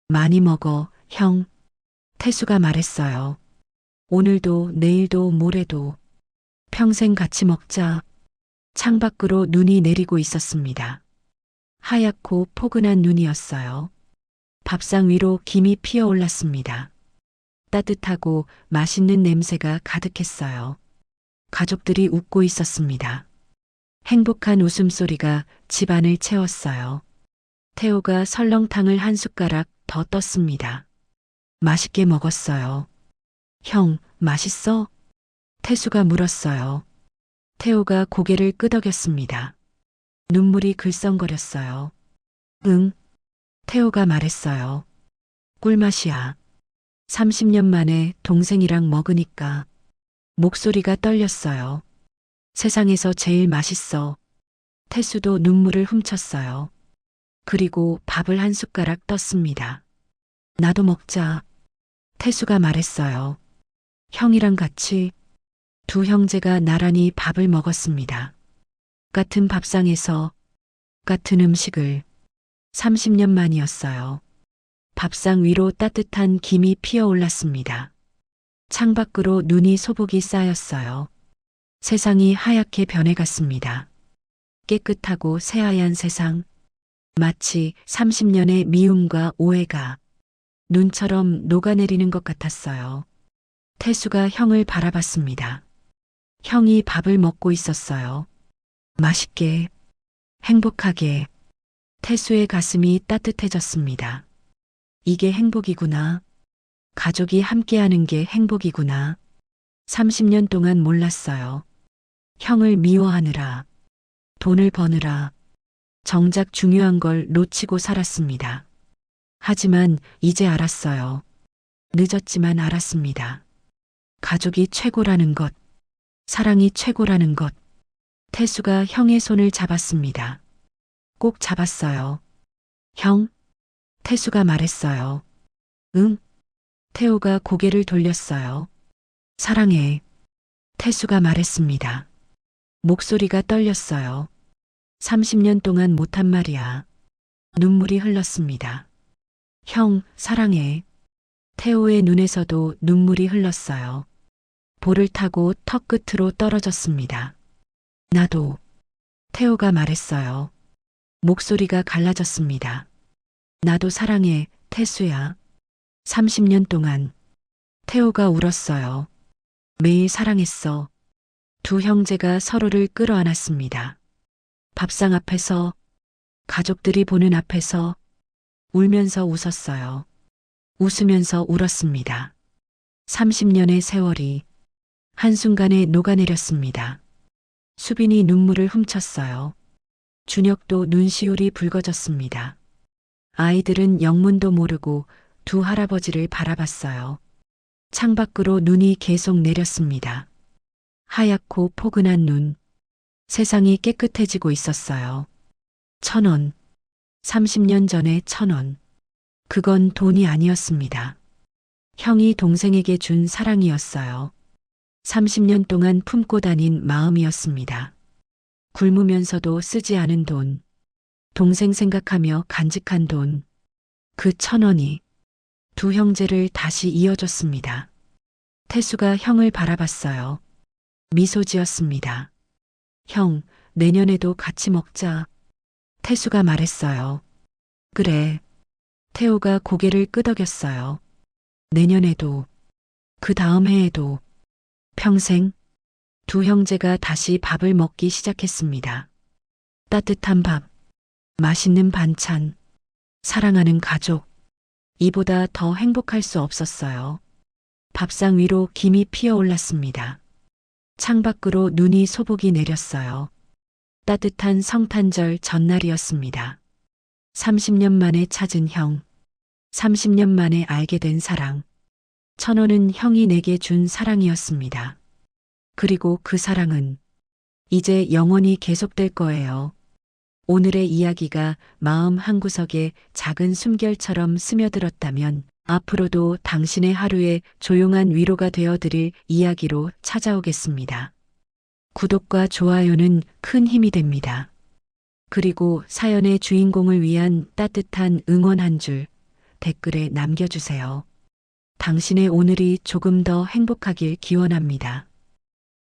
많이 먹어, 형. 태수가 말했어요. 오늘도 내일도 모레도 평생 같이 먹자. 창밖으로 눈이 내리고 있었습니다. 하얗고 포근한 눈이었어요. 밥상 위로 김이 피어올랐습니다. 따뜻하고 맛있는 냄새가 가득했어요. 가족들이 웃고 있었습니다. 행복한 웃음소리가 집안을 채웠어요. 태호가 설렁탕을 한 숟가락 더 떴습니다. 맛있게 먹었어요. 형, 맛있어? 태수가 물었어요. 태호가 고개를 끄덕였습니다. 눈물이 글썽거렸어요. 응. 태호가 말했어요. 꿀맛이야. 30년 만에 동생이랑 먹으니까 목소리가 떨렸어요. 세상에서 제일 맛있어. 태수도 눈물을 훔쳤어요. 그리고 밥을 한 숟가락 떴습니다. 나도 먹자. 태수가 말했어요. 형이랑 같이. 두 형제가 나란히 밥을 먹었습니다. 같은 밥상에서 같은 음식을 30년 만이었어요. 밥상 위로 따뜻한 김이 피어올랐습니다. 창밖으로 눈이 소복이 쌓였어요. 세상이 하얗게 변해갔습니다. 깨끗하고 새하얀 세상. 마치 30년의 미움과 오해가 눈처럼 녹아내리는 것 같았어요. 태수가 형을 바라봤습니다. 형이 밥을 먹고 있었어요. 맛있게, 행복하게. 태수의 가슴이 따뜻해졌습니다. 이게 행복이구나. 가족이 함께하는 게 행복이구나. 30년 동안 몰랐어요. 형을 미워하느라, 돈을 버느라, 정작 중요한 걸 놓치고 살았습니다. 하지만 이제 알았어요. 늦었지만 알았습니다. 가족이 최고라는 것, 사랑이 최고라는 것. 태수가 형의 손을 잡았습니다. 꼭 잡았어요. 형? 태수가 말했어요. 응? 태호가 고개를 돌렸어요. 사랑해. 태수가 말했습니다. 목소리가 떨렸어요. 30년 동안 못한 말이야. 눈물이 흘렀습니다. 형, 사랑해. 태호의 눈에서도 눈물이 흘렀어요. 볼을 타고 턱 끝으로 떨어졌습니다. 나도. 태호가 말했어요. 목소리가 갈라졌습니다. 나도 사랑해, 태수야. 30년 동안. 태호가 울었어요. 매일 사랑했어. 두 형제가 서로를 끌어안았습니다. 밥상 앞에서, 가족들이 보는 앞에서 울면서 웃었어요. 웃으면서 울었습니다. 30년의 세월이 한순간에 녹아내렸습니다. 수빈이 눈물을 훔쳤어요. 준혁도 눈시울이 붉어졌습니다. 아이들은 영문도 모르고 두 할아버지를 바라봤어요. 창밖으로 눈이 계속 내렸습니다. 하얗고 포근한 눈. 세상이 깨끗해지고 있었어요. 1,000원. 30년 전에 1,000원. 그건 돈이 아니었습니다. 형이 동생에게 준 사랑이었어요. 30년 동안 품고 다닌 마음이었습니다. 굶으면서도 쓰지 않은 돈. 동생 생각하며 간직한 돈. 그 1,000원이 두 형제를 다시 이어줬습니다. 태수가 형을 바라봤어요. 미소 지었습니다. 형, 내년에도 같이 먹자. 태수가 말했어요. 그래. 태호가 고개를 끄덕였어요. 내년에도, 그 다음 해에도, 평생. 두 형제가 다시 밥을 먹기 시작했습니다. 따뜻한 밥, 맛있는 반찬, 사랑하는 가족. 이보다 더 행복할 수 없었어요. 밥상 위로 김이 피어올랐습니다. 창밖으로 눈이 소복이 내렸어요. 따뜻한 성탄절 전날이었습니다. 30년 만에 찾은 형. 30년 만에 알게 된 사랑. 1,000원은 형이 내게 준 사랑이었습니다. 그리고 그 사랑은 이제 영원히 계속될 거예요. 오늘의 이야기가 마음 한구석에 작은 숨결처럼 스며들었다면 앞으로도 당신의 하루에 조용한 위로가 되어드릴 이야기로 찾아오겠습니다. 구독과 좋아요는 큰 힘이 됩니다. 그리고 사연의 주인공을 위한 따뜻한 응원 한 줄 댓글에 남겨주세요. 당신의 오늘이 조금 더 행복하길 기원합니다.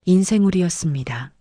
인생우리였습니다.